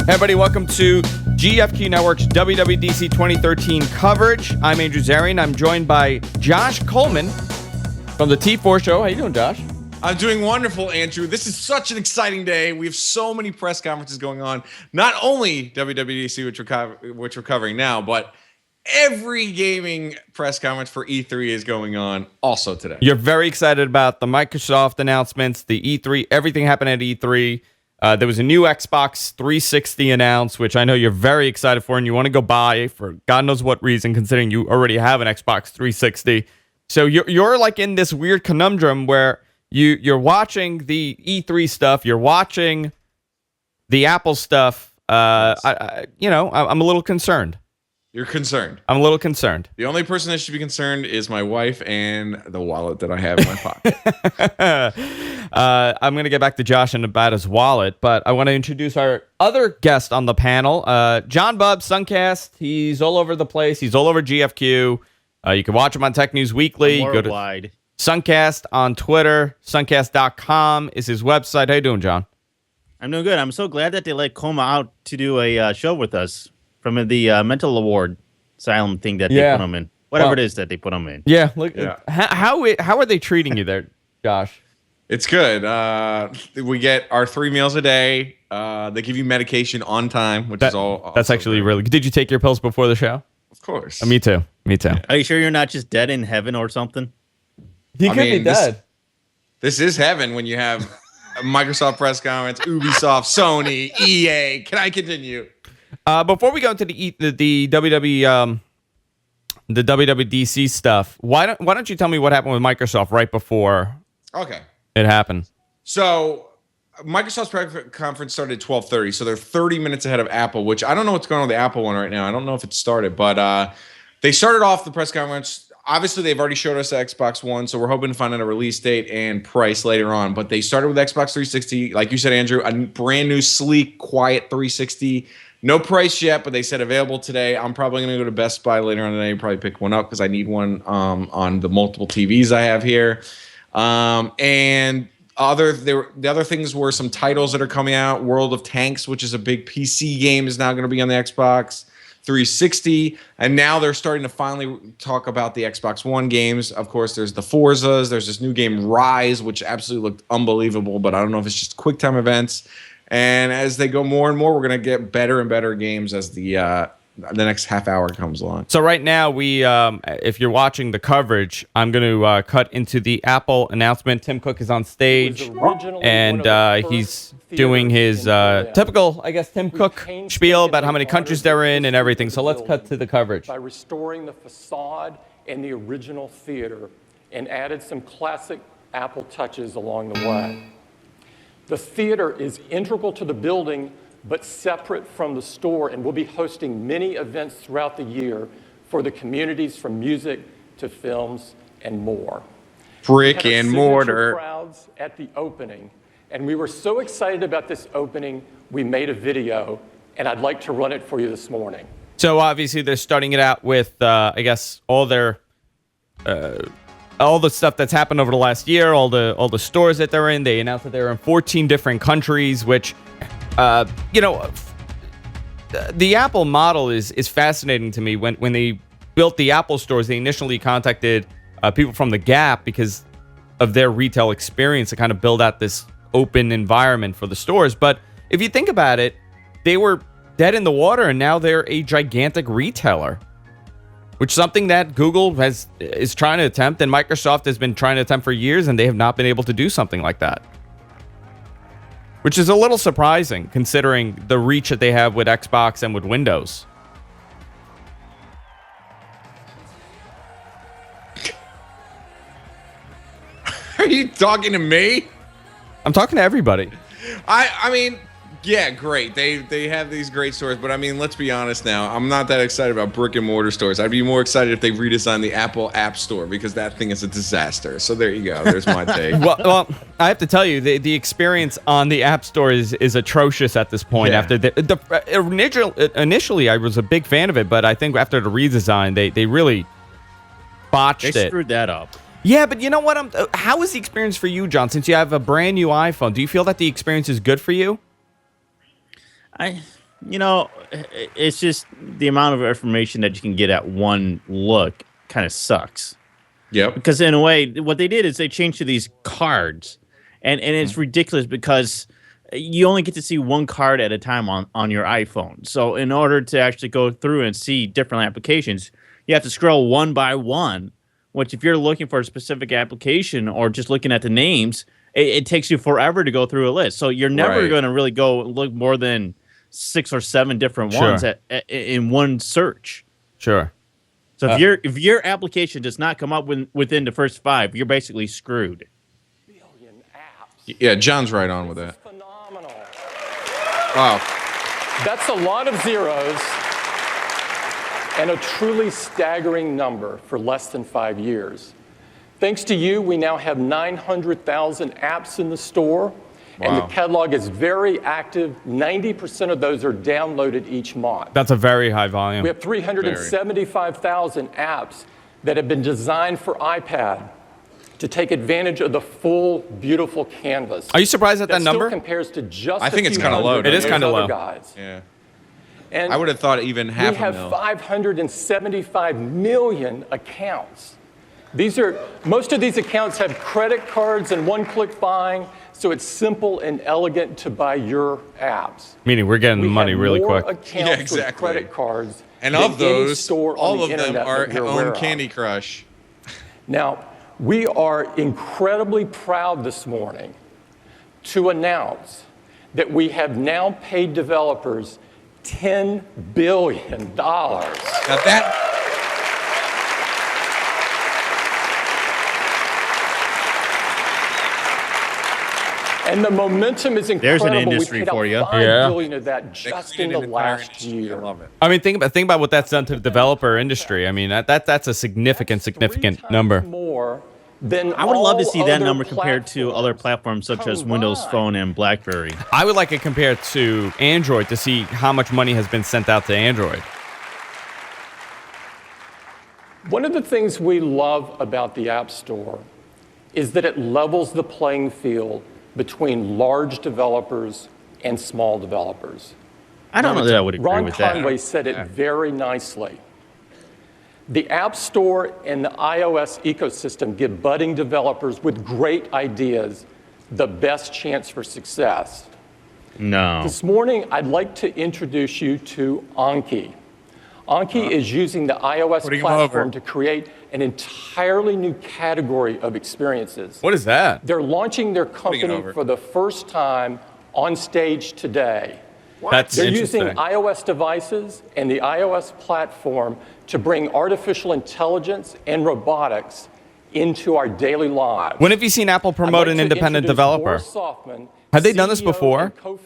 Hey everybody, welcome to GFQ Network's WWDC 2013 coverage. I'm Andrew Zarian. I'm joined by Josh Coleman from the T4 Show. How you doing, Josh? I'm doing wonderful, Andrew. This is such an exciting day. We have so many press conferences going on. Not only WWDC, which we're covering now, but every gaming press conference for E3 is going on also today. You're very excited about the Microsoft announcements, the E3, everything happened at E3. There was a new Xbox 360 announced, which I know you're very excited for, and you want to go buy for God knows what reason, considering you already have an Xbox 360. So you're like in this weird conundrum where you're watching the E3 stuff, you're watching the Apple stuff. I'm a little concerned. You're concerned. I'm a little concerned. The only person that should be concerned is my wife and the wallet that I have in my pocket. I'm going to get back to Josh and about his wallet, but I want to introduce our other guest on the panel, John Bubb, Suncast. He's all over the place. He's all over GFQ. You can watch him on Tech News Weekly. Go to Suncast on Twitter. Suncast.com is his website. How you doing, John? I'm doing good. I'm so glad that they let Coleman out to do a show with us from the mental award asylum thing that they put him in. Whatever it is that they put him in. Yeah. Look, how are they treating you there, Josh? It's good. We get our 3 meals a day. They give you medication on time, which is all. That's actually really good. Did you take your pills before the show? Of course. Me too. Yeah. Are you sure you're not just dead in heaven or something? He could be dead. This is heaven when you have a Microsoft press conference, Ubisoft, Sony, EA. Can I continue? Before we go into the WWDC stuff, why don't you tell me what happened with Microsoft right before it happened? So Microsoft's press conference started at 12:30, so they're 30 minutes ahead of Apple, which I don't know what's going on with the Apple one right now. I don't know if it started, but they started off the press conference. Obviously, they've already showed us the Xbox One, so we're hoping to find out a release date and price later on. But they started with Xbox 360, like you said, Andrew, a brand new, sleek, quiet 360. No price yet, but they said available today. I'm probably going to go to Best Buy later on today and probably pick one up because I need one on the multiple TVs I have here. And the other things were some titles that are coming out. World of Tanks, which is a big PC game, is now going to be on the Xbox 360. And now they're starting to finally talk about the Xbox One games. Of course, there's the Forzas. There's this new game, Rise, which absolutely looked unbelievable, but I don't know if it's just QuickTime events. And as they go more and more, we're going to get better and better games as the next half hour comes along. So right now, if you're watching the coverage, I'm going to cut into the Apple announcement. Tim Cook is on stage, and he's doing his typical, I guess, Tim Cook spiel about how many countries they're in and everything. So let's cut to the coverage. By restoring the facade and the original theater and added some classic Apple touches along the way. The theater is integral to the building, but separate from the store, and we'll be hosting many events throughout the year for the communities, from music to films and more. Brick and mortar. Crowds at the opening, and we were so excited about this opening, we made a video, and I'd like to run it for you this morning. So obviously they're starting it out with, I guess, all the stuff that's happened over the last year, all the stores that they're in. They announced that they're in 14 different countries, which, the Apple model is fascinating to me. When they built the Apple stores, they initially contacted people from the Gap because of their retail experience to kind of build out this open environment for the stores. But if you think about it, they were dead in the water, and now they're a gigantic retailer, which is something that Google is trying to attempt, and Microsoft has been trying to attempt for years, and they have not been able to do something like that. Which is a little surprising, considering the reach that they have with Xbox and with Windows. Are you talking to me? I'm talking to everybody. I mean, yeah, great. They have these great stores, but I mean, let's be honest now. I'm not that excited about brick and mortar stores. I'd be more excited if they redesigned the Apple App Store, because that thing is a disaster. So there you go. There's my take. well, I have to tell you, the experience on the App Store is atrocious at this point. Yeah. After initially, I was a big fan of it, but I think after the redesign, they really botched it. They screwed that up. Yeah, but you know what? How is the experience for you, John? Since you have a brand new iPhone, do you feel that the experience is good for you? It's just the amount of information that you can get at one look kind of sucks. Yep. Because in a way, what they did is they changed to these cards, and it's ridiculous because you only get to see one card at a time on your iPhone. So in order to actually go through and see different applications, you have to scroll one by one, which if you're looking for a specific application or just looking at the names, it takes you forever to go through a list. So you're never going to really go look more than 6 or 7 different ones in one search. Sure. So if your application does not come up within the first 5, you're basically screwed. Billion apps. Yeah, John's right on with that. Phenomenal. Wow. That's a lot of zeros and a truly staggering number for less than 5 years. Thanks to you, we now have 900,000 apps in the store, and the catalog is very active. 90% of those are downloaded each month. That's a very high volume. We have 375,000 apps that have been designed for iPad to take advantage of the full, beautiful canvas. Are you surprised at that number? Still compares to just I think it's kind of low. It is kind of low. Guys. Yeah. And I would have thought even half we have a mil. 575 million accounts. Most of these accounts have credit cards and one-click buying, so it's simple and elegant to buy your apps. Meaning we're getting money really quick. Accounts with credit cards, and of those, all of them own Candy Crush. Now, we are incredibly proud this morning to announce that we have now paid developers $10 billion. Now that. And the momentum is incredible. There's an industry for you. $5 billion of that just in the last year. I love it. I mean, think about what that's done to the developer industry. I mean, that's a significant number. More than I would love to see that other number compared to other platforms such as Windows Phone and BlackBerry. I would like it compared to Android to see how much money has been sent out to Android. One of the things we love about the App Store is that it levels the playing field between large developers and small developers. I don't know that I would agree with that. Ron Conway said it very nicely. The App Store and the iOS ecosystem give budding developers with great ideas the best chance for success. No. This morning, I'd like to introduce you to Anki. Anki is using the iOS platform to create an entirely new category of experiences. What is that? They're launching their company for the first time on stage today. That's They're interesting. using iOS devices and the iOS platform to bring artificial intelligence and robotics into our daily lives. When have you seen Apple promote an independent developer? Have they done this before? I'm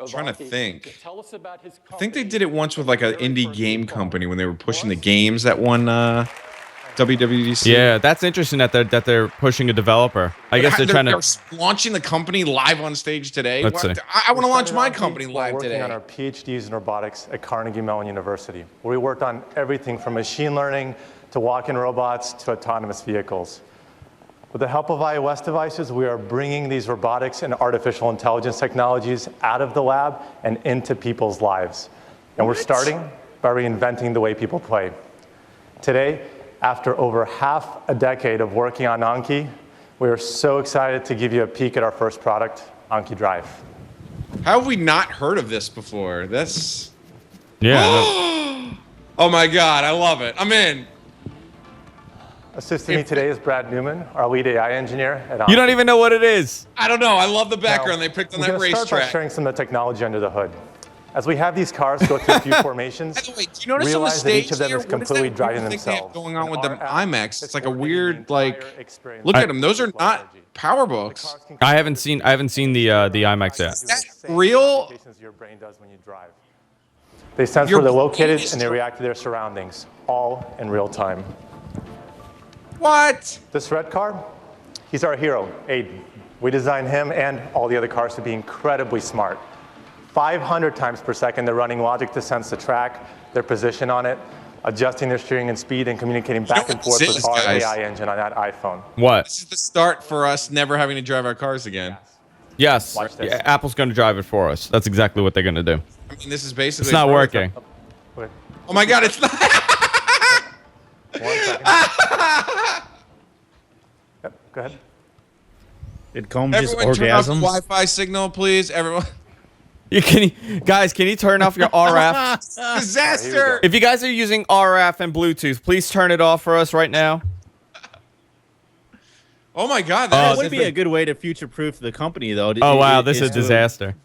trying to think. I think they did it once with like an indie game company when they were pushing the games that won WWDC. Yeah, that's interesting that they're pushing a developer. I guess they're trying to launching the company live on stage today. Let's see. I want to launch my company live today. We're working on our PhDs in robotics at Carnegie Mellon University, where we worked on everything from machine learning to walk-in robots to autonomous vehicles. With the help of iOS devices, we are bringing these robotics and artificial intelligence technologies out of the lab and into people's lives. And we're starting by reinventing the way people play. Today, after over half a decade of working on Anki, we are so excited to give you a peek at our first product, Anki Drive. How have we not heard of this before? That's... Yeah. Oh my God, I love it. I'm in. Assisting me today is Brad Newman, our lead AI engineer at Anki. You don't even know what it is. I don't know. I love the background they picked on that Start by racetrack. sharing some of the technology under the hood. As we have these cars go through a few formations, By the way, do you notice on the realize that stage each of them here, is what is completely that driving weird thing they have themselves. going on with And the our app IMAX? It's like a coordinates the weird, entire like, experience. look at them. Those are not power books. I haven't seen the IMAX yet. That real? Your brain does when you drive. They sense where they're located and they react to their surroundings, all in real time. What? This red car, he's our hero, Aiden. We designed him and all the other cars to be incredibly smart. 500 times per second, they're running logic to sense the track, their position on it, adjusting their steering and speed, and communicating back and forth with our AI engine on that iPhone. What? This is the start for us never having to drive our cars again. Yes. Watch this. Yeah, Apple's going to drive it for us. That's exactly what they're going to do. I mean, this is basically. It's not working. Wait, Oh my God! It's not. 1 second. Yep, go ahead. Did Coleman just Everyone, turn off the orgasm? Wi-Fi signal, please. Everyone. Guys, can you turn off your RF? Disaster. If you guys are using RF and Bluetooth, please turn it off for us right now. Oh my God! That That would be a good way to future-proof the company, though. Oh wow, this is a disaster.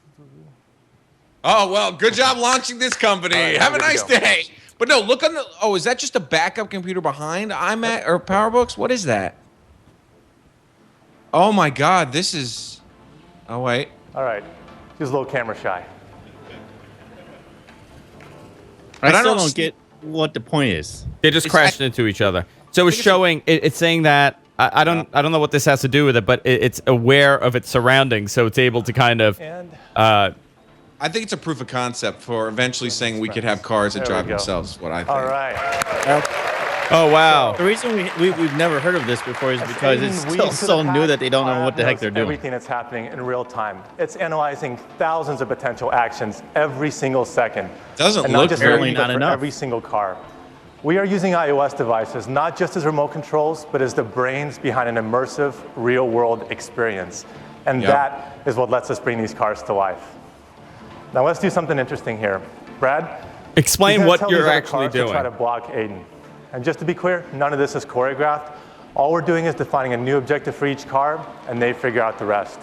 Oh well, good job launching this company. All right, Have a here we nice go. day. But no, look on the. Oh, is that just a backup computer behind iMac or PowerBooks? What is that? Oh my God, this is. Oh wait. All right, he's a little camera shy. I But I still don't don't see- get what the point is. They just It's crashed into each other. So it's showing. It's saying that I don't know what this has to do with it, but it's aware of its surroundings, so it's able to kind of. And I think it's a proof of concept for eventually saying we could have cars that There we drive go. themselves. Is what I think. all right. Oh wow. The reason we've never heard of this before is because it's Aiden, still we to so the new pack, that they don't know our what the app heck knows they're doing. Everything that's happening in real time. It's analyzing thousands of potential actions every single second. Doesn't and look not just very- for Apparently you, but not for enough. every single car. We are using iOS devices not just as remote controls, but as the brains behind an immersive, real-world experience. And Yep. that is what lets us bring these cars to life. Now let's do something interesting here. Brad, Explain he's gonna what tell these you're other actually cars to try to doing. block Aiden. And just to be clear, none of this is choreographed. All we're doing is defining a new objective for each car, and they figure out the rest.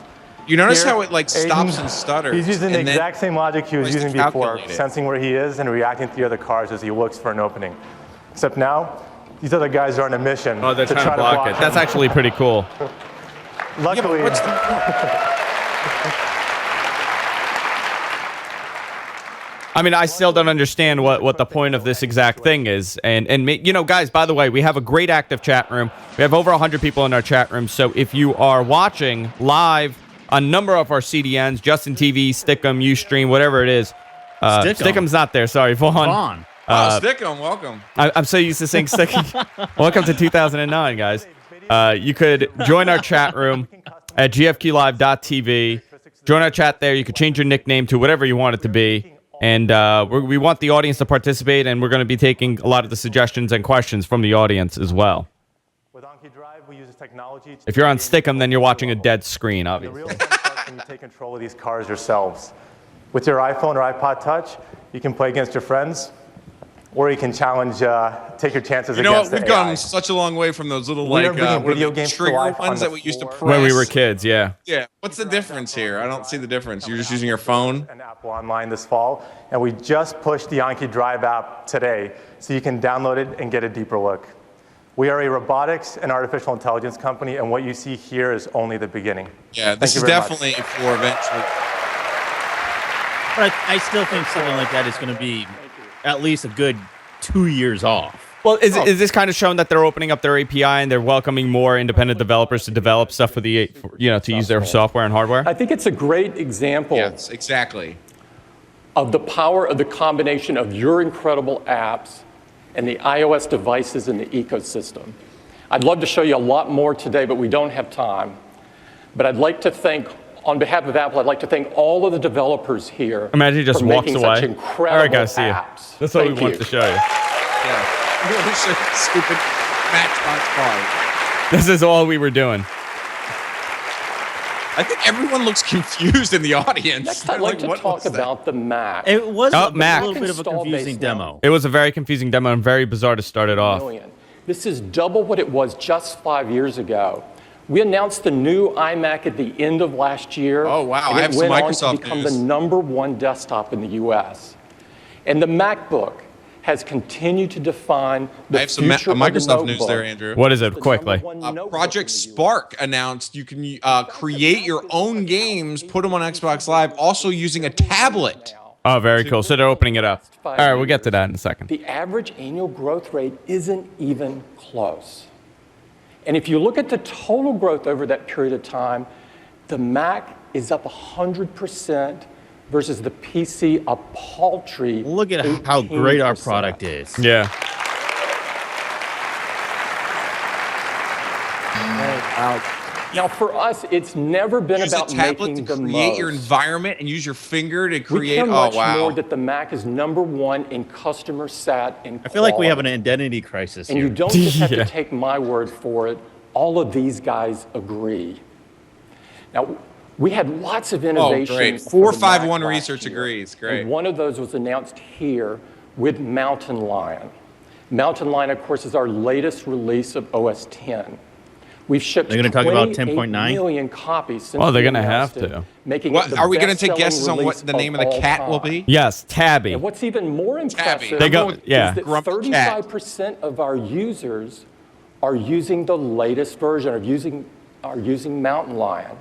You notice Here, how it like stops Aiden, and stutters. He's using the and then- exact same logic he was tries to using before, calculate it. sensing where he is and reacting to the other cars as he looks for an opening. Except now, these other guys are on a mission Oh, they're to trying try to block it. him. That's actually pretty cool. Yeah, Luckily, but what's the point? I mean, I still don't understand what the point of this exact thing is. And you know, guys, by the way, we have a great active chat room. We have over 100 people in our chat room. So if you are watching live a number of our CDNs, Justin TV, Stickum, Ustream, whatever it is. Stickum. Stickum's not there. Sorry, Vaughn. Vaughn. Oh, stick 'em, welcome. I'm so used to saying Stickum. Welcome to 2009, guys. You could join our chat room at gfqlive.tv. Join our chat there. You could change your nickname to whatever you want it to be. And we want the audience to participate, and we're going to be taking a lot of the suggestions and questions from the audience as well. with Anki Drive, we use technology to If you're on Stickum, then you're watching a dead screen, The obviously. real fun starts when you take control of these cars yourselves. With your iPhone or iPod Touch, you can play against your friends, or you can challenge, take your chances You know against what? We've the AI. gone such a long way from those little We are like bringing what are video the games to trigger life on ones the that we used to floor. press. When we were kids, yeah. Yeah. What's the difference here? I don't see the difference. You're just using your phone. And Apple Online this fall, and we just pushed the Anki Drive app today, so you can download it and get a deeper look. We are a robotics and artificial intelligence company, and what you see here is only the beginning. Yeah, this you is very much. definitely for eventually. But I still think something like that is going to be at least a good 2 years off. Well, is this kind of showing that they're opening up their API and they're welcoming more independent developers to develop stuff for the, to use their software and hardware? I think it's a great example Yes, exactly. of the power of the combination of your incredible apps and the iOS devices in the ecosystem. I'd love to show you a lot more today, but we don't have time. But I'd like to thank, on behalf of Apple, I'd like to thank all of the developers here Imagine he just for walks making away. such incredible All right, guys, see you. apps. That's what Thank we want you. to show you. Yeah. Stupid Matchbox car. This is all we were doing. I think everyone looks confused in the audience. Next, I'd They're like to "What talk was that?" about the Mac. It was Oh, a Mac. little bit of a Install confusing base now. demo. It was a very confusing demo and very bizarre to start it off. Million. This is double what it was just 5 years ago. We announced the new iMac at the end of last year. Oh, wow. And I it have some went on Microsoft to become news. the #1 desktop in the US. And the MacBook has continued to define the I have some future of the Microsoft news notebook. there, Andrew. What is it? The Quickly. #1 notebook Project in the US. Spark announced you can create your own games, put them on Xbox Live, also using a tablet. Oh, very cool. So they're opening it up. All right, we'll get to that in a second. The average annual growth rate isn't even close. And if you look at the total growth over that period of time, the Mac is up 100% versus the PC, a paltry Look at how great our 18%. product is. Yeah. Now, for us, it's never been Use about a tablet making to the create most. your environment and use your finger to We create. care Oh much wow! more that the Mac is #1 in customer sat and I feel like we have an quality. identity crisis And here. you don't just have Yeah. to take my word for it. All of these guys agree. Now, we had lots of Oh, innovation. great. for the 451 Mac last Research year. agrees. Great. And one of those was announced here with Mountain Lion. Mountain Lion, of course, is our latest release of OS X. We've shipped They're gonna talk about 28 10.9? million copies since Well, they're we gonna announced have it, to. making What, it the are we going to take best-selling guesses on what release the name of the all cat will time. be? Yes, Tabby. And what's even more impressive They go- is yeah. that Grumpy cat. 35% of our users are using the latest version, are using Mountain Lion.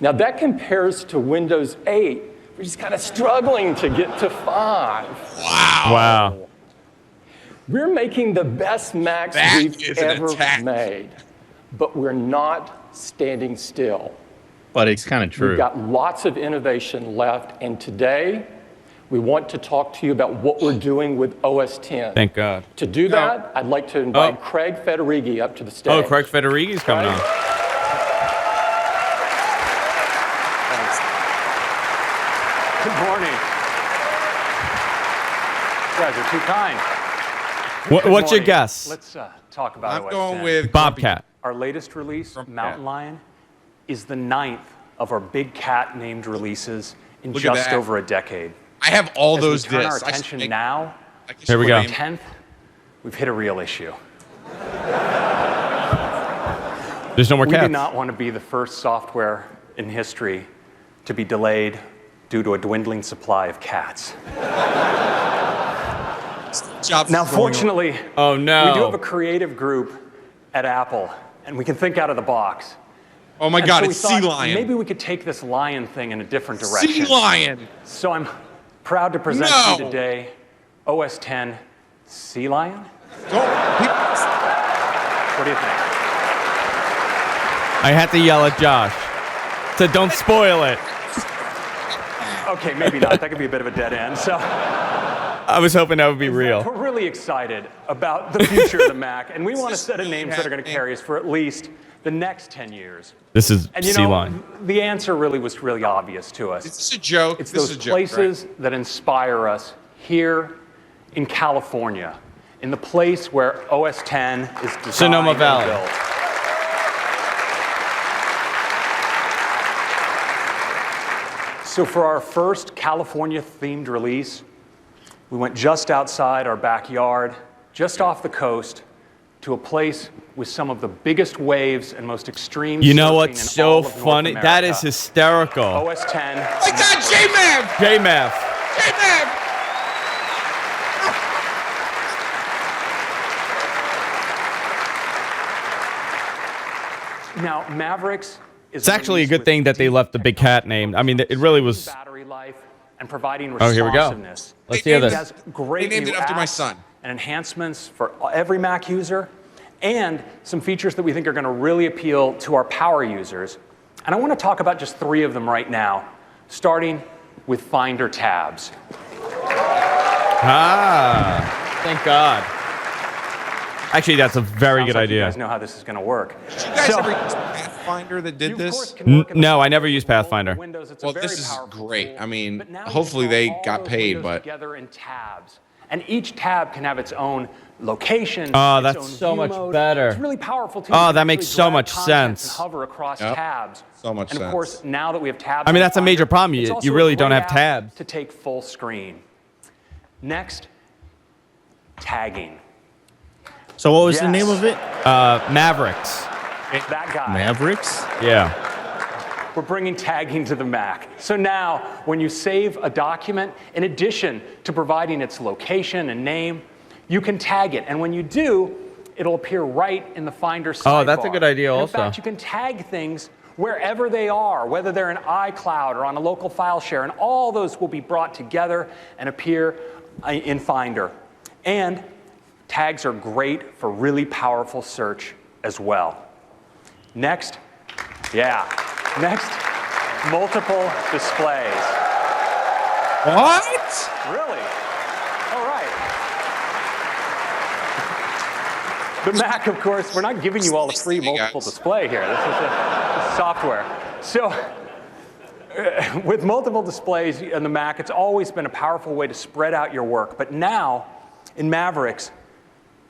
Now that compares to Windows 8, which is kind of struggling to get to 5. Wow. We're making the best Macs That we've is an ever attack. made, but we're not standing still. But it's kind of true. We've got lots of innovation left, and today we want to talk to you about what we're doing with OS X. Thank God. To do that, I'd like to invite Oh. Craig Federighi up to the stage. Oh, Craig Federighi's coming Craig? on. Good morning. You guys are too kind. What's your Morning. guess? Let's talk about I'm OS going 10. with Bobcat. Our latest release, Grumpy Mountain Cat. Lion, is the 9th of our big cat named releases in Look at just that. over a decade. I have all As those we turn our discs. attention I now can Here we split go. to them. 10th, we've hit a real issue. There's no more We do cats. not want to be the first software in history to be delayed due to a dwindling supply of cats. Jobs Now, is going on. fortunately, Oh, no. we do have a creative group at Apple, and we can think out of the box. Oh my And God, so we it's thought Sea Lion. Maybe we could take this lion thing in a different direction. Sea Lion. So I'm proud to present to you No. today OS X Sea Lion. Don't, people, What do you think? I had to yell at Josh. Said, don't spoil it. Okay, maybe not. That could be a bit of a dead end. So I was hoping that would be real. we're really excited about the future of the Mac, and we want a set of names that are going to carry us for at least the next 10 years. This is And you Sea know, Lion. the answer really was really obvious to us. is this a joke? It's this those is a joke, places that inspire us here in California, in the place where OS X is designed Sonoma and Valley. built. So for our first California-themed release, we went just outside our backyard, just off the coast, to a place with some of the biggest waves and most extreme You know surfing what's in so all of North funny? That is America. hysterical. OS X. right? Oh my God, J-Mav! J-Mav. J-Mav! Now, Mavericks is It's actually a good thing that they left the big cat named. I mean, it really was. battery life and providing Oh, here we go. responsiveness. Let's They hear named It this. has great They named new it after my apps son. and enhancements for every Mac user, and some features that we think are going to really appeal to our power users. And I want to talk about just 3 of them right now, starting with Finder tabs. Ah, thank God. Actually, that's a very Sounds good like You idea. guys know how this is going to work. Did you guys ever use Pathfinder that You, did of this? course, can work in the No, I same never way used with Pathfinder. Windows. It's a Well, very this is powerful great. tool. I mean, But now you hopefully can they all got those paid, windows but- together in tabs. And each tab can have its own location. Oh, its that's own so view much mode. better. It's really powerful too. Oh, You can that makes actually so drag much content sense. And hover across Yep. tabs. So much And of sense. course, now that we have tabs, I mean, in that's a major Finder, problem. it's You also a really don't great have app tabs. to take full screen. Next, tagging. So what was the Yes. name of it? Mavericks. That guy. Mavericks? Yeah. We're bringing tagging to the Mac. So now, when you save a document, in addition to providing its location and name, you can tag it. And when you do, it'll appear right in the Finder sidebar. Oh, that's a good idea And also. In fact, you can tag things wherever they are, whether they're in iCloud or on a local file share, and all those will be brought together and appear in Finder. And tags are great for really powerful search as well. Next, multiple displays. What? Really? All right. The Mac, of course, we're not giving you all a free multiple display here. This is software. So with multiple displays on the Mac, it's always been a powerful way to spread out your work. But now, in Mavericks,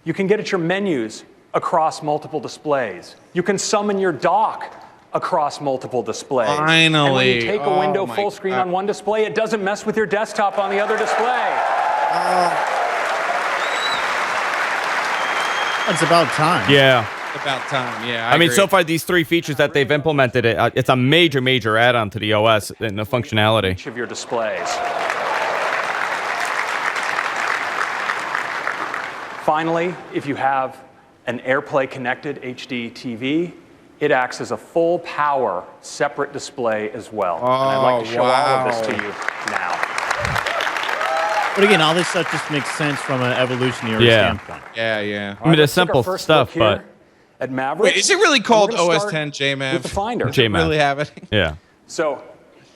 you can get at your menus across multiple displays. You can summon your dock across multiple displays. Finally. And when you take a window my full screen God. on one display, it doesn't mess with your desktop on the other display. It's about time. Yeah. About time. Yeah. I mean, agree. so far, these 3 features that they've implemented, it's a major, major add-on to the OS and the functionality. Each of your displays. Finally, if you have an AirPlay connected HD TV, it acts as a full power separate display as well. And I'd like to show all of this to you now. But again, all this stuff just makes sense from an evolutionary standpoint. Yeah, yeah. I mean, it's Let's take our simple first stuff, look here but at Mavericks. Wait, is it really called And we're gonna OS start 10 JMav? with the Finder. Does it JMav. really have it? yeah. So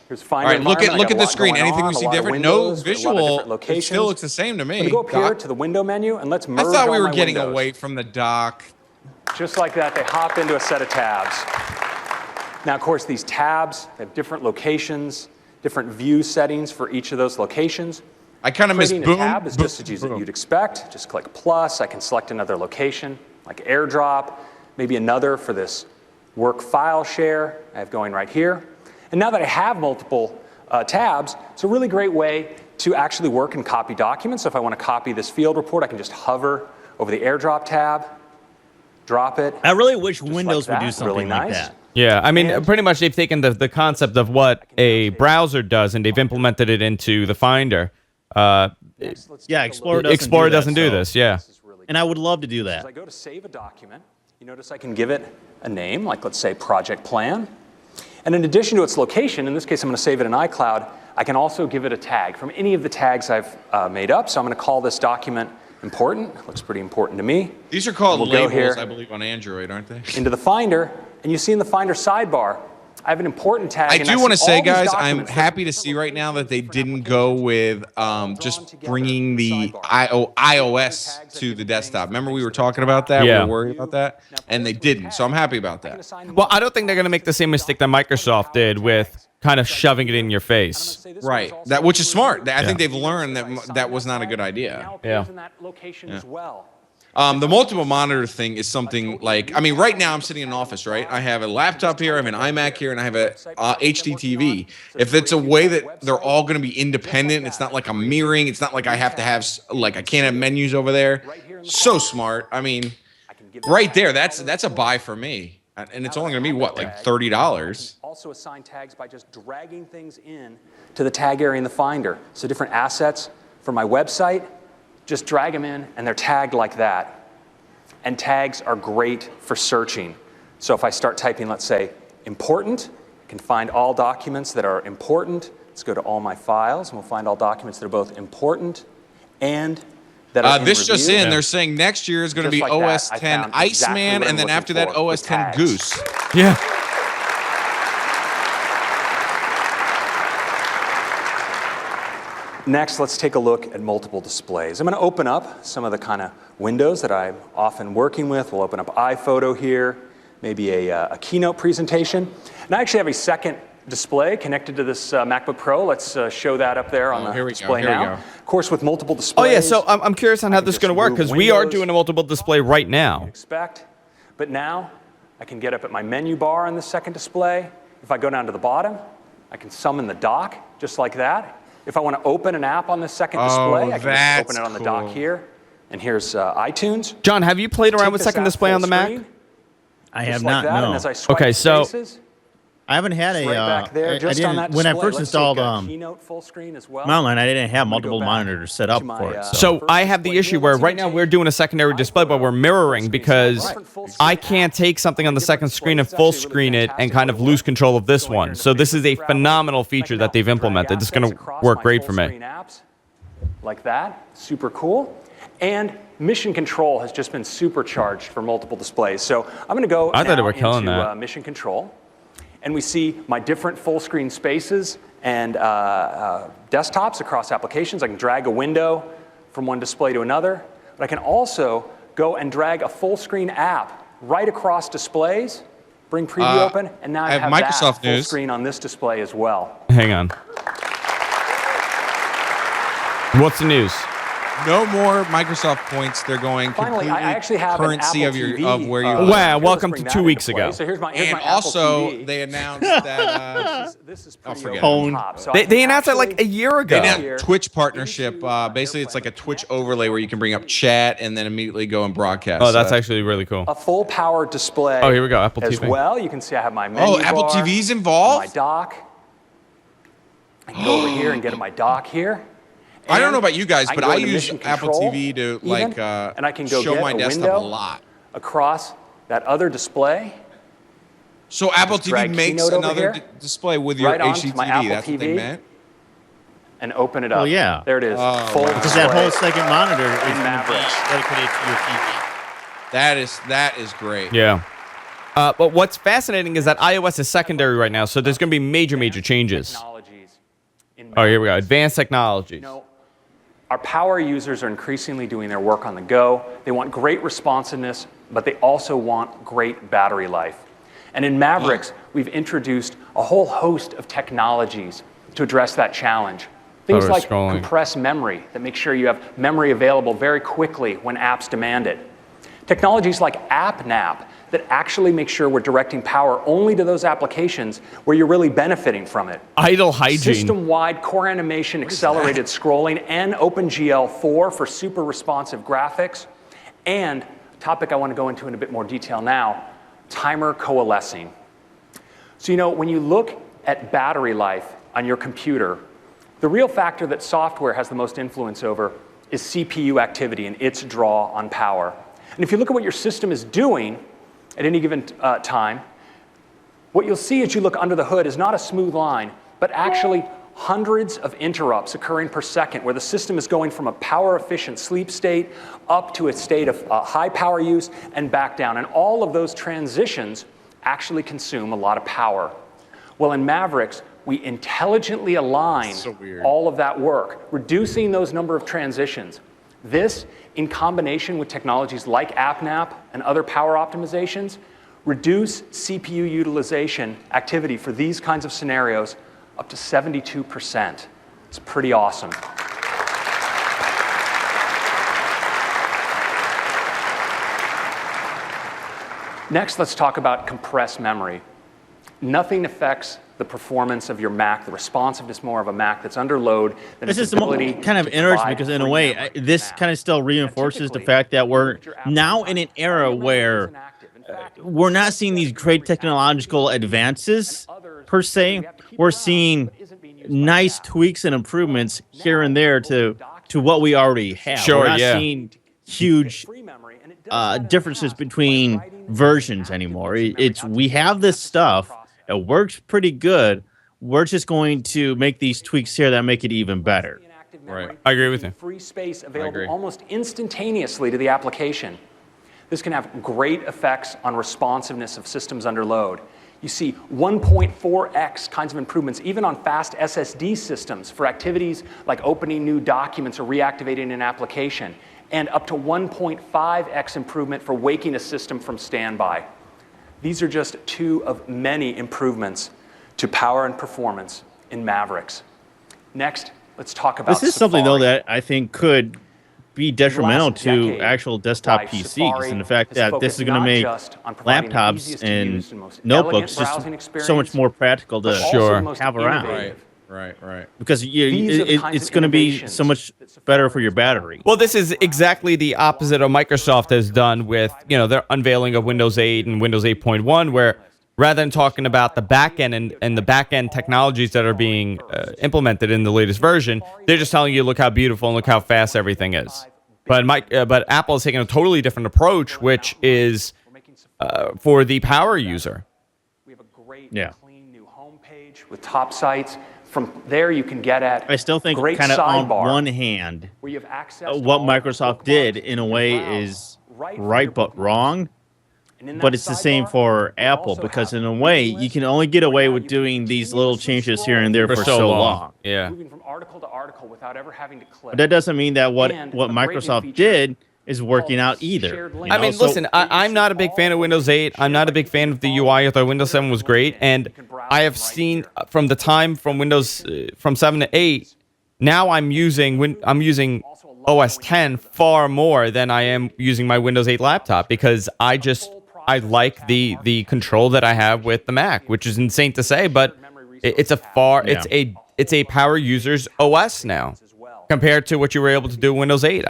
here's All Finder. right, look environment. at I got the a lot screen. going Anything on, we a see lot of different? No windows, a lot of visual. different It locations. still looks the same to me. I'm gonna go up here Doc. to the window menu and let's I merge thought we all were my getting windows. away from the dock. Just like that, they hop into a set of tabs. Now, of course, these tabs have different locations, different view settings for each of those locations. I kind of miss Creating boom. a tab is just as boom. you'd expect. Just click plus. I can select another location, like AirDrop, maybe another for this work file share I have going right here. And now that I have multiple tabs, it's a really great way to actually work and copy documents. So if I want to copy this field report, I can just hover over the AirDrop tab, drop it. I really wish just Windows like would do that. something Really like nice. that. Yeah, I mean, And- pretty much they've taken the concept of what a browser does and they've implemented it into the Finder. Yeah, Explorer doesn't Explorer do that, doesn't do so- this, yeah. This is really And I would love to do As I that. go to save a document, you notice I can give it a name, like let's say project plan. And in addition to its location, in this case I'm going to save it in iCloud, I can also give it a tag from any of the tags I've made up. So I'm going to call this document important. Looks pretty important to me. These are called We'll go labels, here. I believe, on Android, aren't they? Into the Finder, and you see in the Finder sidebar, I have an important tag. I and do want to see say, all these guys, I'm documents. happy to see right now that they didn't go with just bringing the iOS to the desktop. Remember we were talking about that? Yeah. We were worried about that? And they didn't, so I'm happy about that. Well, I don't think they're going to make the same mistake that Microsoft did with kind of shoving it in your face. Right, that which is smart. I think they've learned that that was not a good idea. Now Yeah. appears in that location as well. The multiple monitor thing is something like, I mean, right now I'm sitting in an office, right? I have a laptop here, I have an iMac here, and I have a HD TV. If it's a way that they're all going to be independent, it's not like I'm mirroring, it's not like I have to have, like, I can't have menus over there. So smart. I mean, right there, that's a buy for me. And it's only going to be, what, like $30? Also assign tags by just dragging things in to the tag area in the Finder. So different assets for my website, just drag them in and they're tagged like that. And tags are great for searching. So if I start typing, let's say, important, I can find all documents that are important. Let's go to all my files and we'll find all documents that are both important and that are in This just review. in, they're saying next year is going to Just be like that, OS I 10 found exactly Iceman, what I'm and then looking after that, for OS with 10 tags. Goose. Yeah. Next, let's take a look at multiple displays. I'm going to open up some of the kind of windows that I'm often working with. We'll open up iPhoto here, maybe a keynote presentation. And I actually have a second display connected to this MacBook Pro. Let's show that up there on here the we go, display here we now. go. Of course, with multiple Oh, displays. yeah, so I'm curious on how this is going to work because we are Windows. doing a multiple display right now. Expect. But now I can get up at my menu bar on the second display. If I go down to the bottom, I can summon the dock just like that. If I want to open an app on the second display, I can just that's open it on the cool. dock here. And here's iTunes. John, have you played around Take with this second app display on the full Mac? screen, I just have like not, that, no. And as I swipe Okay, so- spaces, I haven't had a, right back there, I just on that didn't, when I display. first Let's installed take, Keynote full screen as well. Mountain Lion, I didn't have I'm gonna go multiple back monitors set up to my, for it. So I have the issue where right now we're doing a secondary display, but we're mirroring because I can't take something on the second screen and full screen it and kind of lose control of this one. So this is a phenomenal feature that they've implemented. It's going to work great for me. Like that, super cool. And mission control has just been supercharged for multiple displays. So I'm going to go I thought they now were killing into that. mission control. And we see my different full screen spaces and desktops across applications. I can drag a window from one display to another. But I can also go and drag a full screen app right across displays Bring preview open, and now I have Microsoft that full news. screen on this display as well. Hang on. What's the news? No more Microsoft points. They're going Finally, completely I actually have currency an of Apple your TV, of where you Wow, Let's welcome bring to that 2 into weeks play. ago. So here's my And Apple also, TV. they announced that This is pretty forget over it. the top. So I They can announced that like a actually- year they ago. announced Twitch partnership. Basically, it's like a Twitch overlay where you can bring up chat and then immediately go and broadcast. Oh, that's actually really cool. a full power display. Oh, here we go, Apple as TV. well. You can see I have my menu Apple bar, TV's involved? my dock. I can go over here and get at my dock here. I don't And know about you guys, I can but go I into use mission Apple control TV to even, like and I can go show get my a desktop window a lot. across that other display. So Apple Just drag TV makes Keynote over another here, display with your right onto HDTV. my Apple That's what they TV. meant. And open it up. Well, yeah. There it is. Oh, Full wow. Because that whole display. second monitor is going to be Mavericks. dedicated to your TV. That is great. Yeah. But what's fascinating is that iOS is secondary right now, so there's going to be major changes. Technologies in Oh, here we go. Advanced technologies. You know, our power users are increasingly doing their work on the go. They want great responsiveness, but they also want great battery life. And in Mavericks, we've introduced a whole host of technologies to address that challenge. Things we're like scrolling. compressed memory that make sure you have memory available very quickly when apps demand it. Technologies like AppNap that actually make sure we're directing power only to those applications where you're really benefiting from it. Idle hygiene. System-wide core animation accelerated scrolling and OpenGL4 for super responsive graphics. And a topic I want to go into in a bit more detail now, timer coalescing. So, you know, when you look at battery life on your computer, the real factor that software has the most influence over is CPU activity and its draw on power. And if you look at what your system is doing at any given time, what you'll see as you look under the hood is not a smooth line, but actually hundreds of interrupts occurring per second where the system is going from a power-efficient sleep state up to a state of high power use and back down. And all of those transitions actually consume a lot of power. Well, in Mavericks, we intelligently align all of that work, reducing those number of transitions. This, in combination with technologies like AppNap and other power optimizations, reduce CPU utilization activity for these kinds of scenarios up to 72%. It's pretty awesome. Next, let's talk about compressed memory. Nothing affects the performance of your Mac, the responsiveness more of a Mac that's under load than This its is ability kind of to interesting provide because, in a free way, memory for this Mac. kind of still reinforces the typically, fact that we're look at your Apple now Watch. in an All era your memory where isn't active. In fact, we're not seeing these great technological advances per se. We're seeing nice tweaks and improvements here and there to what we already have. Sure, we're not yeah. seeing huge free memory, and it does differences between versions anymore. It's we have this stuff. It works pretty good. We're just going to make these tweaks here that make it even better. Right. I agree with you. Free space available agree. almost instantaneously to the application. This can have great effects on responsiveness of systems under load. You see 1.4x kinds of improvements even on fast SSD systems for activities like opening new documents or reactivating an application, and up to 1.5x improvement for waking a system from standby. These are just two of many improvements to power and performance in Mavericks. Next, let's talk about This is something, though, Safari. that I think could be detrimental last to decade, actual desktop why PCs, Safari and the fact has that this focused is going to not make just on providing the laptops easiest to and use and most notebooks elegant just browsing so much experience, more practical to but also Sure. the most have around. innovative. Right. because These are the kinds it's of going to be innovations so much that better for your battery. Well, this is exactly the opposite of Microsoft has done with, their unveiling of Windows 8 and Windows 8.1, where rather than talking about the back end and the back end technologies that are being implemented in the latest version, they're just telling you, look how beautiful and look how fast everything is. But Apple is taking a totally different approach, which is for the power user. We have a great, Yeah. clean new homepage with top sites. From there, you can get at I still think great kind of on sidebar one hand, where you have access to what all Microsoft did in a way is right but wrong. But it's the same for Apple because in a way you can only get away with doing these little changes here and there for so long. Yeah. Moving from article to article without ever having to click. But that doesn't mean that what And a great new Microsoft feature did is working out either. I mean, listen, I'm not a big fan of Windows 8. I'm not a big fan of the UI. I thought Windows 7 was great, and I have seen from the time from Windows from 7 to 8. Now I'm using OS 10 far more than I am using my Windows 8 laptop because I like the control that I have with the Mac, which is insane to say, but it's a power user's OS now compared to what you were able to do in Windows 8.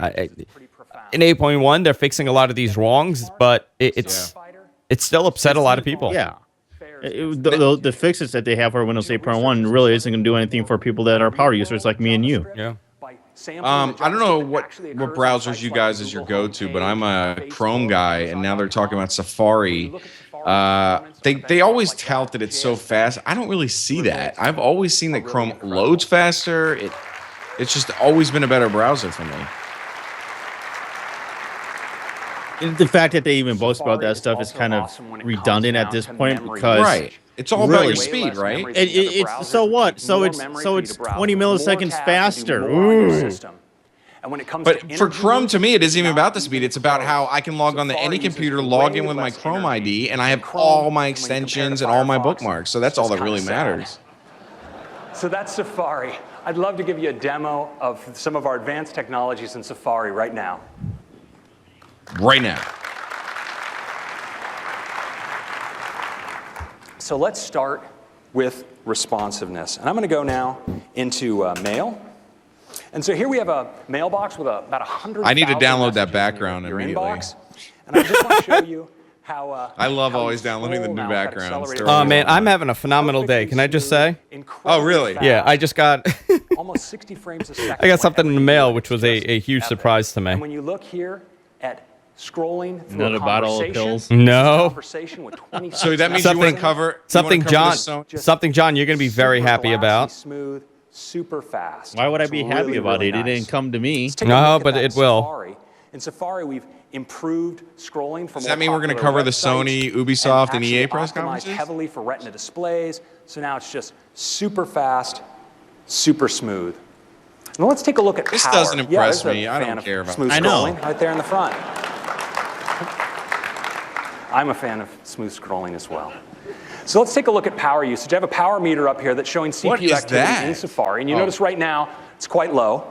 In 8.1, they're fixing a lot of these wrongs, but it's still upset a lot of people. Yeah. The fixes that they have for Windows 8.1 really isn't going to do anything for people that are power users like me and you. Yeah. I don't know what browsers you guys is your go-to, but I'm a Chrome guy, and now they're talking about Safari. They always tout that it's so fast. I don't really see that. I've always seen that Chrome loads faster. It's just always been a better browser for me. The fact that they even boast about that stuff is kind of redundant at this point because it's all about your speed, right? It's so what? So it's 20 milliseconds faster. Ooh. But for Chrome, to me, it isn't even about the speed. It's about how I can log on to any computer, log in with my Chrome ID, and I have all my extensions and all my bookmarks. So that's all that really matters. So that's Safari. I'd love to give you a demo of some of our advanced technologies in Safari right now. Right now. So let's start with responsiveness. And I'm going to go now into Mail. And so here we have a mailbox with about 100,000 I need to download that messages background in your immediately. inbox. And I just want to show you how I love always downloading the new backgrounds. Oh, man, I'm having a phenomenal day. Can I just say? Oh, really? Yeah, I just got almost 60 frames a second. I got something in the mail, which was a huge surprise to me. And when you look here at scrolling through Another a bottle of conversation, pills. No. Conversation with 20 So that means you want to cover something, John. Something, John, you're going to be very super happy glassy, about. Smooth, super fast. Why would I It's be happy really, about really it? It nice. didn't come to me. Let's take a No, look at but that it in will. Safari. In Safari, we've improved scrolling from. Does that mean we're going to cover the Sony, Ubisoft, and EA press conferences? Heavily for Retina displays. So now it's just super fast, super smooth. Now let's take a look at This power. doesn't impress there's a me. I fan don't of care about smooth I know. scrolling right there in the front. I'm a fan of smooth scrolling as well. So let's take a look at power usage. I have a power meter up here that's showing What CPU is activity that? in Safari. And you Oh. notice right now it's quite low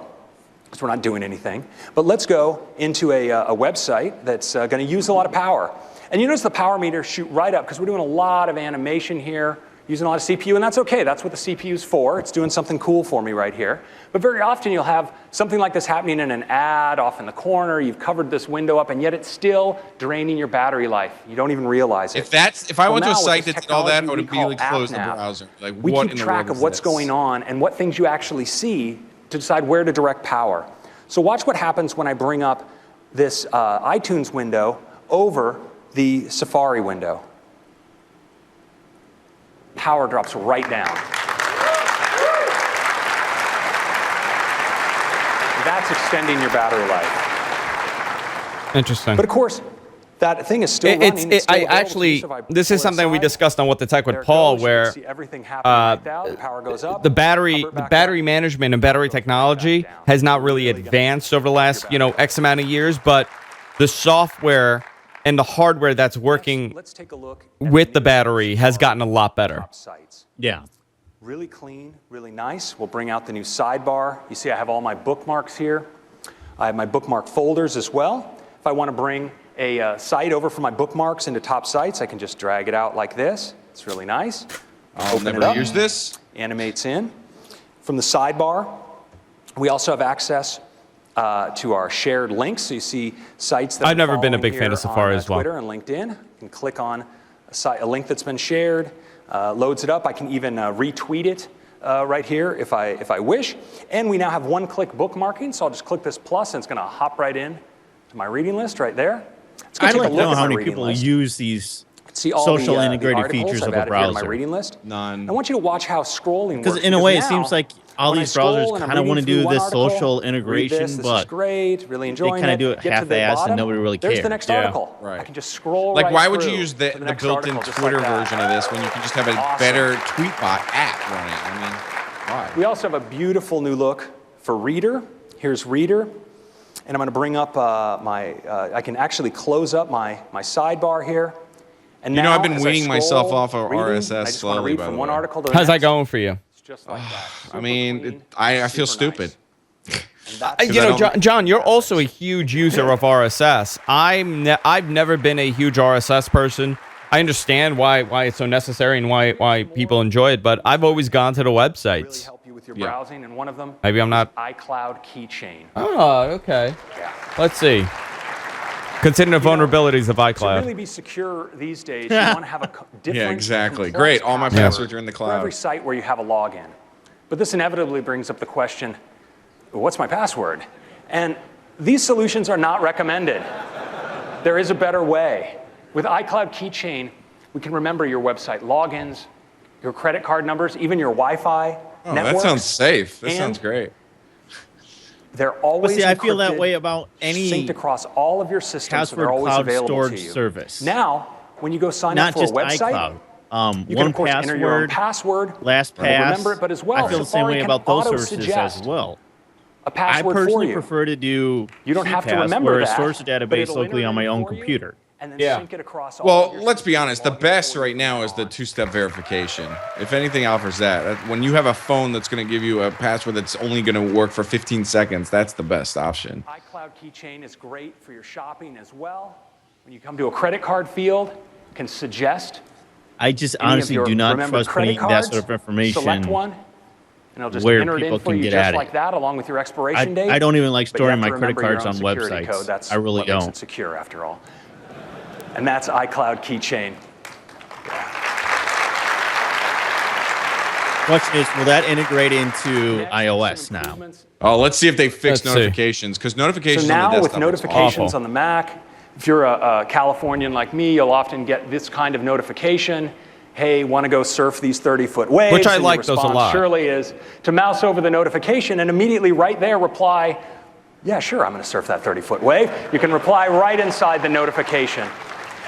because we're not doing anything. But let's go into a website that's going to use a lot of power. And you notice the power meter shoot right up because we're doing a lot of animation here, using a lot of CPU, and that's okay. That's what the CPU is for. It's doing something cool for me right here. But very often you'll have something like this happening in an ad off in the corner. You've covered this window up, and yet it's still draining your battery life. You don't even realize it. If I went to a now with site this that did all that, I technology would we call immediately close the AppNav, browser. Like, we what keep in the track world of is what's this? going on and what things you actually see to decide where to direct power. So watch what happens when I bring up this iTunes window over the Safari window. Power drops right down. That's extending your battery life. Interesting. But of course, that thing is still running. It's still I available to you, actually, so if I this pull is something we inside, discussed on What the Tech with there it Paul, goes. You where can see everything happening right now. The power goes up, the battery hover back battery up. management and battery technology has not really advanced over the last X amount of years, but the software and the hardware that's working Let's take a look at with the new battery has Safari gotten a lot better. top sites. Yeah. Really clean, really nice. We'll bring out the new sidebar. You see I have all my bookmarks here. I have my bookmark folders as well. If I want to bring a site over from my bookmarks into top sites, I can just drag it out like this. It's really nice. I'll Open it never up. use this. Animates in. From the sidebar, we also have access to our shared links. So you see sites that I've I'm never been a following big fan here of Safari on, as well. Twitter and LinkedIn. You can click on a link that's been shared, loads it up. I can even retweet it right here if I wish. And we now have one-click bookmarking. So I'll just click this plus, and it's going to hop right in to my reading list right there. It's I'd going like to to take a know look at how my many reading people list. use these See all social the integrated articles features I've of a added here to my browser. reading list. None. I want you to watch how scrolling works. Because in a way, it now, seems like all when I these scroll browsers and I'm kind of want to reading do through one this article, social read integration, this is but great, really enjoying kinda it. do it Get to the half-assed and bottom, nobody really There's the cares. next Yeah. article. Right. I can just scroll Like, right why would you through use to the next built-in article, just Twitter like that. version of this when you can just have a Awesome. better Tweetbot app running? I mean, why? We also have a beautiful new look for Reader. Here's Reader. And I'm going to bring up I can actually close up my sidebar here. And You know, now, I've been as I weaning myself scroll, off of reading, RSS I just want to slowly, read by from the one way. article to the How's that next. going for you? It's just like that. I Super mean, clean, I feel super stupid. nice. And that's You know, I don't- John, you're also a huge user of RSS. I've never been a huge RSS person. I understand why it's so necessary and why people enjoy it, but I've always gone to the really websites. help you with your Yeah. browsing, and one of them Maybe I'm not. iCloud keychain. Oh, okay. Yeah. Let's see. Considering the vulnerabilities of To iCloud. really be secure these days, you want to have a different, Yeah, exactly. complex Great. All my password passwords are in the for every cloud. site where you have a login. But this inevitably brings up the question, what's my password? And these solutions are not recommended. There is a better way. With iCloud Keychain, we can remember your website logins, your credit card numbers, even your Wi-Fi Oh, networks. that sounds safe. That And sounds great. They're always see, I feel that encrypted, way about any synced across all of your systems, so they're password always cloud available storage to you. service. Now, when you go sign Not up for just a website, iCloud. you can of course One enter your own password, password. LastPass. We'll remember it, but as well, I feel the same Safari way can about those services auto-suggest as well. a I password for personally you. prefer to do You don't have to KeyPass, remember where I that, store the but database it'll locally on enter my it own for you, computer. and then Yeah. sync it across all of Well, your let's be systems, honest. The log in best for you right now from is the on. two-step verification. If anything offers that, when you have a phone that's going to give you a password that's only going to work for 15 seconds, that's the best option. iCloud Keychain is great for your shopping as well. When you come to a credit card field, it can suggest I just any of honestly your do not remembered trust credit putting that cards, sort of information. select one, and it'll just where enter it people in for can you get just at it. like that, along with your expiration date. I don't even like But you have storing my to credit remember your cards own on security websites. code. That's I really what makes don't. it secure, after all. And that's iCloud Keychain. Question is, will that integrate into Next, iOS some now? improvements. Oh, let's see if they fix Let's see. notifications, because notifications So on the now desktop with is notifications awful. on the Mac, if you're a Californian like me, you'll often get this kind of notification. Hey, want to go surf these 30-foot waves? Which I And like your those a response lot. surely is to mouse over the notification and immediately right there reply, yeah, sure, I'm going to surf that 30-foot wave. You can reply right inside the notification.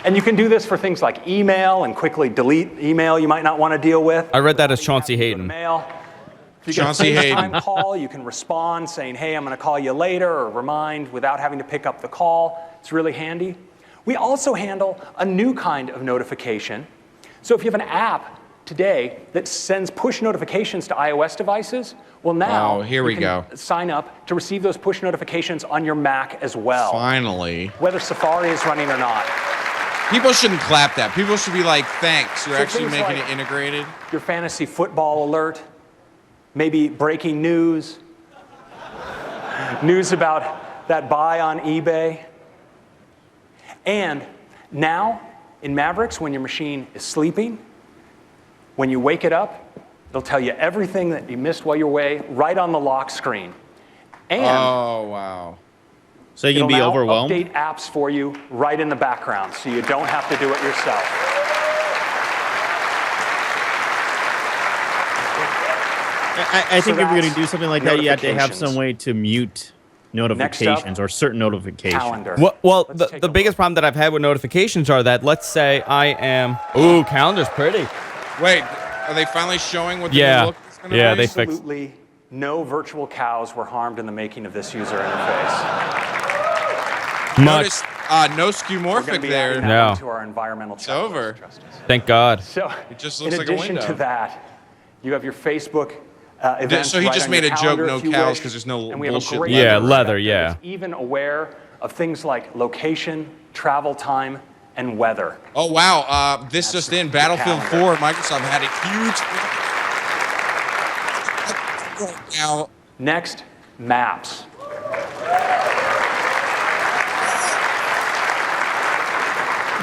And you can do this for things like email and quickly delete email you might not want to deal with. I read that as without Chauncey having to go to Hayden. Mail. If you get a Chauncey Hayden. FaceTime call, you can respond saying, hey, I'm going to call you later, or remind without having to pick up the call. It's really handy. We also handle a new kind of notification. So if you have an app today that sends push notifications to iOS devices, well now Oh, here we you can go. sign up to receive those push notifications on your Mac as well, Finally. whether Safari is running or not. People shouldn't clap that. People should be like, thanks, you're So actually things making like- it integrated. Your fantasy football alert, maybe breaking news, news about that buy on eBay. And now, in Mavericks, when your machine is sleeping, when you wake it up, it'll tell you everything that you missed while you're away right on the lock screen. And Oh, wow. So you can it'll be now overwhelmed? update apps for you right in the background, so you don't have to do it yourself. I think if you're going to that's do something like that, you have to have notifications. some way to mute notifications or certain notifications. Calendar. Well, Let's take the a biggest look. problem that I've had with notifications are that, let's say I am. Ooh, calendar's pretty. Wait, are they finally showing what the Yeah. new look is going to Yeah, be? they fixed. Absolutely no virtual cows were harmed in the making of this user interface. Notice no We're going to skeuomorphic be there. adding that No. onto our environmental checklist, over. Justice. Thank God. So, It just in looks like a addition to window. that, you have your Facebook events. So he right just on made your a joke, calendar no if you cows, wish. 'cause there's no And we have a bullshit great Yeah, leather leather, inspector yeah. that's even aware of things like location, travel time, and weather. Oh, wow. This That's just the in. Battlefield calendar. 4, Microsoft had a huge... Now, Next, maps.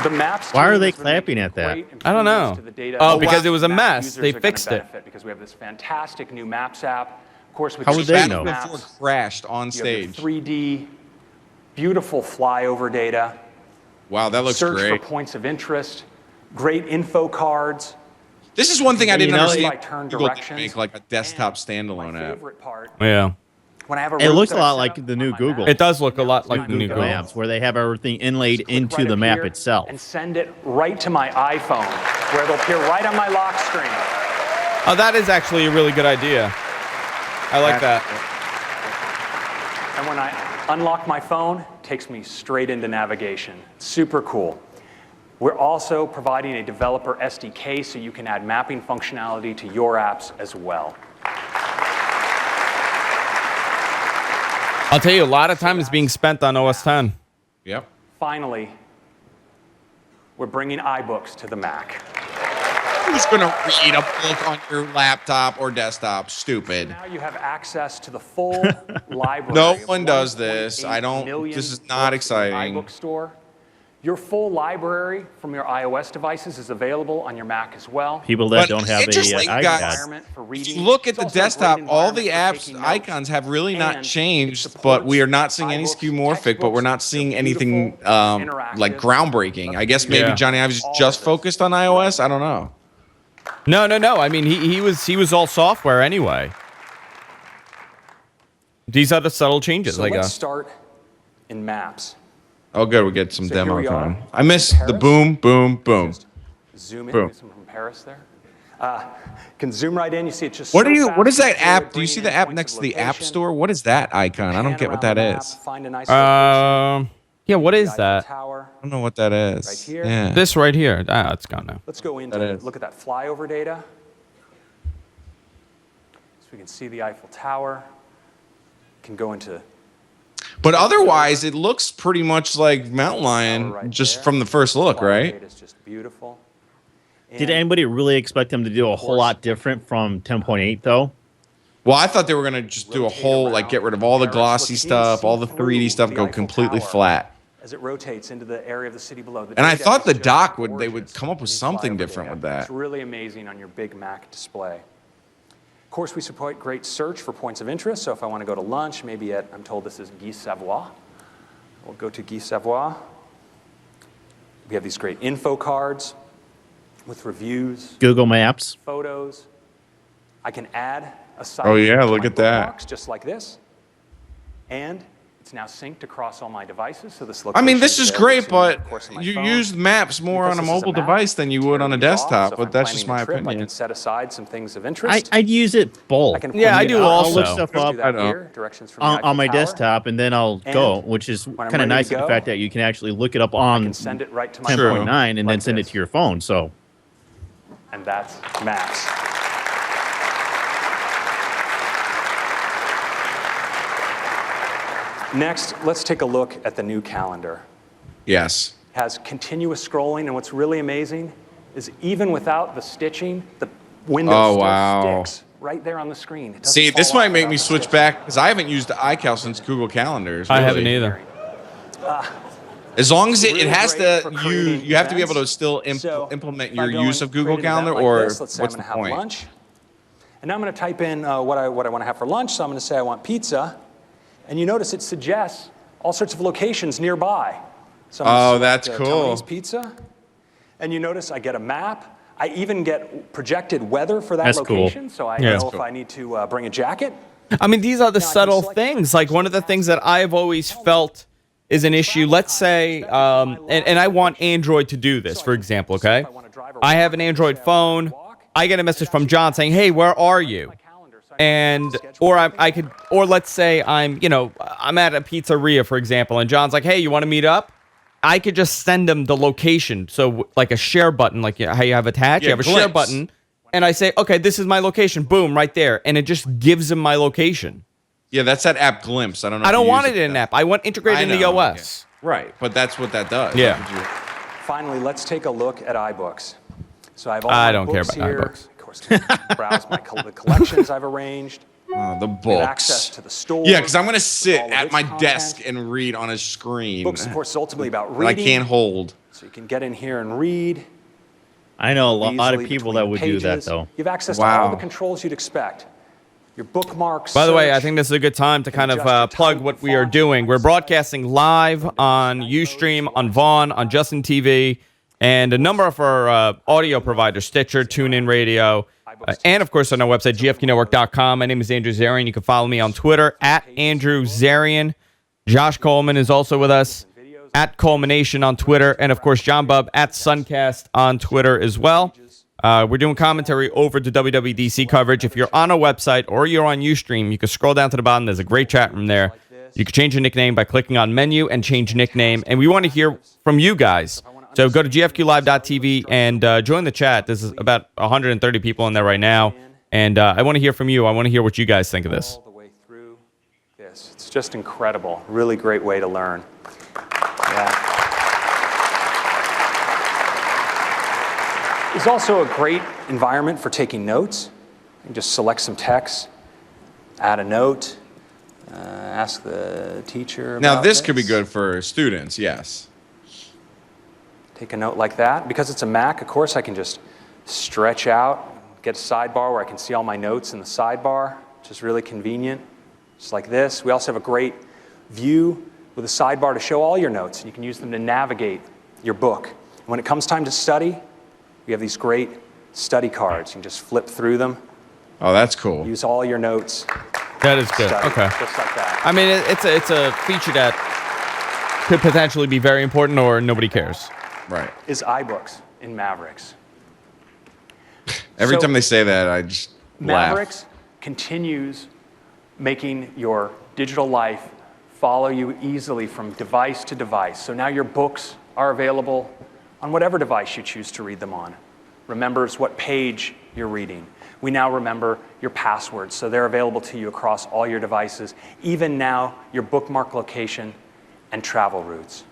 The maps. Why are team they has been clapping making at that? great I don't know. improvements to the data. Oh, because it was a Map mess. users They are gonna fixed it. benefit because we have this fantastic new Maps app. Of course, with How your would they Maps, know? Battlefield 4 crashed on you have stage. your 3D, beautiful flyover data. Wow, that looks Search great. for points of interest. Great info cards. This is one thing I didn't know, understand. by turn Google didn't directions. make like a desktop And standalone my app. favorite part, Yeah. when I have a It route looks a that I lot set like up the on new my Google. map, It does look a lot like the new Google Google. Maps, where they have everything inlaid click into right the up map here itself. and send it right to my iPhone, where it'll appear right on my lock screen. Oh, that is actually a really good idea. I like that. And when I unlock my phone, takes me straight into navigation. Super cool. We're also providing a developer SDK so you can add mapping functionality to your apps as well. I'll tell you, a lot of time is being spent on OS 10. Yep. Finally, we're bringing iBooks to the Mac. Who's going to read a book on your laptop or desktop? Stupid. Now you have access to the full library. No of one does 1.8 this. I don't. million This is books not in the exciting. iBook store. Your full library from your iOS devices is available on your Mac as well. People that But don't have a interestingly, iPad. guys, Environment for reading. Look at It's the also a great desktop. All the environment for apps taking notes. icons have really not And it changed, but supports we are not seeing any iBooks, skeuomorphic. But we're not textbooks. seeing They're anything beautiful, like interactive, groundbreaking. I guess maybe Yeah. Johnny Ives All just of this. focused on iOS. I don't know. No. I mean, he was all software anyway. These are the subtle changes, So I let's guess. start in Maps. Oh, good. We get some So here demo we are. time. I miss the Paris. boom, boom, boom. Just zoom in. Boom. Do some from Paris there. Can zoom right in. You see it just. What so are you? What is fast, that it's really app? Do you bringing see in the app points next of to the App location, Store? What is that icon? I don't pan get what around that the map, is. Find a nice location. Yeah, what is The Eiffel that? Tower. I don't know what that is. Right here. Yeah. This right here. Ah, it's gone now. Let's go That into is. look at that flyover data. So we can see the Eiffel Tower. Can go into But otherwise, it looks pretty much like Mountain Lion right just there. from the first look, flyover right? data is just beautiful. Did And anybody really expect them to do a whole course. lot different from 10.8 though? Well, I thought they were gonna just do a rotate whole, like, around get rid of all the Paris. glossy Look, you can stuff, see all the through 3D stuff, the go Eiffel completely Tower flat. as it rotates into the area of the city below. The And I data thought is the just dock they would gorgeous come up with in these something flyover different data. with that. It's really amazing on your big Mac display. Of course, we support great search for points of interest. So if I want to go to lunch, maybe at, I'm told this is Guy Savoy. We'll go to Guy Savoy. We have these great info cards with reviews, Google Maps. photos. I can add a site. Oh, yeah, to look my at that. bookmarks, just like this. And it's now synced across all my devices. So this I mean, location this is available great, to me, but of course, on my you phone. use maps more Because on a this is mobile map, device than you would on a turn these off, desktop, so if but I'm that's just planning my a trip, I opinion. can set aside some things of interest. I'd use it both. I can Yeah, I point do it out. I'll look also. stuff Let's do up that I know. here. Directions from the on Eiffel my Tower. desktop, and then I'll And go, which is when I'm kind of ready nice to in the go, fact that you can actually look it up I on can send it right to my 10.9 phone, and like then send it this. to your phone. So And that's Maps. Next, let's take a look at the new calendar. Yes. It has continuous scrolling, and what's really amazing is even without the stitching, the window Oh, still wow. sticks right there on the screen. It doesn't See, this fall might off make without me the switch stitching. back because I haven't used iCal since Google Calendars. I really. haven't either. As long as it Really has great to, for creating you have to be able to events. still So, implement if I your go use and of Google create an event Calendar, like or this, let's say what's I'm the gonna have point? lunch. And now I'm going to type in what I want to have for lunch. So I'm going to say I want pizza. And you notice it suggests all sorts of locations nearby. So I'm gonna Oh, select, that's cool. Tony's Pizza. And you notice I get a map. I even get projected weather for that That's cool. location. So I Yeah. know That's if I need to bring a jacket. I mean, these are the Now I can subtle select things. Like one of the things that I've always felt is an issue. Let's say, and I want Android to do this, for example, okay? I have an Android phone. I get a message from John saying, hey, where are you? And, or let's say I'm at a pizzeria, for example, and John's like, hey, you want to meet up? I could just send him the location. So like a share button, like how you have attached, you Yeah, have a share glimpse. button. And I say, okay, this is my location. Boom, right there. And it just gives him my location. Yeah, that's that app Glimpse. I don't know. I if don't you want use it in an app. I want integrated in the know, OS. yeah. Right, but that's what that does. Yeah. Finally, let's take a look at iBooks. So I have all I my don't care books about here. iBooks. Of course, browse the collections I've arranged. The Get books. access to the store. Yeah, because I'm gonna with sit all of at its my content. desk and read on a screen. Books, of course, is ultimately about that I reading. can't hold. So you can get in here and read. I know a lot of easily people between that would do that pages. though. You have access to all Wow. the controls you'd expect. Your bookmarks. By the way, I search. think this is a good time to kind of adjust your plug type what of we are font, doing. We're size. broadcasting live on Ustream, on Vaughn, on Justin TV, and a number of our audio providers, Stitcher, TuneIn Radio, and of course on our website, gfqnetwork.com. My name is Andrew Zarian. You can follow me on Twitter, at Andrew Zarian. Josh Coleman is also with us, at Culmination on Twitter, and of course John Bubb, at Suncast on Twitter as well. We're doing commentary over the WWDC coverage. If you're on a website or you're on Ustream, you can scroll down to the bottom. There's a great chat room there. You can change a nickname by clicking on menu and change nickname. And we want to hear from you guys. So go to gfqlive.tv and join the chat. There's about 130 people in there right now. And I want to hear from you. I want to hear what you guys think of this. All the way through this. It's just incredible. Really great way to learn. Yeah. It's also a great environment for taking notes. You can just select some text, add a note, ask the teacher Now about this could be good for students, yes. Take a note like that. Because it's a Mac, of course, I can just stretch out, get a sidebar where I can see all my notes in the sidebar, which is really convenient, just like this. We also have a great view with a sidebar to show all your notes. You can use them to navigate your book. And when it comes time to study, we have these great study cards. You can just flip through them, Oh, that's cool. use all your notes. That is good. Study, Okay. just like that. I mean, it's a feature that could potentially be very important or nobody cares. Right. Is iBooks in Mavericks. Every So- time they say that, I just laugh. Mavericks continues making your digital life follow you easily from device to device. So now your books are available on whatever device you choose to read them on. Remembers what page you're reading. We now remember your passwords, so they're available to you across all your devices, even now your bookmark location and travel routes.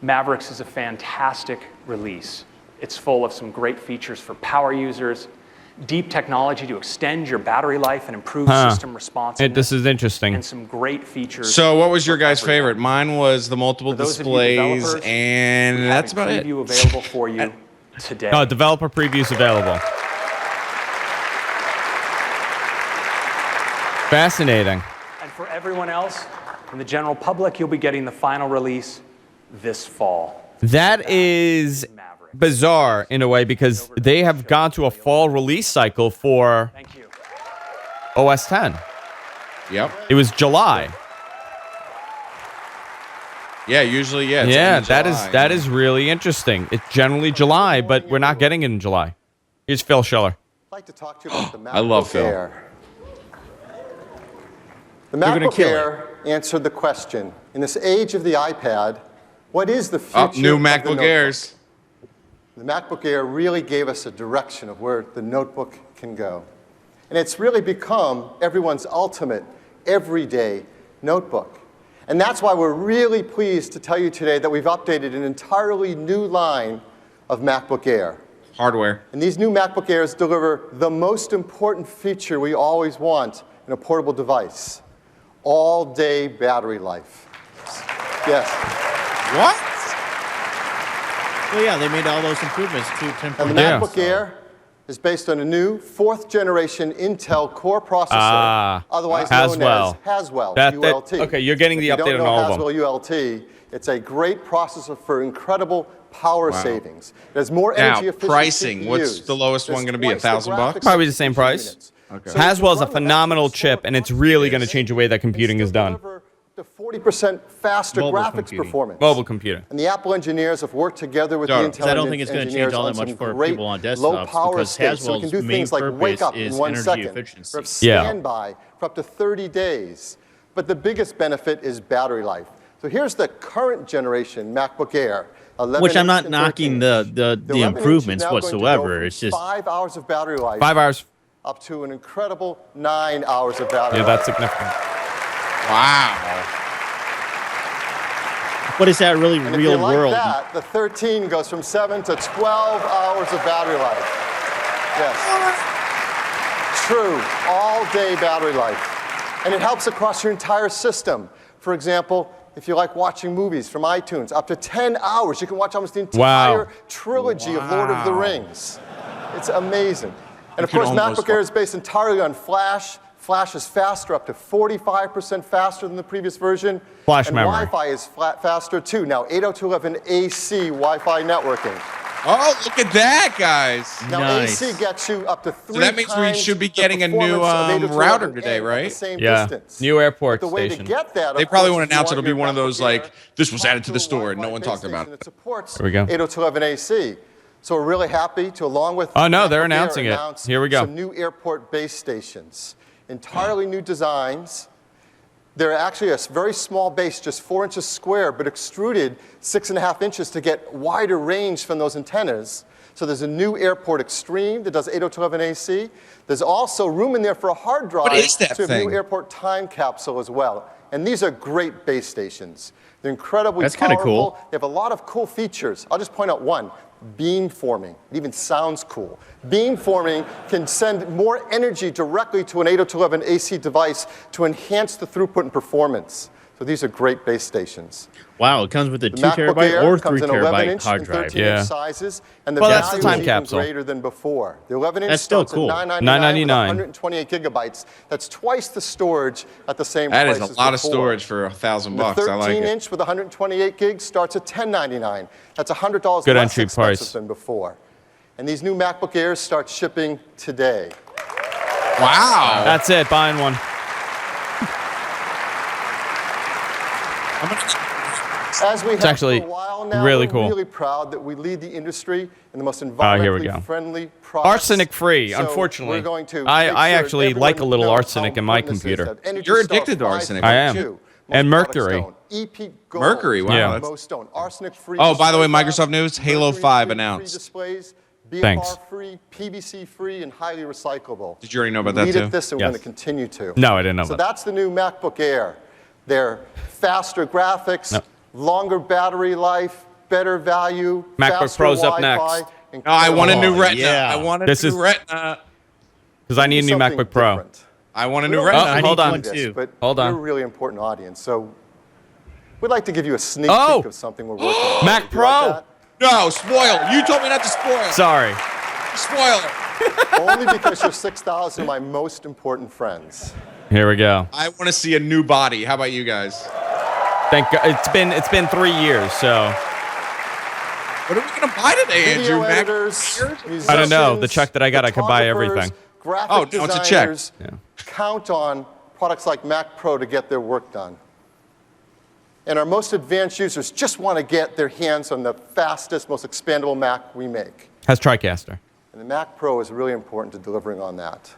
Mavericks is a fantastic release. It's full of some great features for power users, deep technology to extend your battery life and improve system responsiveness. This is interesting. And some great features. So what was your for guys' everyone. favorite? Mine was the multiple For those of you displays, developers, and we that's have a about it. preview available for you today. Oh, developer previews available. Fascinating. And for everyone else, in the general public, you'll be getting the final release this fall. That is bizarre in a way because they have gone to a fall release cycle for Thank you. OS 10. Yep. It was July. Yeah, usually, yeah. it's Yeah, end of that July. is really interesting. It's generally July, but we're not getting it in July. Here's Phil Schiller. I'd like to talk to you about the MacBook I love Phil. Air. The gonna MacBook kill it. Air answered the question, in this age of the iPad, what is the future Oh, new of the MacBook notebook? Airs. The MacBook Air really gave us a direction of where the notebook can go. And it's really become everyone's ultimate, everyday notebook. And that's why we're really pleased to tell you today that we've updated an entirely new line of MacBook Air. Hardware. And these new MacBook Airs deliver the most important feature we always want in a portable device, all-day battery life. Yes. What? Well, yeah, they made all those improvements to And the 10.9. Yeah. MacBook Air is based on a new fourth-generation Intel Core processor, otherwise known Haswell. as Haswell, That- ULT. okay, you're getting the If you update don't on know all of them. Haswell ULT, it's a great processor for incredible power savings. There's more Now, energy efficient pricing. What's CPUs. the lowest one There's gonna be, twice the $1,000 bucks? graphics Probably the same price. units. Okay. So Haswell is you a can run the phenomenal MacBook chip, Store and it's really going to and change the way that computing still is done. deliver up to 40% faster Mobile graphics computing. performance. Mobile computing. And the Apple engineers have worked together with Sure. the 'Cause Intel I don't think it's going to change engineers all on that much some for great people on desktops low power because states. So we can Haswell's do main things like wake purpose up in is 1 energy second, efficiency. or have Yeah. standby for up to 30 days. But the biggest benefit is battery life. So here's the current generation MacBook Air. 11 Which I'm inch not and knocking 13 inch. the 11 inch is improvements now going to go whatsoever. from It's just 5 hours of battery life 5 hours. up to an incredible 9 hours of battery Yeah, life. that's significant. Wow. what is that really And real if you like world? that, the 13 goes from 7 to 12 hours of battery life. Yes. True, all-day battery life. And it helps across your entire system. For example, if you like watching movies from iTunes, up to 10 hours, you can watch almost the entire trilogy of Lord of the Rings. It's amazing. And of could course, almost MacBook Air is based entirely on Flash. Flash is faster, up to 45% faster than the previous version. Flash and memory. Wi-Fi is faster too. Now 802.11ac Wi-Fi networking. Oh, look at that, guys. Now Nice. AC gets you up to 3 So that means we times should be the getting a new, performance of router 802.11n today, at the right? same Yeah. distance. New airport But the way station. to get that, They of probably course, won't is you announce want it'll be your one of those, MacBook Air like, this was added to the talk store and no Wi-Fi one base talked about station it. that supports There we go. 802.11ac. So we're really happy to, along with Oh, no, they're MacBook Air, announcing it. announce Here we go. Some new airport base stations, entirely new designs. They're actually a very small base, just 4 inches square, but extruded 6.5 inches to get wider range from those antennas. So there's a new Airport Extreme that does 802.11 AC. There's also room in there for a hard drive. What is that to thing? a new Airport Time Capsule as well. And these are great base stations. They're incredibly That's powerful. kinda cool. They have a lot of cool features. I'll just point out one. Beamforming. It even sounds cool. Beamforming can send more energy directly to an 802.11 AC device to enhance the throughput and performance. So these are great base stations. Wow, it comes with a The 2 MacBook terabyte Air or comes 3 in 11 terabyte inch hard and drive. 13 Yeah. inch sizes, and the Well, value that's the is time even capsule. greater than before. The 11 inch That's still starts cool. at $999 $999. with 128 gigabytes. That's twice the storage at the same That price is as a lot of before. storage for $1,000 The bucks. I like 13 it. inch with 128 gigs starts at $1099. That's $100 Good less entry expensive price. than before. And these new MacBook Airs start shipping today. Wow. That's it. Buying one. As we have actually for a while now, really we're cool. really proud that we lead the industry in the most here we environmentally go. friendly products. Arsenic free, So unfortunately. we're going to I make sure actually everyone like a little knows arsenic how in my important this is. computer. That Energy You're Star addicted to arsenic. 5.2, I am. most And products mercury. don't. EP Gold, Mercury, wow. Yeah. that's- most don't. Arsenic free. Oh, by the way, display Microsoft glass, news, Halo mercury 5 free announced. displays, Thanks. BFR free, PVC free, and highly recyclable. Did you already know about We that lead too? at this, and Yes. we're going to continue to. No, I didn't know So about that. that's the new MacBook Air. They're faster graphics, No. longer battery life, better value, MacBook faster Pro's up Wi-Fi, next. No, I want a new Oh, Retina. yeah. I want a This new is- Retina. Because I need a new Something MacBook Pro. different. I want a We new don't Retina. Oh, I hold need on. one this, too. but Hold on. you're a really important audience, so we'd like to give you a sneak Oh! peek of something we're working on. Mac Would you like Pro! that? No, spoil. You told me not to spoil. Sorry. Spoil it. Only because you're 6,000 of my most important friends. Here we go. I want to see a new body. How about you guys? Thank God. It's been 3 years, so What are we going to buy today, Video Andrew? Mac- editors, I don't know. The musicians, check that I got, I could buy photographers, everything. Graphic Oh, no, it's a check. designers count on products like Mac Pro to get their work done. And our most advanced users just want to get their hands on the fastest, most expandable Mac we make. has TriCaster. And the Mac Pro is really important to delivering on that.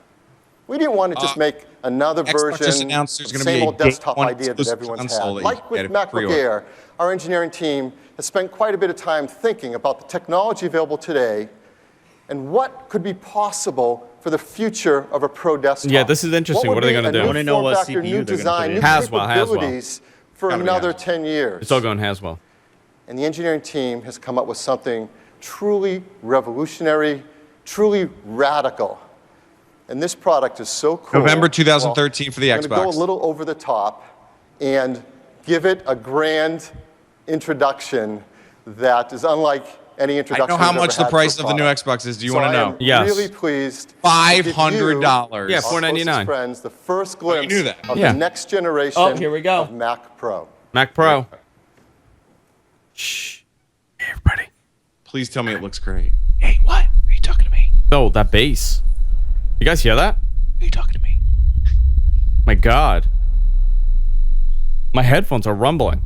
We didn't want to just make another Xbox just version announced of there's the gonna be same a old desktop day one idea that exclusive everyone's console had. that you Like can with get at MacBook pre-order. Air, our engineering team has spent quite a bit of time thinking about the technology available today and what could be possible for the future of a Pro desktop. Yeah, this is interesting. would What are they be gonna a do? new I wanna know form what factor, CPU new they're gonna design, put new in. Haswell. capabilities for Gotta be another Haswell. 10 years. It's all going Haswell. And the engineering team has come up with something truly revolutionary, truly radical. And this product is so cool. November 2013 for the I'm going to go Xbox. a little over the top and give it a grand introduction that is unlike any I introduction know how we've ever much the had price for of the new product. Xbox is. Do you So want to I know? am Yes. really pleased to give $500. Yeah, our $499. closest friends, the first glimpse knew that. of Yeah. the next generation Oh, here we go. of Mac Pro. Mac Pro. Shh. Hey, everybody. Please tell me it looks great. Hey, what? Are you talking to me? Oh, that bass. You guys hear that? Are you talking to me? My God. My headphones are rumbling.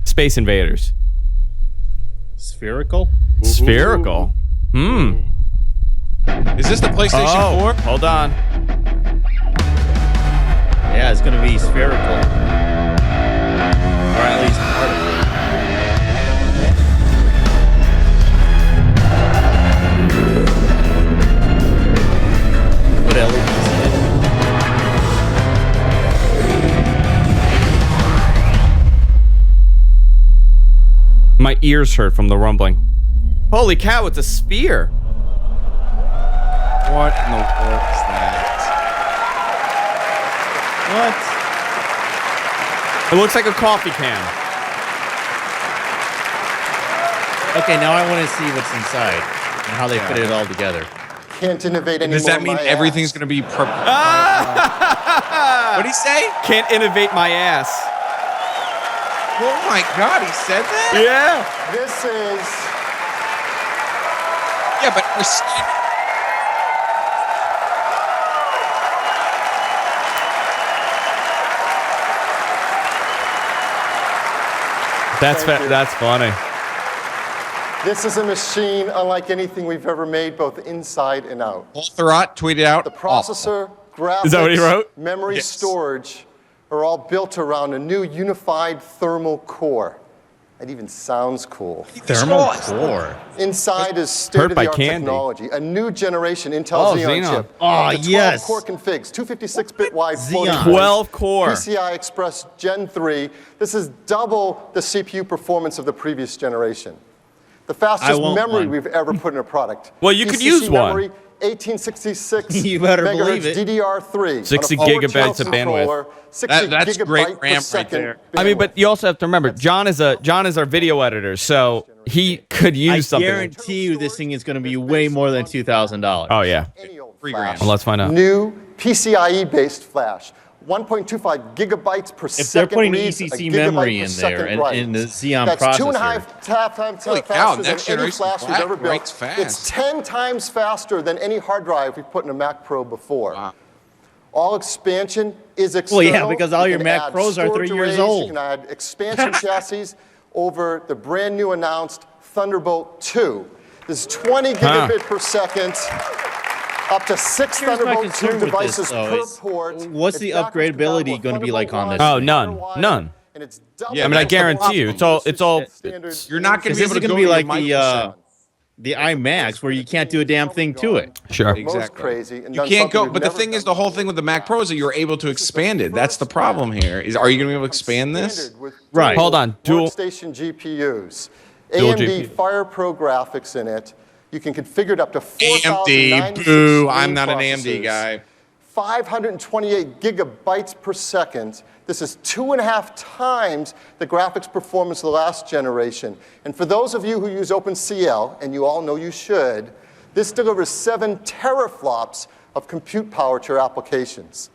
Space Invaders. Spherical? Spherical. Hmm. Is this the PlayStation 4? Hold on. Yeah, it's going to be spherical. Or at least part of it. Put LEDs in it. My ears hurt from the rumbling. Holy cow, it's a spear. What in the world is that? It looks like a coffee can. Okay, now I want to see what's inside and how they fit it all together. Can't innovate anymore. Does that mean my everything's ass. going to be... What'd he say? Can't innovate my ass. Oh my God, he said that? Yeah. This is Yeah, but we're standing... Thank you. That's funny. This is a machine unlike anything we've ever made, both inside and out. Paul Thurrott tweeted out... The processor, graphics, Is that what he wrote? memory Yes. storage are all built around a new unified thermal core. It even sounds cool. Thermal core. Inside is state-of-the-art Candy. technology, a new generation Intel Xeon chip. Oh, with 12 yes. core configs, 256-bit wide Xeon. floating points, 12 core. PCI Express Gen 3. This is double the CPU performance of the previous generation. The fastest want memory one. we've ever put in a product. Well, you could ECC use one. memory, 1866 You better megahertz believe it. DDR3. 60 on a 4 gigabytes of controller, bandwidth. 60 That's gigabyte great per RAM right second there. I mean, bandwidth. but you also have to remember, John is our video editor, so he could use I something. guarantee you this thing is going to be way more than $2,000. Oh yeah. Any old Free flash. RAM. Well, let's find out. New PCIe-based flash, 1.25 gigabytes per second. If they're putting reads, a ECC gigabyte memory per in second there and writes. in the Xeon That's processor. 2.5 times Holy cow, faster next than any generation flash we've flash ever writes built. fast. It's 10 times faster than any hard drive we've put in a Mac Pro before. Wow. All expansion is external. Well, yeah, because all You your can Mac add Pros are 3 storage years arrays, old. You can add expansion chassis over the brand new announced Thunderbolt 2. This is 20 gigabit per second. Up to 6 Here's my Thunderbolt 2 concern with this, devices though, per is port. what's the It's backwards upgradability compatible gonna be with like on this Thunderbolt Oh, thing? none. wire, None. and it's double Yeah, I mean, I that's the guarantee you, it's all. standard You're not going Is to be this able to going to go be to like your the iMacs where you can't do a damn thing to it? Sure. Most Exactly. crazy. And You done can't go, something but the we've thing never is, the done whole before. thing with the Mac Pro is that you're able to expand it. That's the problem here. Are you going to be able to expand this? Standard with Right. Hold on. Dual- Workstation GPUs. Dual AMD GPU. FirePro graphics in it. You can configure it up to 4,096 AMD, boo! I'm stream not an processors. AMD guy. 528 gigabytes per second. This is 2.5 times the graphics performance of the last generation. And for those of you who use OpenCL, and you all know you should, this delivers 7 teraflops of compute power to your applications.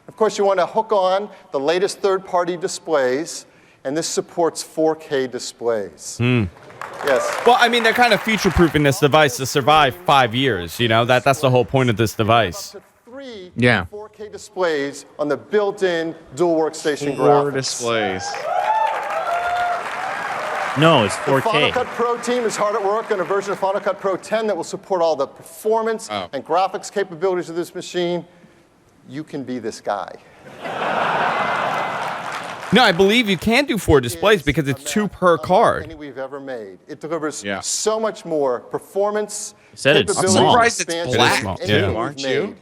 Of course, you want to hook on the latest third-party displays, and this supports 4K displays. Yes. Well, I mean, they're kind of future-proofing this device to survive 5 years. You know, that's the whole point of this device. Up to 3 Yeah. 4K displays on the built-in dual workstation Four graphics. displays. No, it's The Final 4K. Cut Pro team is hard at work on a version of Final Cut Pro 10 that will support all the performance and graphics capabilities of this machine. You can be this guy. No, I believe you can do 4 displays because it's 2 per card. Any we've ever made. It delivers Yeah. so much more performance. Said it's capability, small. I'm surprised it's expansion black, than small, anything yeah. we've Aren't made. you?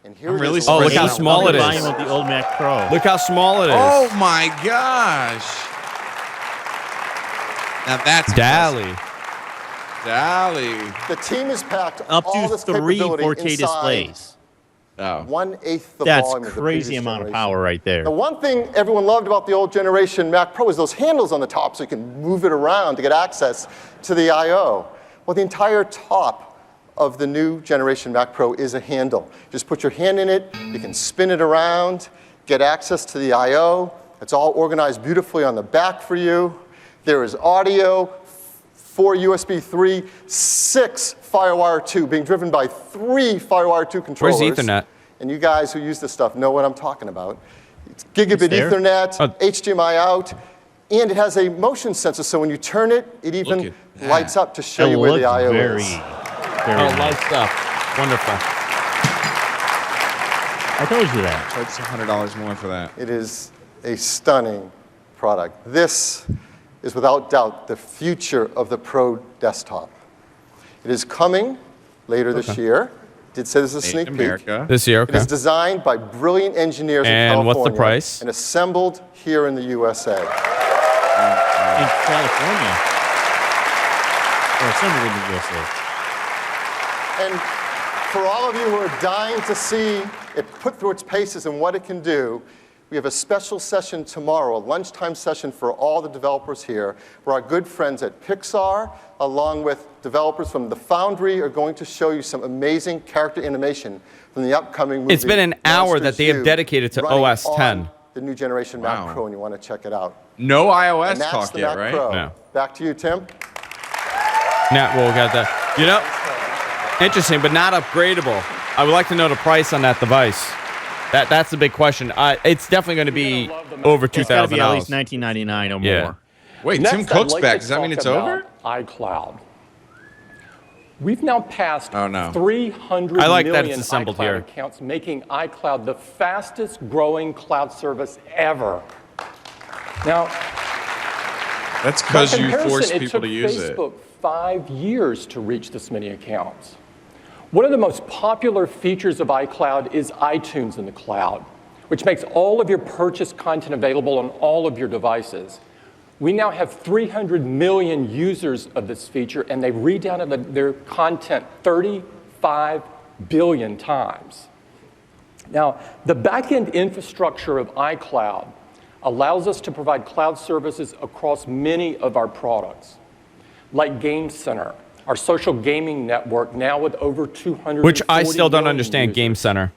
And here I'm it really is. Oh, look how surprised. small it is. Volume of the old Mac Pro. Look how small it is. Oh my gosh! Now that's Dally. Dally. The team has packed Up all to this 3 capability 4K inside displays. Oh. 1/8 the That's volume of the crazy previous amount of generation. power right there. The one thing everyone loved about the old generation Mac Pro is those handles on the top so you can move it around to get access to the I/O. Well, the entire top of the new generation Mac Pro is a handle. Just put your hand in it, you can spin it around, get access to the I/O. It's all organized beautifully on the back for you. There is audio, 4 USB 3, 6 FireWire 2, being driven by 3 FireWire 2 controllers. Where's Ethernet? And you guys who use this stuff know what I'm talking about. It's gigabit It's there. Ethernet, Oh. HDMI out, and it has a motion sensor, so when you turn it, it Look even at that. lights up to show It you where the looks I/O very, is. very Oh, nice. lights up. Wonderful. I told you that. It's $100 more for that. It is a stunning product. This is without doubt the future of the Pro desktop. It is coming later this year. Did say this is a Made sneak in peek. America. This year, It okay. is designed by brilliant engineers in And California. what's the price? And assembled here in the USA. In California. Or assembled in the USA. And for all of you who are dying to see it put through its paces and what it can do, we have a special session tomorrow, a lunchtime session for all the developers here, where our good friends at Pixar, along with developers from the Foundry, are going to show you some amazing character animation from the upcoming movie. It's been an hour Monsters that they have U, dedicated to running OS on 10. The new generation Wow. Mac Pro, and you want to check it out. No iOS And that's talk the yet, Mac right? Pro. No. Back to you, Tim. Now, well, we got that. You know, interesting, but not upgradable. I would like to know the price on that device. That's the big question. It's definitely going to be over It's got to be at least $2,000. $19.99 or Yeah. more. Wait, Next, Tim I'd Cook's like back. to Does that mean talk it's about over? iCloud. We've now passed 300 I like that million it's assembled iCloud here. accounts, making iCloud the fastest growing cloud service ever. Now, That's because by you comparison, force people to use it took Facebook 5 years to reach this many accounts. One of the most popular features of iCloud is iTunes in the cloud, which makes all of your purchased content available on all of your devices. We now have 300 million users of this feature, and they've redownloaded their content 35 billion times. Now, the back-end infrastructure of iCloud allows us to provide cloud services across many of our products, like Game Center, our social gaming network, now with over 200. Which I still don't understand. Game Center.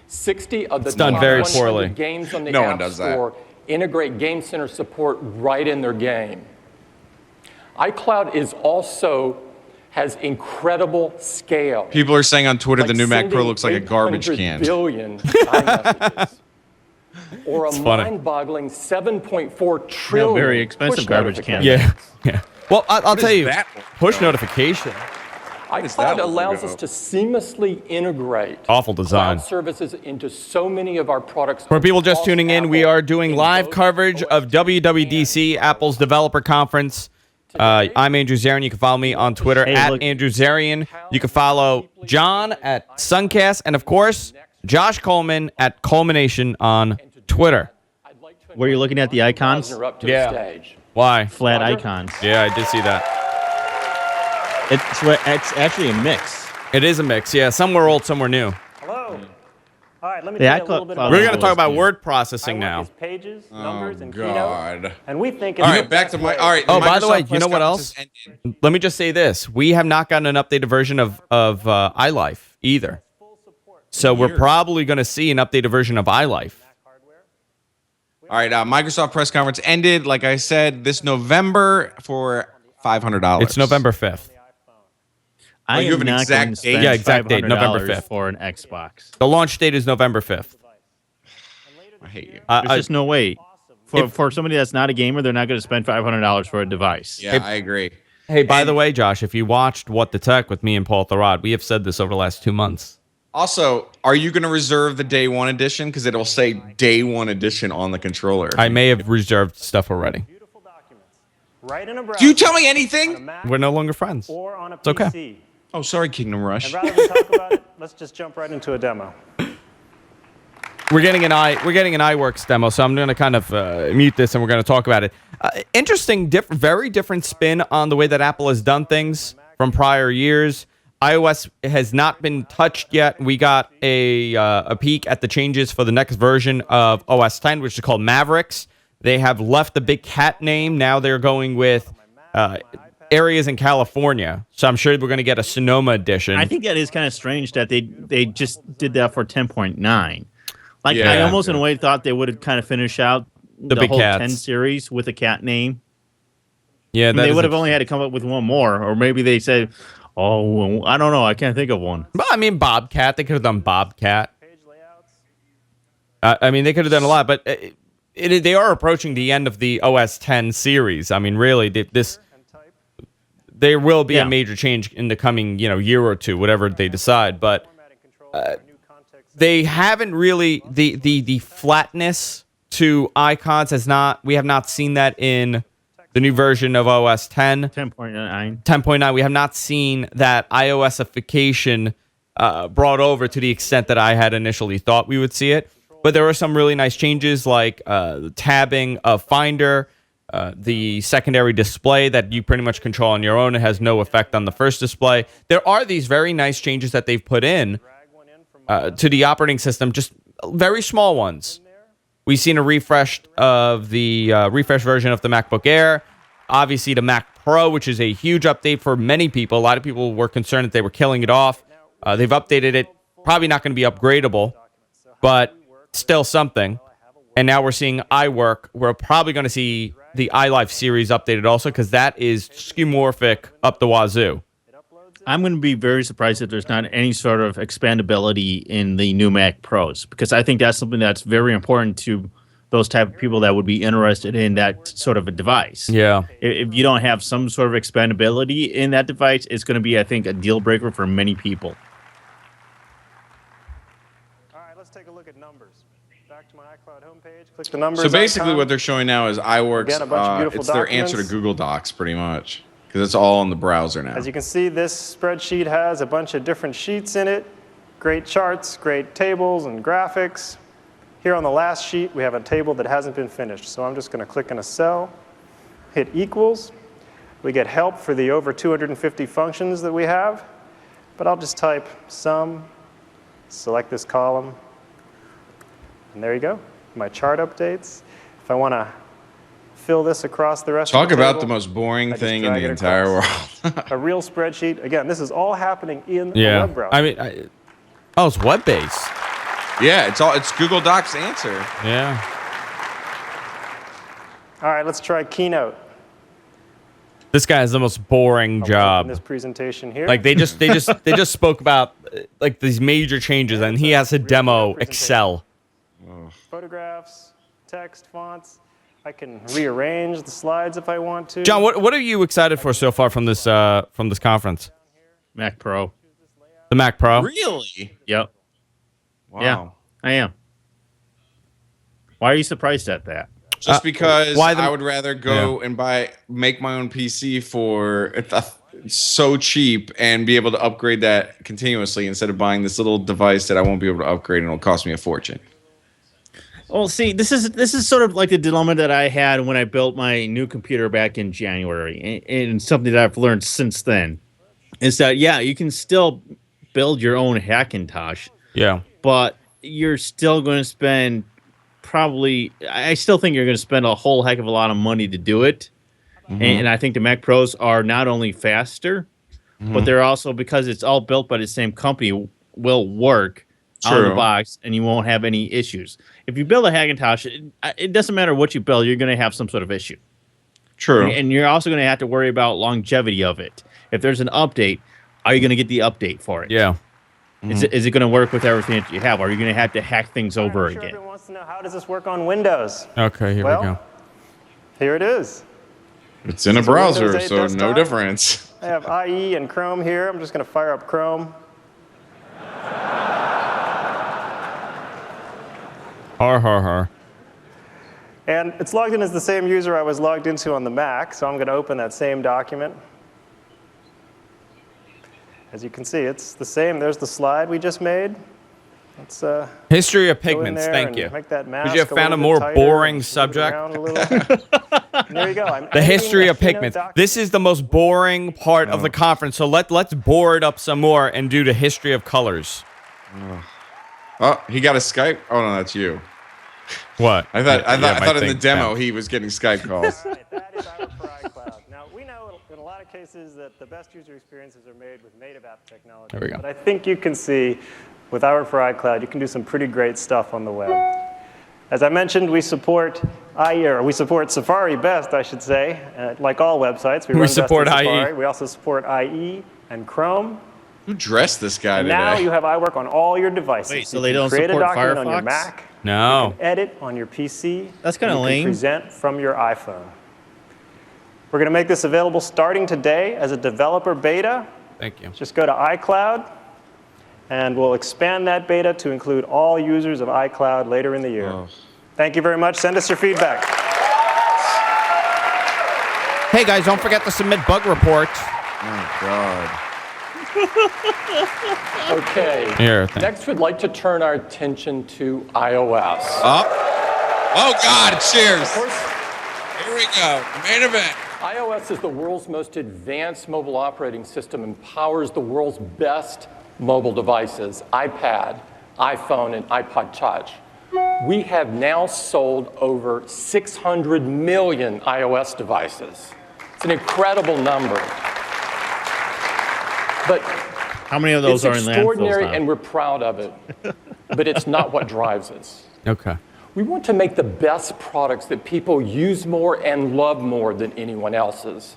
60 of the It's done top very 100 poorly. games on the No one App does that. Store integrate Game Center support right in their game. iCloud has incredible scale. People are saying on Twitter the new Mac Pro sending looks like a garbage 800 can. billion iMessages. Or a funny. mind-boggling 7.4 trillion very expensive push garbage notifications. Yeah. Well, I'll tell is you, that? push notification. does that iCloud look allows like? us to seamlessly integrate Awful design. cloud services into so many of our products. For people just across tuning in, we Apple are doing in live both coverage of OS WWDC, Apple's developer conference. I'm Andrew Zarian. You can follow me on Twitter Hey, at look. Andrew Zarian. You can follow John at Suncast, and of course, Josh Coleman at Culmination on Twitter. I'd like to Where you're looking at the icons? Rosner up to Yeah. the stage. Why? Flat Roger? icons. Yeah, I did see that. It's actually a mix. It is a mix. Yeah, some were old, some were new. Hello. All right, let me Yeah, tell you a little bit iCloud- about We're Oh, going to talk about yeah. word processing iWork now. is pages, Oh, numbers, and God. Keynote. And we think All it's right, the back best to my. way. All right. Oh, by the Microsoft way, you press know what conference else? has ended. Let me just say this. We have not gotten an updated version of iLife either. So we're probably going to see an updated version of iLife. All right, Microsoft press conference ended, like I said, this November for $500. It's November 5th. I you am have an not exact going to date? spend Yeah, exact date, November $500 5th. for an Xbox. The launch date is November 5th. I hate you. There's just no way. For somebody that's not a gamer, they're not going to spend $500 for a device. Yeah, I agree. Hey, by the way, Josh, if you watched What the Tech with me and Paul Thurrott, we have said this over the last 2 months. Also, are you going to reserve the day one edition? Because it'll say day one edition on the controller. I may have reserved stuff already. Beautiful documents. Right in a browser. Do you tell me on a anything? Mac We're no longer friends. or on a It's okay. PC. Oh, sorry, Kingdom Rush. And rather than talk about it, let's just jump right into a demo. We're getting an iWorks demo, so I'm going to kind of mute this and we're going to talk about it. Interesting, very different spin on the way that Apple has done things from prior years. iOS has not been touched yet. We got a peek at the changes for the next version of OS 10, which is called Mavericks. They have left the big cat name. Now they're going with areas in California. So I'm sure we're going to get a Sonoma edition. I think that is kind of strange that they just did that for 10.9. Like, Yeah. I almost in a way thought they would have kind of finished out the big whole cats. 10 series with a cat name. Yeah, I mean, they would have only had to come up with one more, or maybe they said, "Oh, I don't know, I can't think of one." Well, I mean, Bobcat. They could have done Bobcat. I mean, they could have done a lot, but they are approaching the end of the OS 10 series. I mean, really, there will be a major change in the coming, year or two, whatever they decide. But they haven't really the flatness to icons we have not seen that in the new version of OS 10. 10.9. 10.9, we have not seen that iOSification brought over to the extent that I had initially thought we would see it. But there are some really nice changes like the tabbing of Finder, the secondary display that you pretty much control on your own. It has no effect on the first display. There are these very nice changes that they've put in to the operating system, just very small ones. We've seen a refreshed of the refreshed version of the MacBook Air. Obviously, the Mac Pro, which is a huge update for many people. A lot of people were concerned that they were killing it off. They've updated it. Probably not going to be upgradable, but still something. And now we're seeing iWork. We're probably going to see the iLife series updated also because that is skeuomorphic up the wazoo. I'm going to be very surprised if there's not any sort of expandability in the new Mac Pros, because I think that's something that's very important to those type of people that would be interested in that sort of a device. Yeah. If you don't have some sort of expandability in that device, it's going to be, I think, a deal breaker for many people. All right, let's take a look at numbers. Back to my iCloud homepage. Click the numbers. So basically, icon. what they're showing now is iWork's. Again, a bunch of beautiful It's their answer to documents. Google Docs, pretty much, because it's all in the browser now. As you can see, this spreadsheet has a bunch of different sheets in it. Great charts, great tables and graphics. Here on the last sheet, we have a table that hasn't been finished. So I'm just going to click in a cell, hit equals. We get help for the over 250 functions that we have. But I'll just type sum, select this column, and there you go. My chart updates. If I want to fill this across the rest Talk of the about table, the most boring I just thing in drag the it entire across. world. A real spreadsheet. Again, this is all happening in a Yeah. web browser. I mean, it's web-based. Yeah, it's Google Docs answer. Yeah. All right, let's try Keynote. This guy has the most boring I'll job. open this presentation here. Like they just spoke about like these major changes, and he has to demo Excel. Photographs, text, fonts. I can rearrange the slides if I want to. John, what are you excited for so far from this conference? Mac Pro. The Mac Pro. Really? Yep. Wow. Yeah, I am. Why are you surprised at that? Just because why the- I would rather go and make my own PC for it's so cheap and be able to upgrade that continuously instead of buying this little device that I won't be able to upgrade and it'll cost me a fortune. Well, see, this is sort of like the dilemma that I had when I built my new computer back in January, and something that I've learned since then is that you can still build your own Hackintosh, but you're still going to spend I still think you're going to spend a whole heck of a lot of money to do it, and I think the Mac Pros are not only faster, but they're also, because it's all built by the same company, will work out of the box, and you won't have any issues. If you build a Hackintosh, it doesn't matter what you build, you're going to have some sort of issue. True. And you're also going to have to worry about longevity of it. If there's an update, are you going to get the update for it? Yeah. Is it going to work with everything that you have? Or are you going to have to hack things over I'm sure again? everyone wants to know, how does this work on Windows? Okay, here we Well, go. Here it is. It's in a It's a Windows browser, 8 so no desktop. difference. I have IE and Chrome here. I'm just going to fire up Chrome. Har. And it's logged in as the same user I was logged into on the Mac, so I'm going to open that same document. As you can see, it's the same. There's the slide we just made. Let's History of go in pigments. there Thank and you. make that mask Would you have found a little more bit tighter boring and move it subject? around a little. And there you go. I'm The editing history a of Keynote pigments. document. This is the most boring part of the conference. So let's bore it up some more and do the history of colors. Oh, he got a Skype. Oh no, that's you. What? I thought in the thing demo bounced. he was getting Skype calls. All right, that is iWork for iCloud. Now, we know in a lot of cases that the best user experiences are made with native app technology. There we go. But I think you can see with iWork for iCloud, you can do some pretty great stuff on the web. As I mentioned, we support we support Safari best, I should say. Like all websites, we run best in support IE. Safari. We also support IE and Chrome. Who dressed this guy And today? now you have iWork on all your devices. Wait, so You they can don't create a support document on your Firefox? Mac. No. Edit on your PC. That's kinda and you can lame. Present from your iPhone. We're going to make this available starting today as a developer beta. Thank you. Just go to iCloud, and we'll expand that beta to include all users of iCloud later in the year. Oh. Thank you very much. Send us your feedback. Hey guys, don't forget to submit bug reports. Oh God. Okay. Here, thanks. Next, we'd like to turn our attention to iOS. Up. Oh God! Cheers. Of course, Here we go. Main event. iOS is the world's most advanced mobile operating system and powers the world's best mobile devices, iPad, iPhone, and iPod Touch. We have now sold over 600 million iOS devices. It's an incredible number. But How many of those it's are in landfills extraordinary now? and we're proud of it, but it's not what drives us. Okay. We want to make the best products that people use more and love more than anyone else's.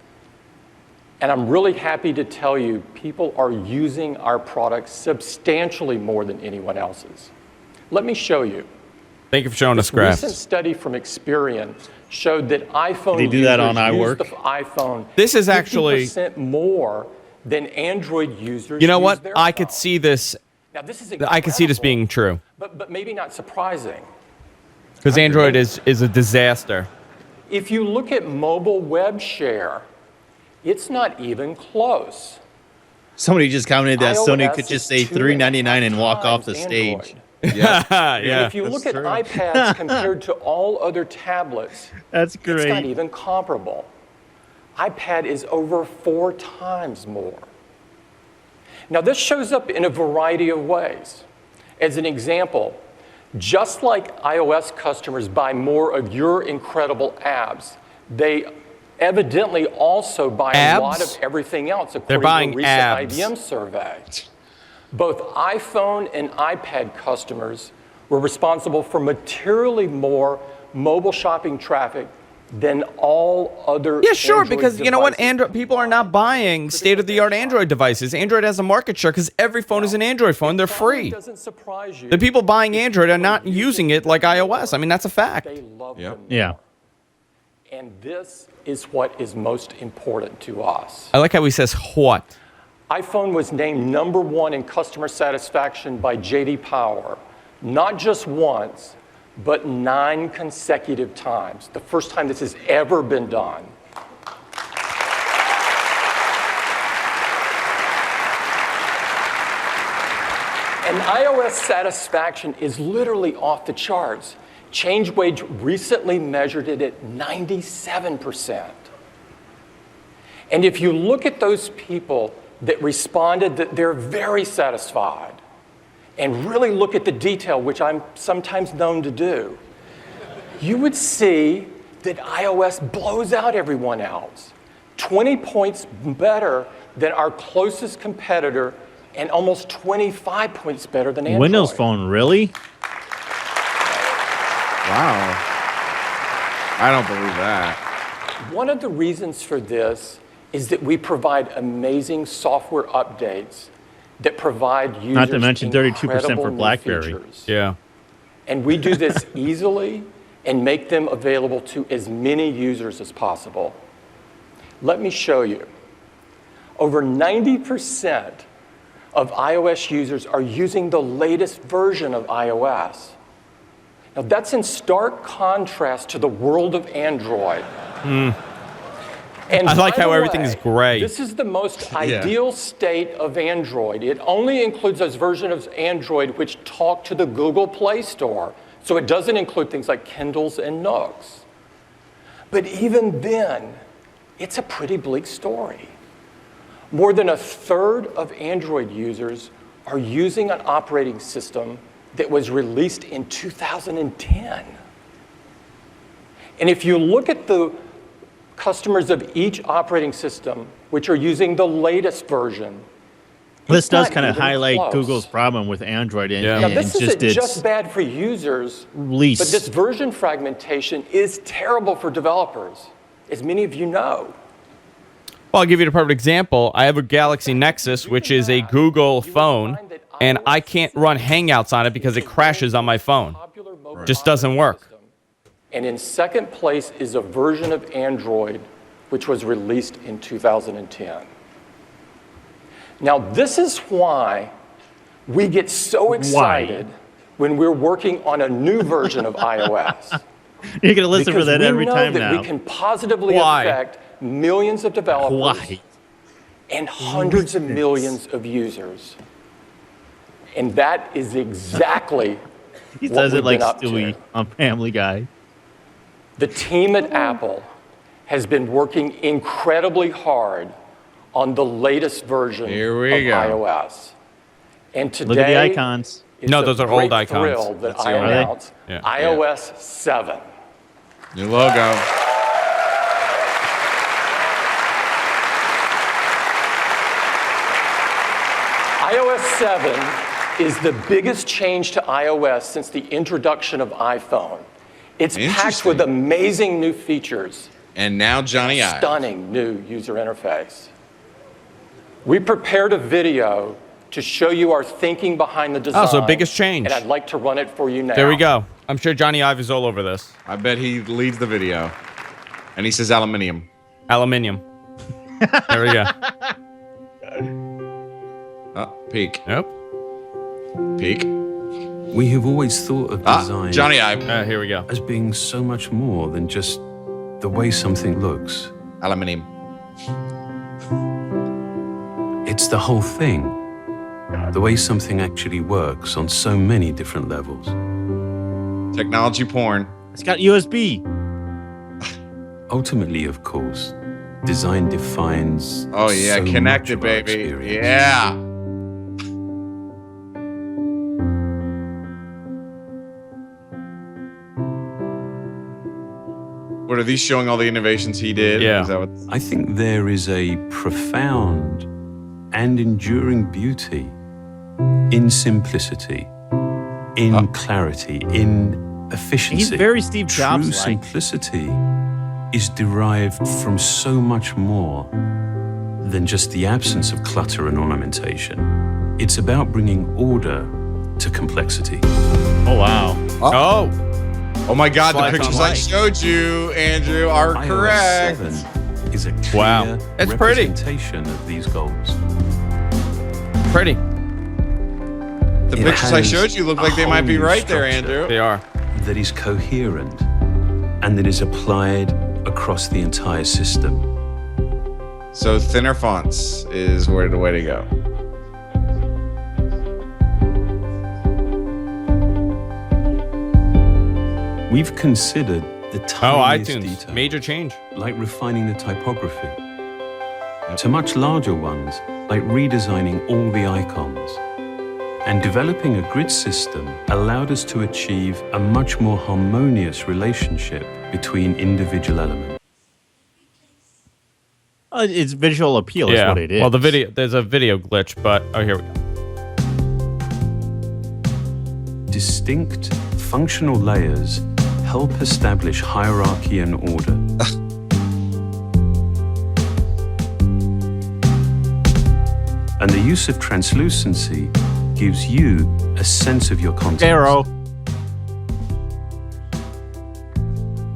And I'm really happy to tell you, people are using our products substantially more than anyone else's. Let me show you. Thank you for showing us This recent graphs. study from Experian showed that iPhone They do that on users iWork? use the iPhone This is actually 50% more than Android users. You know use what? their I could phone. see this. Now, this is I could see this incredible, being true but maybe not surprising. because Android is a disaster. If you look at mobile web share, it's not even close. Somebody just commented that Sony iOS could just is say $3.99 and walk off the times stage. Android. Yeah, And yeah. if you look that's at true. iPads compared to all other tablets, That's it's not great. even comparable. iPad is over 4 times more. Now, this shows up in a variety of ways. As an example, just like iOS customers buy more of your incredible apps, they evidently also buy a lot Abs? of everything else, They're buying according to a recent abs. IBM survey. Both iPhone and iPad customers were responsible for materially more mobile shopping traffic than all other Yeah, sure, Android because you know what? devices Android people are not buying state-of-the-art Android devices. Android has a market share because every phone is an Android phone. They're Probably free. doesn't surprise you. The people buying Android are not using it like iOS. I mean, that's a fact. They love Yep. them. Yeah. And this is what is most important to us. I like how he says what. iPhone was named #1 in customer satisfaction by J.D. Power, not just once, but 9 consecutive times. The first time this has ever been done. And iOS satisfaction is literally off the charts. ChangeWage recently measured it at 97%. And if you look at those people that responded that they're very satisfied, and really look at the detail, which I'm sometimes known to do, you would see that iOS blows out everyone else. 20 points better than our closest competitor, and almost 25 points better than Android. Windows Phone, really? Wow. I don't believe that. One of the reasons for this is that we provide amazing software updates that provide users Not to mention 32% incredible for new BlackBerry. features. Yeah. And we do this easily and make them available to as many users as possible. Let me show you. Over 90% of iOS users are using the latest version of iOS. Now, that's in stark contrast to the world of Android. And I like by how the everything is gray. This is the most ideal state of Android. It only includes those versions of Android which talk to the Google Play Store. So it doesn't include things like Kindles and Nooks. But even then, it's a pretty bleak story. More than a third of Android users are using an operating system that was released in 2010. And if you look at the customers of each operating system, which are using the latest version, This it's does not kind of even highlight close. Google's problem with Android and, Yeah. Now, and this just isn't its just bad for users, release. but this version fragmentation is terrible for developers, as many of you know. Well, I'll give you the perfect example. I have a Galaxy Nexus, which is a Google phone, and I can't run Hangouts on it because it crashes on my phone. Just doesn't work. And in second place is a version of Android which was released in 2010. Now, this is why we get so excited when we're working on a new version of iOS. You're going to listen for Because that we every know time that now. we can positively Why? affect millions of developers Why? and hundreds of millions of users. And that is exactly He what says it we've like been up to. Stewie on Family Guy. The team at Apple has been working incredibly hard on the latest version Here of we go. iOS. And today, Look at the icons. it's No, a those are great old icons. thrill that That's I the old- announce Yeah. iOS 7. New logo. iOS 7 is the biggest change to iOS since the introduction of iPhone. It's packed Interesting. with amazing new features, And now Johnny Ive. stunning new user interface. We prepared a video to show you our thinking behind the design. Oh, so biggest change. And I'd like to run it for you now. There we go. I'm sure Johnny Ive is all over this. I bet he leads the video. And he says aluminium. Aluminium. There we go. Oh, peak. Nope. Peak. We have always thought of design Johnny Ive. Here we go. as being so much more than just the way something looks. Aluminium. It's the whole thing. The way something actually works on so many different levels. Technology porn. It's got USB. Ultimately, of course, design defines Oh yeah, so much connected, of our baby. experience. Yeah. What are these showing all the innovations he did? Yeah. Is that what? I think there is a profound and enduring beauty in simplicity, in clarity, in efficiency. He's very Steve True Jobs-like. simplicity is derived from so much more than just the absence of clutter and ornamentation. It's about bringing order to complexity. Oh, wow. Oh. Oh my God, the Slides pictures on I light. showed you, Andrew, are iOS correct. 7 is a clear Wow. That's pretty. representation of these goals. Pretty. The It pictures I has showed you look like a they might be whole new right there, structure. Andrew. They are. That is coherent and that is applied across the entire system. So thinner fonts is where the way to go. We've considered the Oh, tiniest iTunes. detail, Major change. like refining the typography, to much larger ones, like redesigning all the icons. And developing a grid system allowed us to achieve a much more harmonious relationship between individual elements. It's visual appeal is what it is. Well, there's a video glitch, but here we go. Distinct functional layers help establish hierarchy and order. And the use of translucency gives you a sense of your content. Arrow.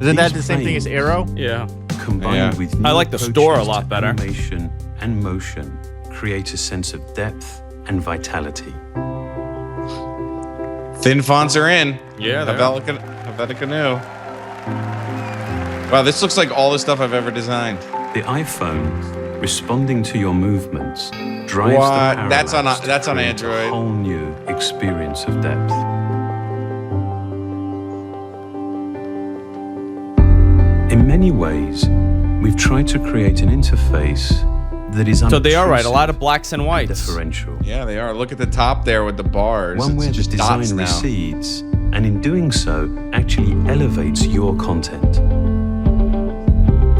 Isn't that These the same thing as planes Arrow? Yeah. Combined Yeah. with I new like the store a approaches lot to better. Animation and motion create a sense of depth and vitality. Thin fonts are in. Yeah, they are. Helvetica New. Wow, this looks like all the stuff I've ever designed. The iPhone, responding to your movements, drives What? the parallax That's on to create Android. a whole new experience of depth. In many ways, we've tried to create an interface that is So they are right. A unobtrusive lot of blacks and whites. differential. Yeah, they are. Look at the top there with the bars. One where It's the just dots design now. recedes, and in doing so, actually elevates your content.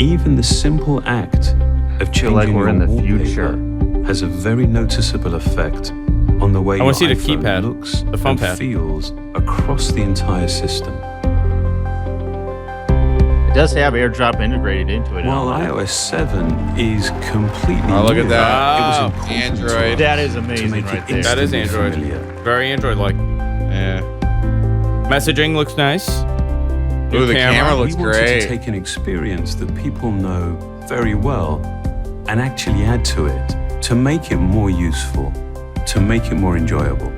Even the simple act of changing like we're your in the wallpaper future. has a very noticeable effect on the way I wanna your see the iPhone keypad, looks the phone and pad. feels across the entire system. It does have AirDrop integrated into it. While iOS 7 is completely Oh, look at new, that. it was Oh, important Android. to That is us to amazing make right it there. That is instantly Android. familiar. Very Android-like. Yeah. Messaging looks nice. Ooh, the camera looks We wanted great. to take an experience that people know very well and actually add to it to make it more useful, to make it more enjoyable.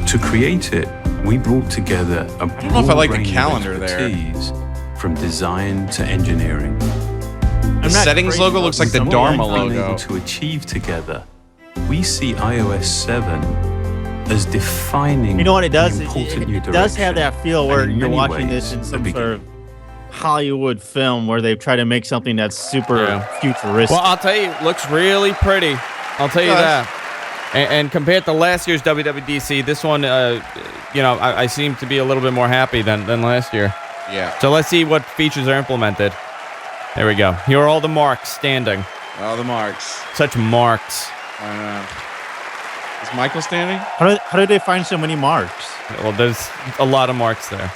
To create it, we brought together a don't know if I like the broad range of calendar there. expertise, from design to engineering. The settings logo looks like the What Dharma we've been logo. able to achieve together, we see iOS 7 as defining. You know what it does? an It, important it- new it does have direction. that feel And where in you're many watching ways, this in a some big- sort of Hollywood film where they've tried to make something that's super Yeah. futuristic. Well, I'll tell you, it looks really pretty. I'll tell you Does. that. And compared to last year's WWDC, this one, I seem to be a little bit more happy than last year. Yeah. So let's see what features are implemented. There we go. Here are all the marks standing. Oh, the marks. Such marks. I know. Is Michael standing? How did they find so many marks? Well, there's a lot of marks there.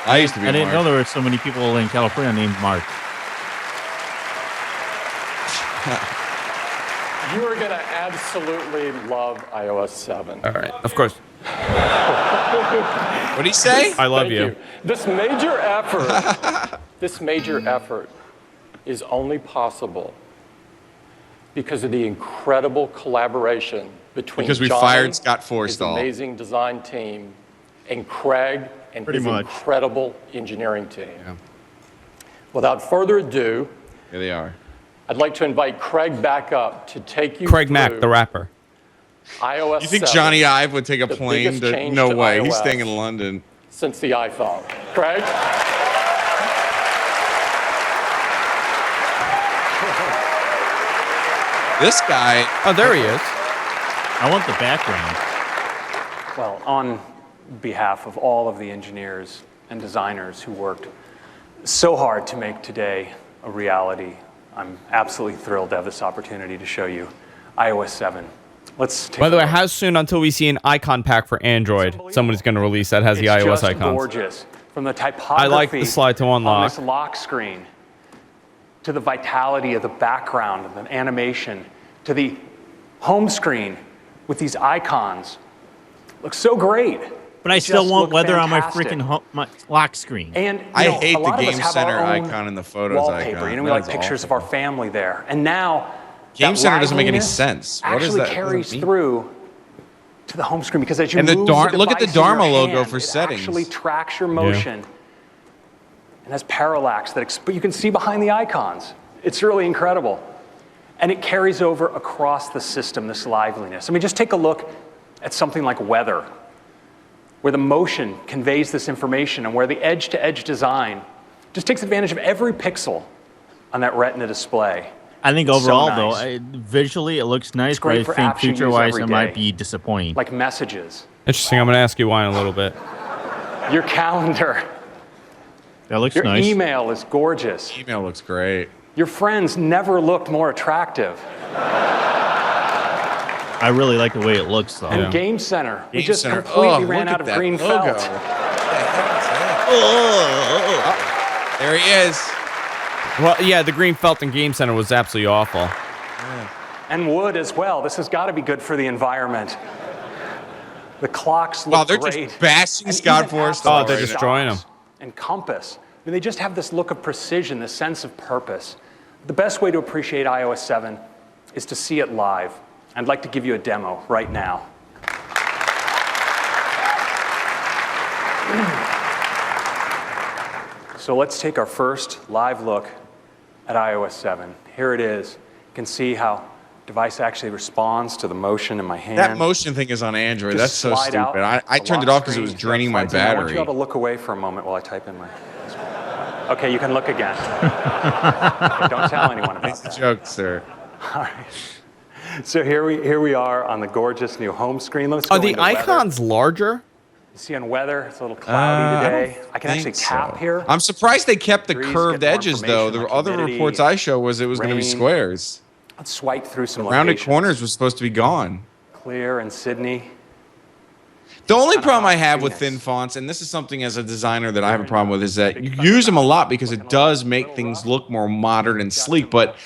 I used to be I didn't Mark. know there were so many people in California named Mark. You are going to absolutely love iOS 7. All right, of course. What'd he say? I love Thank you. This major effort is only possible because of the incredible collaboration between Because we Johnny, fired Scott his Forstall. amazing design team, and Craig and Pretty his much. incredible engineering team. Yeah. Without further ado, Here they are. I'd like to invite Craig back up to take you Craig through Mack, the rapper. iOS You think 7 Johnny Ive would take a the plane biggest to? change No to way. He's iOS. staying in London. since the iPhone. Craig? This guy. Oh, there he is. I want the background. Well, on behalf of all of the engineers and designers who worked so hard to make today a reality, I'm absolutely thrilled to have this opportunity to show you iOS 7. Let's take By the a way, look. how soon until we see an icon pack for Android? Someone's going to release that has the It's iOS just icons. gorgeous. From the typography I like the slide to on unlock. this lock screen, to the vitality of the background and the animation, to the home screen with these icons. Looks so great. But I They still just want look weather on my fantastic. freaking my lock screen. And you I know, hate a lot the of us Game have Center our own icon and the Photos wallpaper. icon. You know, we That like is pictures awful. of our family there. And now Game that Center doesn't make any liveliness sense. What is actually that? What does that carries mean? through to the home screen because as you And the move Dar- the look at the device in your Dharma logo hand, for it settings. actually tracks your motion and has parallax that you can see behind the icons. It's really incredible. And it carries over across the system, this liveliness. I mean, just take a look at something like weather, where the motion conveys this information and where the edge-to-edge design just takes advantage of every pixel on that Retina display. I think So overall, nice. though, visually it looks nice, but great I for think apps you use future-wise every it might day. be disappointing. Like messages, Interesting. I'm going to ask you why in a little bit. your calendar, That looks your nice. email is gorgeous. Email looks great. Your friends never looked more attractive. I really like the way it looks, though. And Game Center, we Game just Center. completely Oh, ran look out at of that green logo. felt. There he is. Well, yeah, the green felt in Game Center was absolutely awful. And wood as well. This has got to be good for the environment. The clocks look Wow, they're great. just bashing And Scott even Forstall. Oh, apps they're like destroying stocks and compass. I mean, they just have this look of precision, this sense of purpose. The best way to appreciate iOS 7 is to see it live. I'd like to give you a demo right now. So let's take our first live look at iOS 7. Here it is. You can see how device actually responds to the motion in my hand. That motion thing is on Android. Just That's so slide out stupid. I the turned it lock off because it was screen, draining my slides in. I want you battery. all to look away for a moment while I type in my... Okay, you can look again. Okay, don't tell anyone about It's a that. joke, sir. All right. So here we are on the gorgeous new home screen. Let's go Are the into weather. icons larger? You see on weather, it's a little cloudy today. I can actually tap here. I'm surprised they kept the Trees curved get more edges, though. The information like other humidity, reports I show was it was going to be rain. squares. Let's swipe through some Rounded locations. corners was supposed to be gone. Clear in Sydney. The only Kinda problem I hot, have with pretty thin nice. fonts, and this is something as a designer that I have a problem with, is that you use them a lot because it does make things look more modern and sleek, but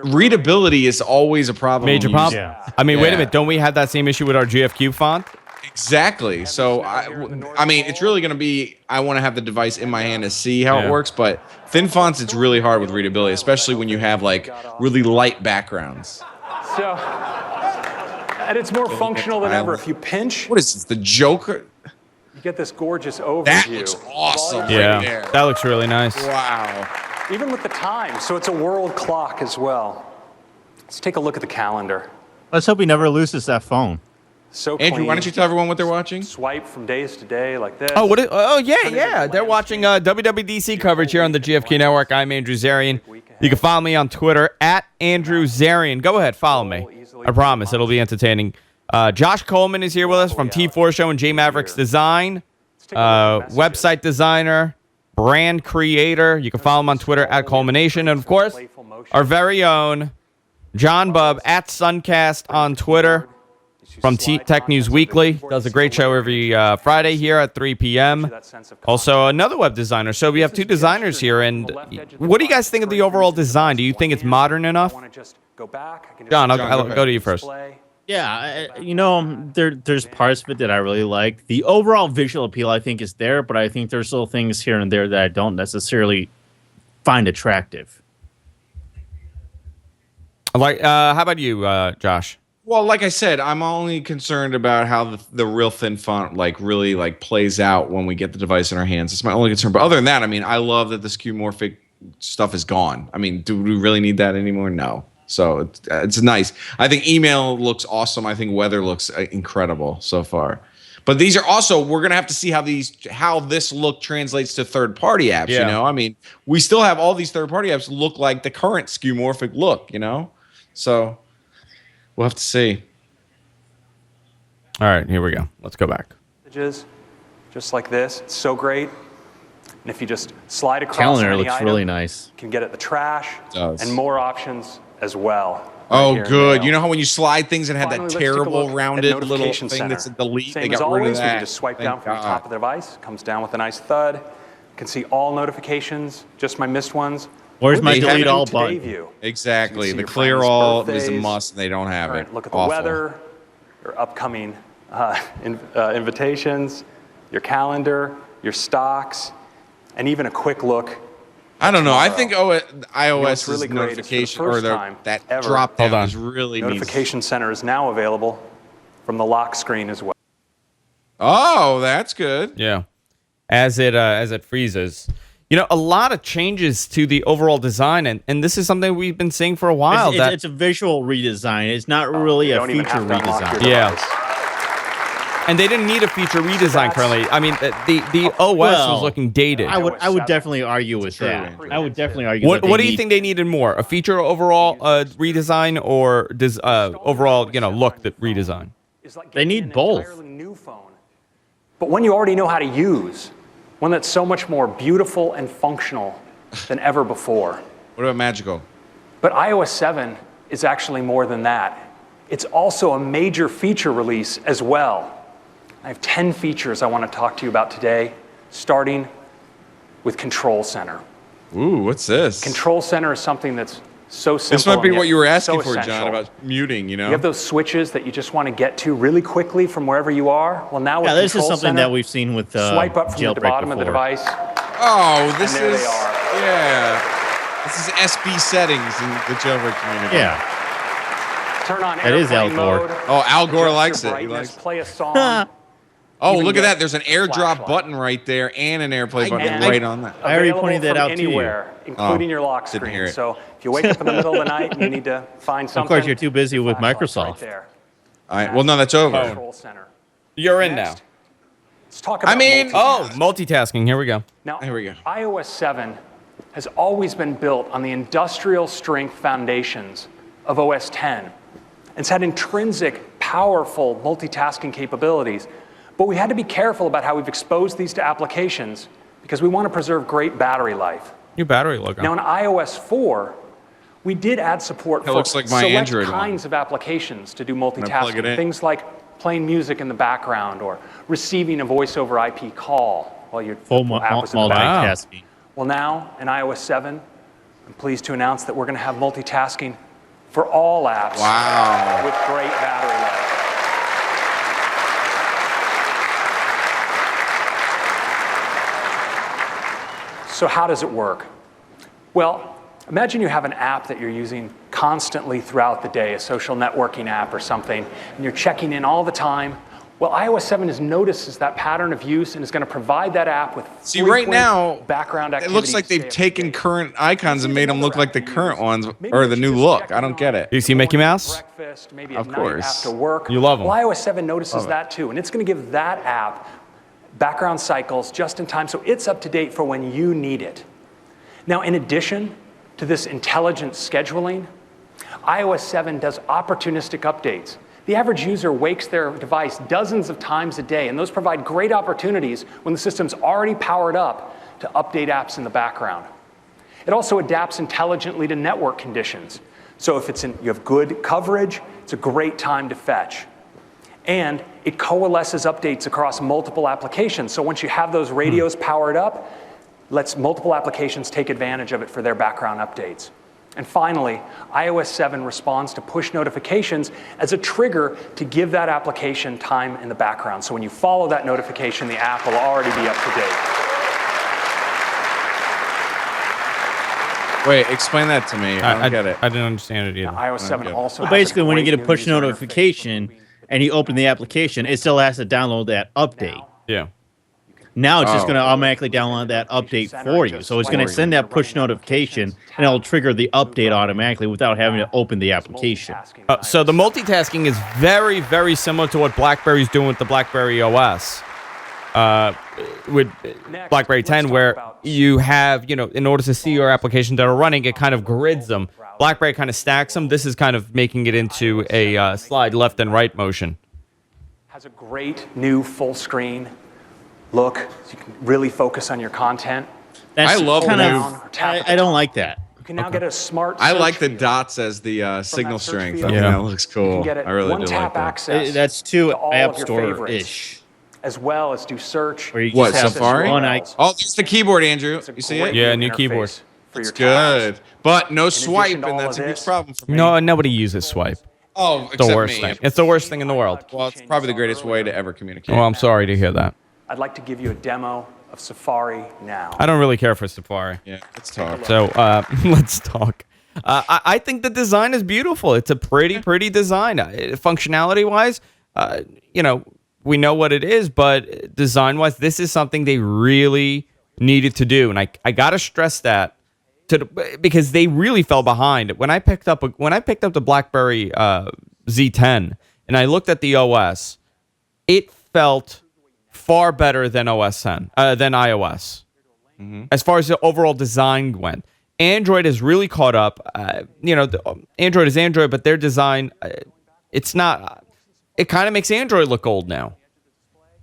readability is always a problem. Major when you use- problem? I mean, wait a Yeah. minute. Don't we have that same issue with our GFQ font? Exactly. So, I mean, it's really going to be, I want to have the device in my hand to see how Yeah. it works, but thin fonts, it's really hard with readability, especially when you have like really light backgrounds. So, and it's more functional than ever. If you pinch, What is this, the Joker? you get this gorgeous overview. That looks awesome right Yeah, there. that looks really nice. Wow. Even with the time, so it's a world clock as well. Let's take a look at the calendar. Let's hope he never loses that phone. So Andrew, clean. why don't you tell everyone what they're watching? Swipe from days to day like this. Oh, yeah. They're watching WWDC coverage here on the GFQ Network. I'm Andrew Zarian. You can follow me on Twitter at Andrew Zarian. Go ahead, follow me. I promise it'll be entertaining. Josh Coleman is here with us from T4 Show and J Mavericks Design. Website designer, brand creator. You can follow him on Twitter at Culmination. And of course, our very own John Bubb at Suncast on Twitter. From Tech News Weekly. Does a great show every Friday here at 3 p.m. Also, another web designer. So we have two designers here. And what do you guys think of the overall design? Do you think it's modern enough? John, I'll go to you first. Yeah, there's parts of it that I really like. The overall visual appeal, I think, is there, but I think there's little things here and there that I don't necessarily find attractive. Like, how about you, Josh? Well, like I said, I'm only concerned about how the real thin font really plays out when we get the device in our hands. It's my only concern. But other than that, I mean, I love that the skeuomorphic stuff is gone. I mean, do we really need that anymore? No. So it's nice. I think email looks awesome. I think weather looks incredible so far. But these are also, we're going to have to see how this look translates to third-party apps, you know? I mean, we still have all these third-party apps look like the current skeuomorphic look, you know? So we'll have to see. All right, here we go. Let's go back. Just like this. It's so great. And if you just slide across Calendar any looks item, really nice. you can get at the trash does. and more options as well. Oh, here in good. Mail. You know how when you slide things and had Finally, that let's take a terrible look at rounded little Notification thing Center. that's a delete? Same They as got rid of always, that. we can just swipe Thank down from the God. top of the device. Comes down with a nice thud. You can see all notifications, just my missed ones. Where's my They delete haven't all Today button? view. Exactly. You can see The your clear friends' all is a birthdays, must, and they don't have it. Look at the Awful. weather, your upcoming invitations, your calendar, your stocks, and even a quick look. I don't know. I tomorrow. think iOS really great is for the notification first or time that ever, drop down Hold on. is really neat. Notification Center is now available from the lock screen as well. Oh, that's good. Yeah, as it freezes. You know, a lot of changes to the overall design, and this is something we've been seeing for a while. It's a visual redesign. It's not really You a don't even feature have to unlock your redesign. Yeah. device. And they didn't need a feature redesign currently. I mean, the OS Well, was looking dated. I would definitely argue with true, that. Andrew. I would definitely argue. What that do you think they needed more? A feature overall redesign or overall look that redesign? It's like They getting need an both. entirely new phone, but one you already know how to use, one that's so much more beautiful and functional than ever before. What about Magical? But iOS 7 is actually more than that. It's also a major feature release as well. I have 10 features I want to talk to you about today, starting with Control Center. Ooh, what's this? Control Center is something that's so simple. This might be and what yet you were asking so for, John, essential. about muting, you know? You have those switches that you just want to get to really quickly from wherever you are. Well, now with Yeah, this is Control something Center, that we've seen with swipe up from the Jailbreak bottom of the before. device. Oh, this And there is... they are. Yeah. This is SB settings in the jailbreak community. Yeah. Turn on That is airplane Al Gore. mode. Oh, Al Gore adjust likes your it. He brightness, likes it. play a song. Oh, even look at get that. There's an airdrop flashlight. button right there and an airplay button And right on that. I already available pointed that from out to you. anywhere, including Oh, your lock didn't hear screen. it. So if you wake up in the middle of the night and you need to find something, Of course, you're too busy with flashlight's Microsoft. Right there. All right. Well, no, that's over. Control Center. You're in now. Next, let's talk about I mean- Oh, multitasking. Here we go. Now, Here we go. iOS 7 has always been built on the industrial strength foundations of OS 10. And it's had intrinsic, powerful multitasking capabilities. But we had to be careful about how we've exposed these to applications because we want to preserve great battery life. New battery logo. Now in iOS 4, we did add support That for looks like my select Android one. kinds of applications to do plug it multitasking. in. Things like playing music in the background or receiving a voice over IP call while your Full app was in the background. multitasking. Well, now in iOS 7, I'm pleased to announce that we're going to have multitasking for all apps Wow. with great battery life. So how does it work? Well, imagine you have an app that you're using constantly throughout the day, a social networking app or something, and you're checking in all the time. Well, iOS 7 notices that pattern of use and is going to provide that app with See, right frequent now, background It activity looks like to stay they've up to taken date. current icons and made them look like the current ones Maybe or you the should new just look. check I in don't on get it. Do you see Mickey morning, Mouse? Breakfast, maybe Of at course. night after work. You love 'em. Well, iOS 7 notices that too, and it's going to give that app background cycles just in time so it's up to date for when you need it. Now, in addition to this intelligent scheduling, iOS 7 does opportunistic updates. The average user wakes their device dozens of times a day, and those provide great opportunities when the system's already powered up to update apps in the background. It also adapts intelligently to network conditions. So if you have good coverage, it's a great time to fetch. And it coalesces updates across multiple applications. So once you have those radios powered up, lets multiple applications take advantage of it for their background updates. And finally, iOS 7 responds to push notifications as a trigger to give that application time in the background. So when you follow that notification, the app will already be up to date. Wait, explain that to me. I don't get it. I didn't understand it either. Now, iOS 7 also Well, has basically, when you great get a new push user interface. notification and you open the application, it still has to download that update. Yeah. Now it's just going to automatically download that update for you. So it's going to send that push notification, and it'll trigger the update automatically without having to open the application. So the multitasking is very, very similar to what BlackBerry's doing with the BlackBerry OS. With BlackBerry 10, where you have, in order to see your applications that are running, it kind of grids them. BlackBerry kind of stacks them. This is kind of making it into a slide left and right motion. Has a great new full screen look, so you can really focus on your content. That's I love kind the of, I don't like that. You can now get a smart I search like the field. dots as the signal search strength. I field. think Yeah. that looks You can cool. get it I really do like one-tap that. access That's too to all App of your Store-ish. as well as do search. Where you What, just have Safari? one Oh, there's the keyboard, Andrew. It's a You see great it? Yeah, new new keyboard. interface For your It's good. tabs. But no addition swipe, to and all that's of a huge this, problem for me. No, nobody uses swipe. Oh, It's except the worst me. thing. It's the worst thing in the world. Well, it's probably the greatest way to ever communicate. Well, I'm sorry to hear that. I'd like to give you a demo of Safari now. I don't really care for Safari. Yeah, let's talk. So let's talk. I think the design is beautiful. It's a pretty design. Functionality-wise, we know what it is, but design-wise, this is something they really needed to do. And I got to stress that because they really fell behind. When I picked up the BlackBerry Z10 and I looked at the OS, it felt far better than than iOS. As far as the overall design went. Android has really caught up. Android is Android, but their design, it's not. It kind of makes Android look old now.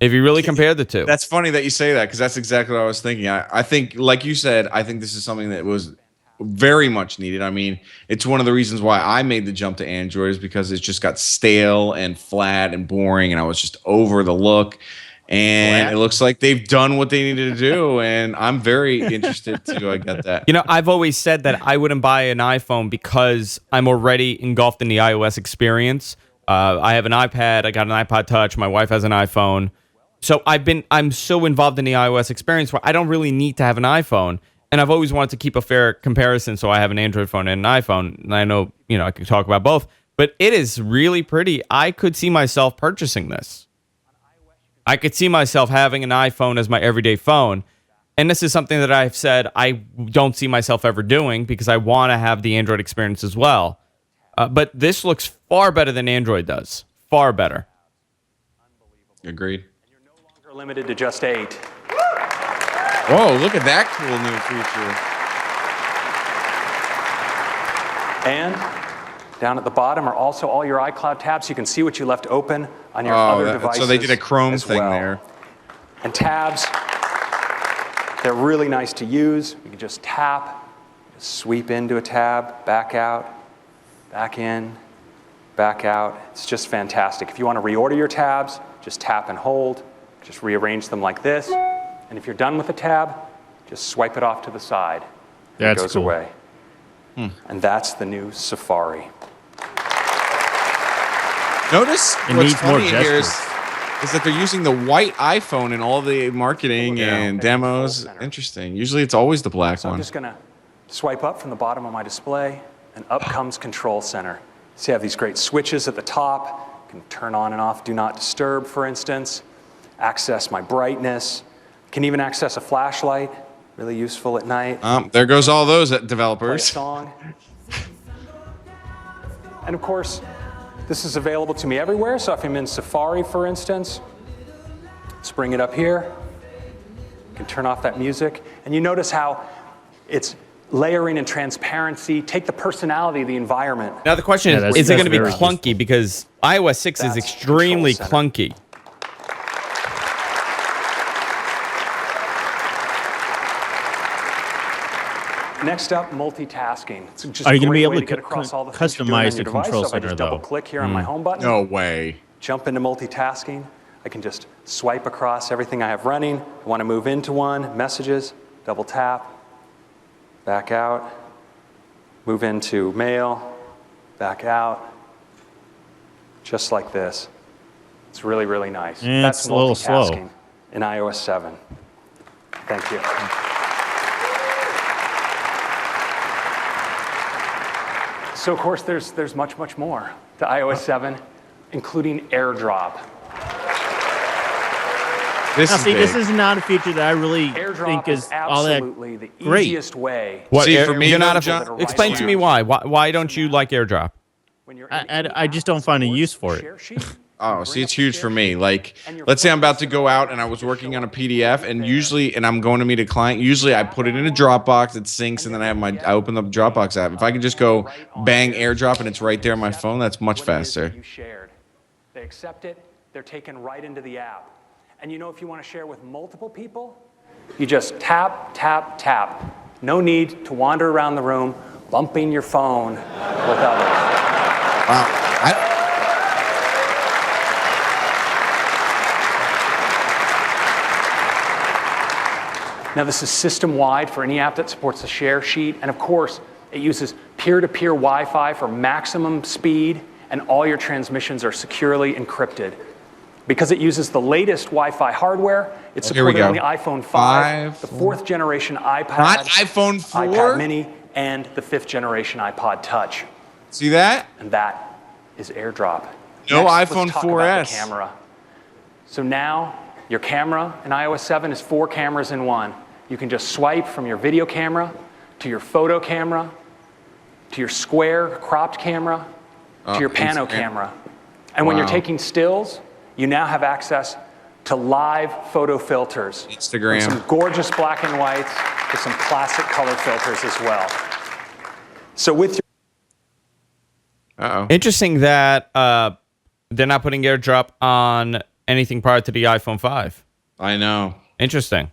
If you really compare the two. That's funny that you say that because that's exactly what I was thinking. I think, like you said, I think this is something that was very much needed. I mean, it's one of the reasons why I made the jump to Android is because it just got stale and flat and boring, and I was just over the look. And it looks like they've done what they needed to do, and I'm very interested to get that. I've always said that I wouldn't buy an iPhone because I'm already engulfed in the iOS experience. I have an iPad. I got an iPod Touch. My wife has an iPhone. So I'm so involved in the iOS experience where I don't really need to have an iPhone. And I've always wanted to keep a fair comparison, so I have an Android phone and an iPhone. And I know, I could talk about both. But it is really pretty. I could see myself purchasing this. I could see myself having an iPhone as my everyday phone. And this is something that I've said I don't see myself ever doing because I want to have the Android experience as well. But this looks far better than Android does. Far better. Agreed. You're limited to just 8. Whoa, look at that cool new feature. And down at the bottom are also all your iCloud tabs. You can see what you left open on your other devices. So they did a Chrome as thing well. there. And tabs, they're really nice to use. You can just tap, just sweep into a tab, back out, back in, back out. It's just fantastic. If you want to reorder your tabs, just tap and hold. Just rearrange them like this. And if you're done with the tab, just swipe it off to the side. That's it goes cool. away. And that's the new Safari. Notice It what's needs more funny here is gestures. that they're using the white iPhone in all the marketing and demos. Interesting. Usually it's always the black So I'm one. just going to swipe up from the bottom of my display, and up comes Control Center. So you have these great switches at the top. You can turn on and off Do Not Disturb, for instance. Access my brightness. Can even access a flashlight. Really useful at night. There goes all those Play a developers. song. And of course, this is available to me everywhere. So if I'm in Safari, for instance, let's bring it up here. You can turn off that music. And you notice how it's layering and transparency. Take the personality of the environment. Now the question Yeah, is it going to be very clunky? Because iOS 6 is That's extremely Control Center. clunky. Next up, multitasking. It's just Are a you gonna great be way able to to get across all the things you're doing customize on your the device. Control So if I just Center, though? double click here on my home button. No way. Jump into multitasking. I can just swipe across everything I have running. I want to move into one, messages, double tap, back out, move into mail, back out, just like this. It's really, really nice. That's it's a little slow. multitasking in iOS 7. Thank you. So, of course, there's much, much more to iOS 7, including AirDrop. This is not a feature that I really AirDrop think is all absolutely that the great. easiest way. What? See, for me, you're not John, explain to me why. Why don't you like AirDrop? When you're in I just don't find a use for it. share sheet, Oh, see, it's huge for me. Like, let's say I'm about to go out and I was working on a PDF, and I'm going to meet a client. Usually, I put it in a Dropbox, it syncs, and then I open up the Dropbox app. If I could just go bang AirDrop and it's right there on my phone, that's much what it is faster. that you shared. They accept it. They're taken right into the app. And you know, if you want to share with multiple people, you just tap, tap, tap. No need to wander around the room, bumping your phone with others. Wow. Now, this is system-wide for any app that supports the share sheet. And of course, it uses peer-to-peer Wi-Fi for maximum speed, and all your transmissions are securely encrypted. Because it uses the latest Wi-Fi hardware, it's supported on the iPhone 5, the 4th generation iPad, Not iPhone 4? iPad mini, and the 5th generation iPod Touch. See that? And that is AirDrop. No Next, iPhone let's talk 4S. about the camera. So now, your camera in iOS 7 is 4 cameras in one. You can just swipe from your video camera to your photo camera to your square cropped camera to your pano camera. And when you're taking stills, you now have access to live photo filters. Instagram. Some gorgeous black and whites with some classic color filters as well. So with your Interesting that they're not putting AirDrop on anything prior to the iPhone 5. I know. Interesting.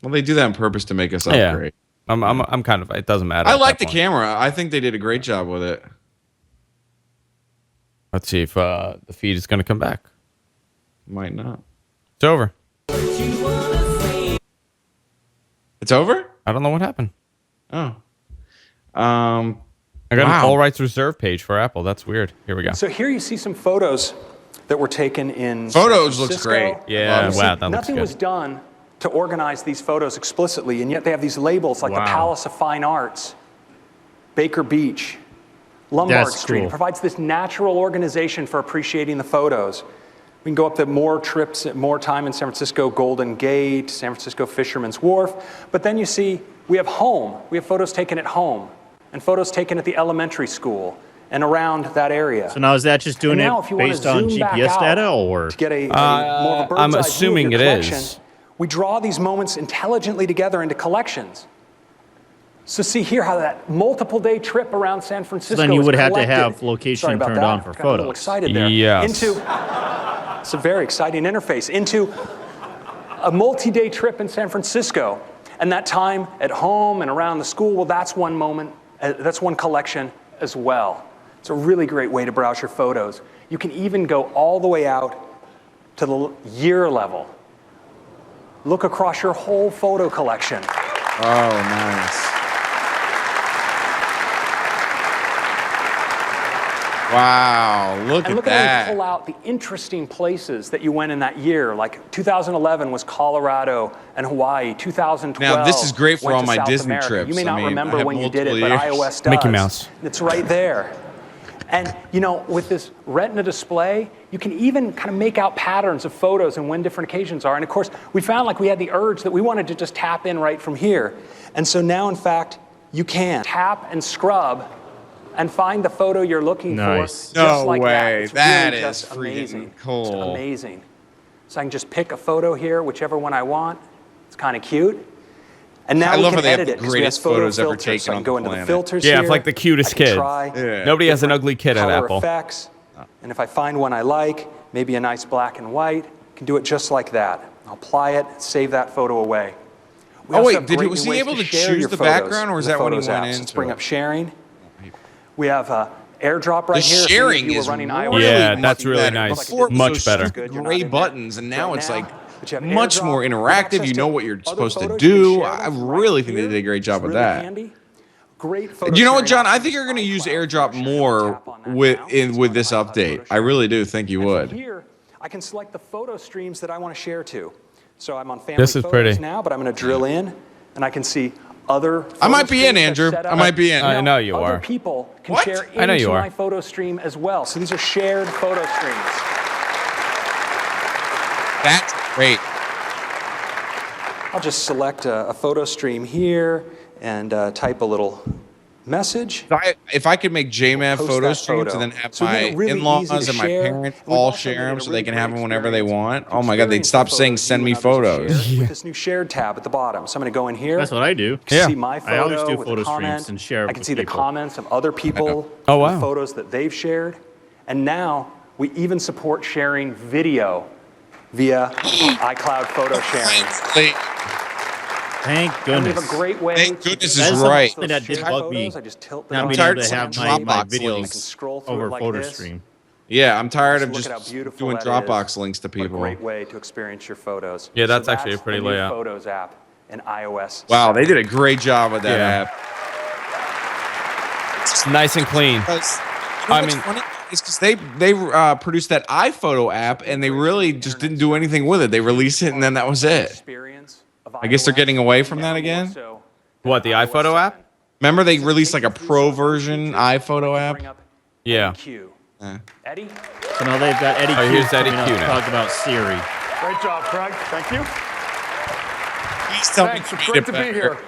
Well, they do that on purpose to make us upgrade. I'm kind of. It doesn't matter. I like the camera. I think they did a great job with it. Let's see if the feed is going to come back. Might not. It's over. It's over? I don't know what happened. Oh. I got an all rights reserved page for Apple. That's weird. Here we go. So here you see some photos that were taken in Photos San looks Francisco. great. Yeah, You see, wow, that looks nothing good. was done to organize these photos explicitly, and yet they have these labels like the Palace of Fine Arts, Baker Beach, Lombard That's Street. cool. It provides this natural organization for appreciating the photos. We can go up to more trips, more time in San Francisco, Golden Gate, San Francisco Fisherman's Wharf. But then you see we have home. We have photos taken at home and photos taken at the elementary school and around that area. So now is that just doing And now, it if you wanna based on zoom back GPS out data, or to get a more of a bird's I'm eye view of assuming your it collection, is. we draw these moments intelligently together into collections. So see here how that multiple day trip around San Francisco then you is would have to collected. have location Sorry about turned that. on for Got a little photos. excited there. Yes. It's a very exciting interface into a multi-day trip in San Francisco. And that time at home and around the school, well, that's one moment, that's one collection as well. It's a really great way to browse your photos. You can even go all the way out to the year level. Look across your whole photo collection. Oh, nice. Wow, look And at look at how that. you pull out the interesting places that you went in that year. Like 2011 was Colorado and Hawaii. 2012. Now, this is great for went all to my South Disney America. trips. You may I not mean, I remember have when you did it, multiple but years. iOS does. Mickey Mouse. It's right there. And you know, with this Retina display, you can even kind of make out patterns of photos and when different occasions are. And of course, we found like we had the urge that we wanted to just tap in right from here. And so now, in fact, you can tap and scrub and find the photo you're looking Nice. for. Just No like way. That. It's That really is just freaking amazing. cool. It's amazing. So I can just pick a photo here, whichever one I want. It's kind of cute. And now I we love can how they have edit the it because we have greatest photo photos ever filters. taken So I can on go the into the planet. filters Yeah, here. it's like the cutest I can kid. try Yeah. Nobody has an different ugly kid at color Apple. effects. And if I find one I like, maybe a nice black and white, I can do it just like that. I'll apply it, save that photo away. We Oh, also wait, have did he- great was new he ways able to share choose your the photos background, or is in the that when he Photos went app. into Let's bring it? up sharing. We have AirDrop right The here. If any of sharing you were is running really iOS. Yeah, much that's really better. nice. Before it was Much those better. stupid You're not gray in there buttons, and now right it's now, like but you have much AirDrop, more you have interactive. access You know to what you're other supposed to photos, do. you can share I them right really think they here. did a great job It's with really that. handy. great photo Do you know what, sharing John? I options think you're going to use iCloud. AirDrop Share. more Tap on that with now. It's with on this iCloud update. photo I sharing. really do think you And would. from here, I can select the photo streams that I want to share to. So I'm on family This is photos pretty. now, but I'm going to drill in, and I can see other. I might photo be in, streams I've Andrew. set I up. might be in. I know you Other are. people can What? share I know you into are. my photo stream as well. So these are shared photo streams. That's great. I'll just select a photo stream here and type a little message. If I could make JMAV Post photo that streams photo. and then have So we my made it really in-laws easy to and my share. parents And we've all also share made it them a so really they can great have them whenever they experience want. to Oh my God, they'd experience stop the saying photos send you me and others have photos. shared with this new shared tab at the bottom. So I'm going to go in here. That's what I do. You can Yeah. see my photo I always do with photo a comment. streams and share it I can with see the people. comments of other people. Oh, and wow. the photos that they've shared. And now we even support sharing video via iCloud photo sharing. Thank And we have goodness. a great way. Thank to goodness That is is right. something that did share bug me. photos. I just tilt Not them being I'm able tired to of have seeing my Dropbox videos links. I can scroll through over it like photo this. stream. Yeah, I'm tired of Look just at how beautiful doing that Dropbox is. links to What a people. great way to experience your photos. Yeah, that's So actually a pretty the new layout. Photos app in iOS. Wow, 7. they did a great job with that Yeah. app. It's nice and clean. I mean, it's because they produced that iPhoto app and they really just didn't do anything with it. They released it and then that was it. Experience of I guess they're iOS, getting away from and that now more again? so What, the than iPhoto iOS app? 7. Remember they released like a pro version iPhoto app? Bring up Yeah. Eddie Q. Eddie? So now they've got Eddie Oh, Q here's Eddie coming up Q to now. talk about Siri. Great job, Craig. Thank you. Please tell Thanks. me It's you great made to it be better. here.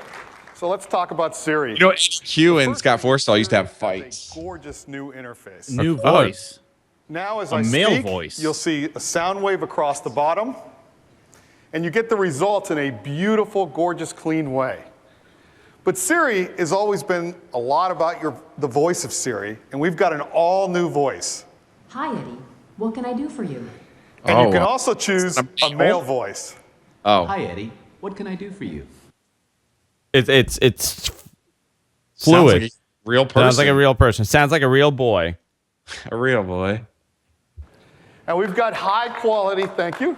So let's talk about Siri. You know, Q and Scott Forstall used to have fights. Gorgeous new interface. New Oh. voice. Now, as A I male speak, voice. you'll see a sound wave across the bottom, and you get the results in a beautiful, gorgeous, clean way. But Siri has always been a lot about the voice of Siri, and we've got an all-new voice. Hi, Eddie. What can I do for you? And Oh, you can wow. also choose a male voice. Oh, Hi, Eddie. What can I do for you? it's sounds fluid. like a real person. Sounds like a real person. Sounds like a real boy. a real boy. And we've got high quality, thank you.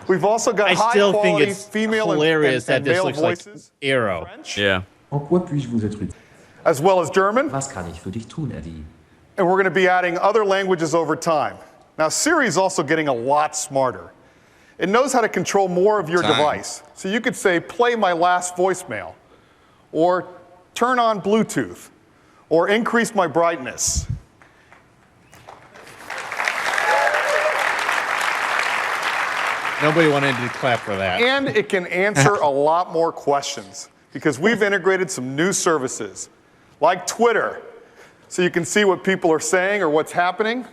We've also got I high still think quality it's female hilarious and that this male looks like voices, Arrow. French, Yeah. En quoi puis-je vous être utile? as well as German. Was kann ich für dich tun, Eddie? And we're going to be adding other languages over time. Now, Siri's also getting a lot smarter. It knows how to control more of your device. So you could say, play my last voicemail, or turn on Bluetooth, or increase my brightness. Nobody wanted to clap for that. And it can answer a lot more questions because we've integrated some new services like Twitter, so you can see what people are saying or what's happening.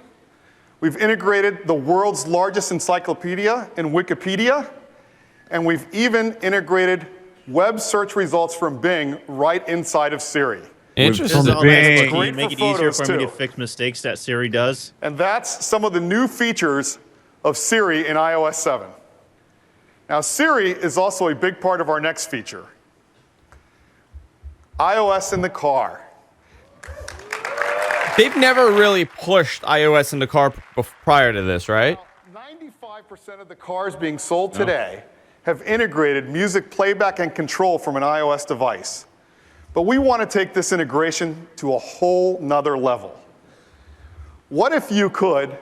We've integrated the world's largest encyclopedia in Wikipedia, and we've even integrated web search results from Bing right inside of Siri. This Interesting. is all nice. Great Can you for make it easier photos, for me too. to fix mistakes that Siri does? And that's some of the new features of Siri in iOS 7. Now, Siri is also a big part of our next feature, iOS in the car. They've never really pushed iOS in the car prior to this, right? 95% of the cars being sold today have integrated music playback and control from an iOS device. But we want to take this integration to a whole nother level. What if you could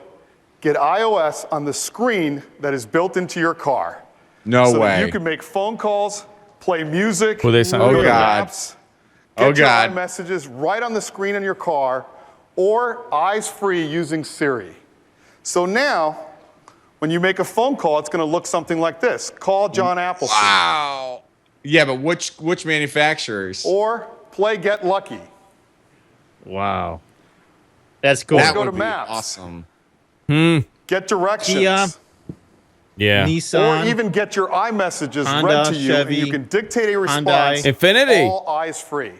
get iOS on the screen that is built into your car? No so way. that you can make phone calls, play music, Will they sound load good? God. apps, Oh, get your God. iMessages right on the screen in your car, or eyes-free using Siri. So now, when you make a phone call, it's going to look something like this. Call John Appleseed. Wow. Yeah, but which manufacturers? Or play Get Lucky. Wow. That's cool. That go would to be Maps. awesome. Get directions. Kia, Yeah. Nissan, Or even get your iMessages Honda, read to you, Chevy, and you can dictate a response. Hyundai, Infinity. All eyes-free.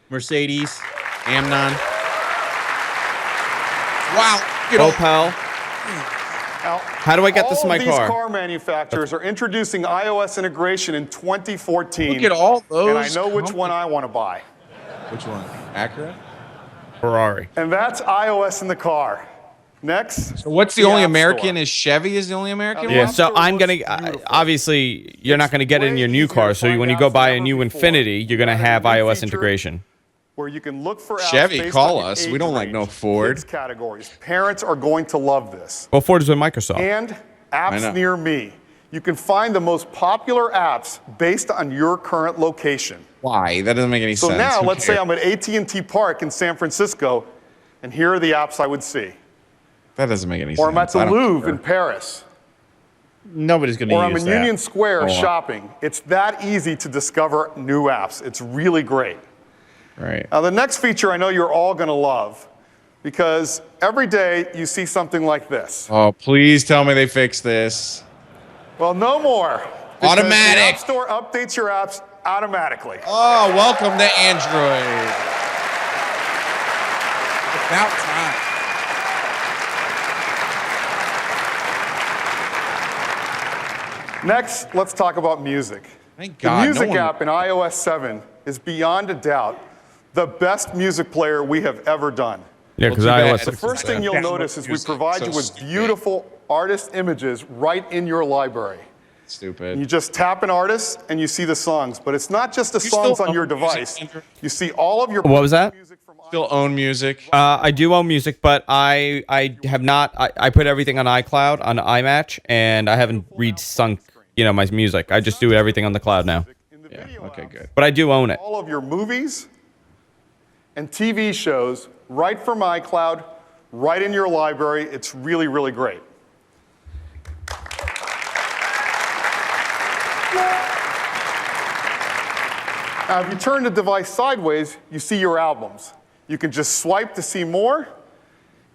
Mercedes. Amnon. Wow. You know, Opel. Now, How do I get this in my all of these car? car manufacturers are introducing iOS integration in 2014. look at all those. And I know which one I want to buy. Which one? Acura? Ferrari. And that's iOS in the car. Next. So what's the only American? Is Chevy is the only American? Yeah, one? so I'm gonna obviously you're not gonna get it in your new car. So when you go buy a new Infiniti, you're gonna have iOS integration. Where you can look for apps Chevy, based call on the us. age We don't like no range, Ford. kids categories. Parents are going to love this. Well, Ford is with Microsoft. And I know. apps near me. You can find the most popular apps based on your current location. Why? That doesn't make any So sense. now, Who let's say cares? I'm at AT&T Park in San Francisco, and here are the apps I would see. That doesn't make any sense. Or I'm at the I don't Louvre care. in Paris. Nobody's going to Or use I'm in that. Union Square Oh. shopping. It's that easy to discover new apps. It's really great. Right. Now, the next feature I know you're all going to love, because every day you see something like this. Oh, please tell me they fixed this. Well, no more. because Automatic. The App Store updates your apps automatically. Oh, welcome to Android. About time. Next, let's talk about music. Thank God. The Music no one... app in iOS 7 is beyond a doubt the best music player we have ever done. Yeah, because Well, too bad. iOS. The first thing you'll notice is we provide you with beautiful artist images right in your library. Stupid. You just tap an artist and you see the songs, but it's not just the songs still on your own music, device. Andrew? You see all of your What was that? music from Still own music. I do own music, but I have not. I put everything on iCloud on iMatch, and I haven't re-sunk my music. I just do everything on the cloud now. Yeah. Okay. Good. But I do own it. all of your movies and TV shows right from iCloud, right in your library. It's really, really great. Now, if you turn the device sideways, you see your albums. You can just swipe to see more,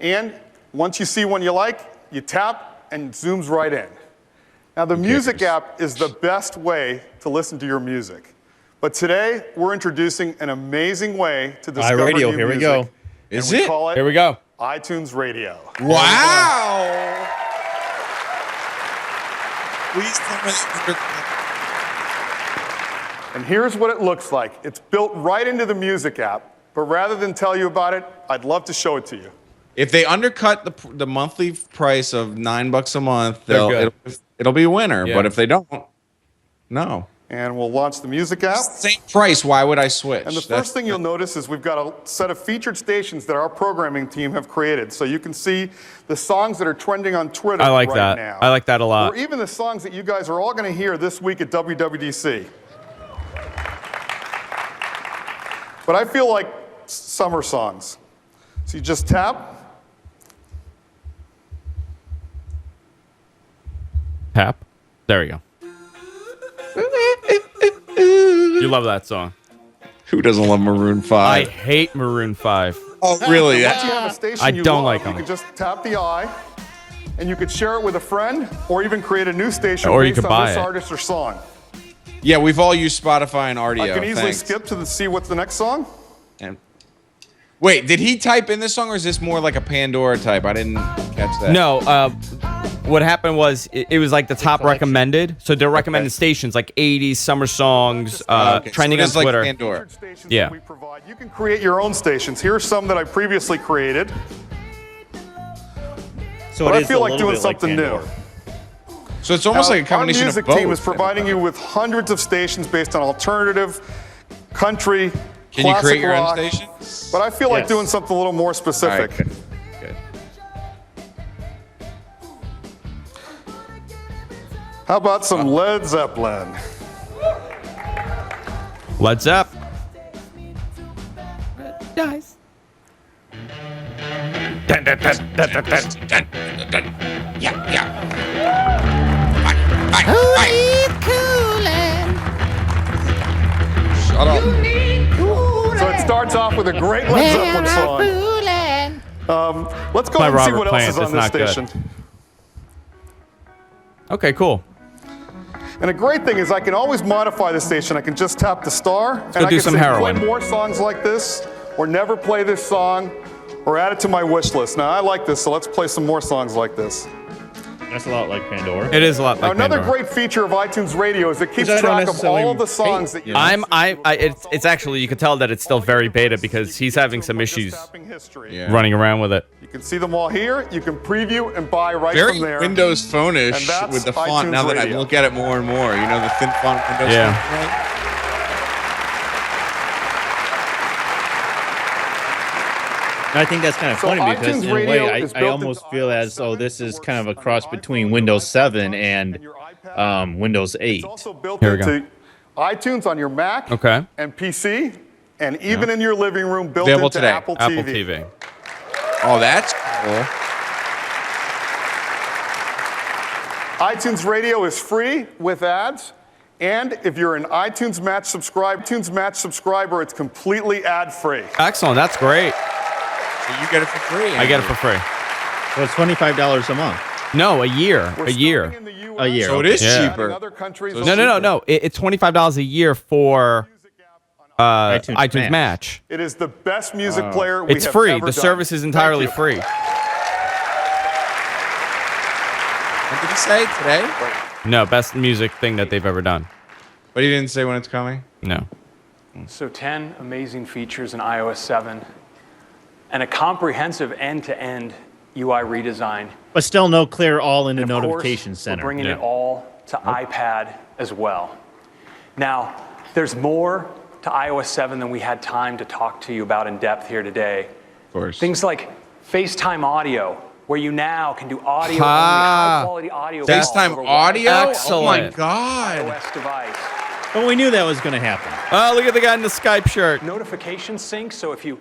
and once you see one you like, you tap and it zooms right in. Now, the Music app is the best way to listen to your music. But today, we're introducing an amazing way to discover iRadio, new here we music. go. And Is we it? call Here we go. iTunes Radio. Wow. Please tell me. And here's what it looks like. It's built right into the Music app. But rather than tell you about it, I'd love to show it to you. If they undercut the monthly price of $9 a month, They're good. it'll be a winner. Yeah. But if they don't, no. And we'll launch the Music app. Same price. Why would I switch? And the first thing you'll notice is we've got a set of featured stations that our programming team have created. So you can see the songs that are trending on Twitter I like right that. now. I like that a lot. Or even the songs that you guys are all going to hear this week at WWDC. But I feel like summer songs. So you just tap. Tap. There we go. You love that song. Who doesn't love Maroon 5? I hate Maroon 5. Oh, really? Once you have a station I you don't love, like you them. can just tap the eye, and you could share it with a friend, or even create a new station Or you based could on buy this it. artist or song. Yeah, we've all used Spotify and RDO. I can easily Thanks. skip to see what's the next song. And wait, did he type in this song, or is this more like a Pandora type? I didn't catch that. No, what happened was it was like the top recommended. So they're recommended stations like 80s summer songs, Okay, trending so on it's like Twitter. Pandora. Stations Yeah. that we provide. You can create your own stations. Here's some that I previously created. So But it I is feel a like little doing bit like something new. Pandora. So it's almost Now, like a combination our music of both. team is providing you with hundreds of stations based on alternative, country, Can you classic create your own rock. station? But I feel like Yes. doing something a little more All right, specific. good. Good. How about some Led Zeppelin? Led Zepp. Shut up. So it starts off with a great Led Zeppelin song. Let's go By ahead and see Robert what else Plant. is on It's this not good. station. Okay, cool. And a great thing is I can always modify the station. I can just tap the star, and go I do can some say heroin. play more songs like this, or never play this song, or add it to my wish list. Now I like this, so let's play some more songs like this. That's a lot like Pandora. It is a lot Now, like another Pandora. great feature of iTunes Radio is it keeps I don't track of necessarily all of the songs that you. It's actually, you can tell that it's still very beta because he's having some issues Tapping history. Yeah. running around with it. You can see them all here. You can preview and buy right Very from there. Windows Phone-ish And that's with the font. iTunes Now that I Radio. look at it more and more, you know, the thin font Windows. Yeah. Phone. I think that's kind of So funny because iTunes in a Radio way, is I built almost into feel as though this is kind of a cross between Windows 7 and Windows 8. It's also built Here we go. into iTunes on your Mac Okay. and PC, and even in your living room, built Available into today. Apple Apple TV. TV. Oh, that's cool. iTunes Radio is free with ads, and if you're an iTunes Match subscriber, it's completely ad-free. Excellent. That's great. So you get it for free. I get it for free. So it's $25 a month. No, a year. We're A year. starting in the US, A year. So it is Yeah. cheaper. In other countries, So it's it's No. It's $25 a year for iTunes iTunes Match. Match. It is the best music player we It's have free. ever The done. service is entirely Thank you. free. What did he say today? No, best music thing that they've ever done. But he didn't say when it's coming. No. So 10 amazing features in iOS 7 and a comprehensive end-to-end UI redesign. But still no clear all in the And of notification course, center. We're bringing Yeah. it all to iPad as well. Now, there's more to iOS 7 than we had time to talk to you about in depth here today. Of course. Things like FaceTime audio, where you now can do audio, Ah. high-quality audio. FaceTime calls over audio? Wi-Fi Oh my Excellent. God. iOS device. But we knew that was going to happen. Oh, look at the guy in the Skype shirt. Notification sync, so if you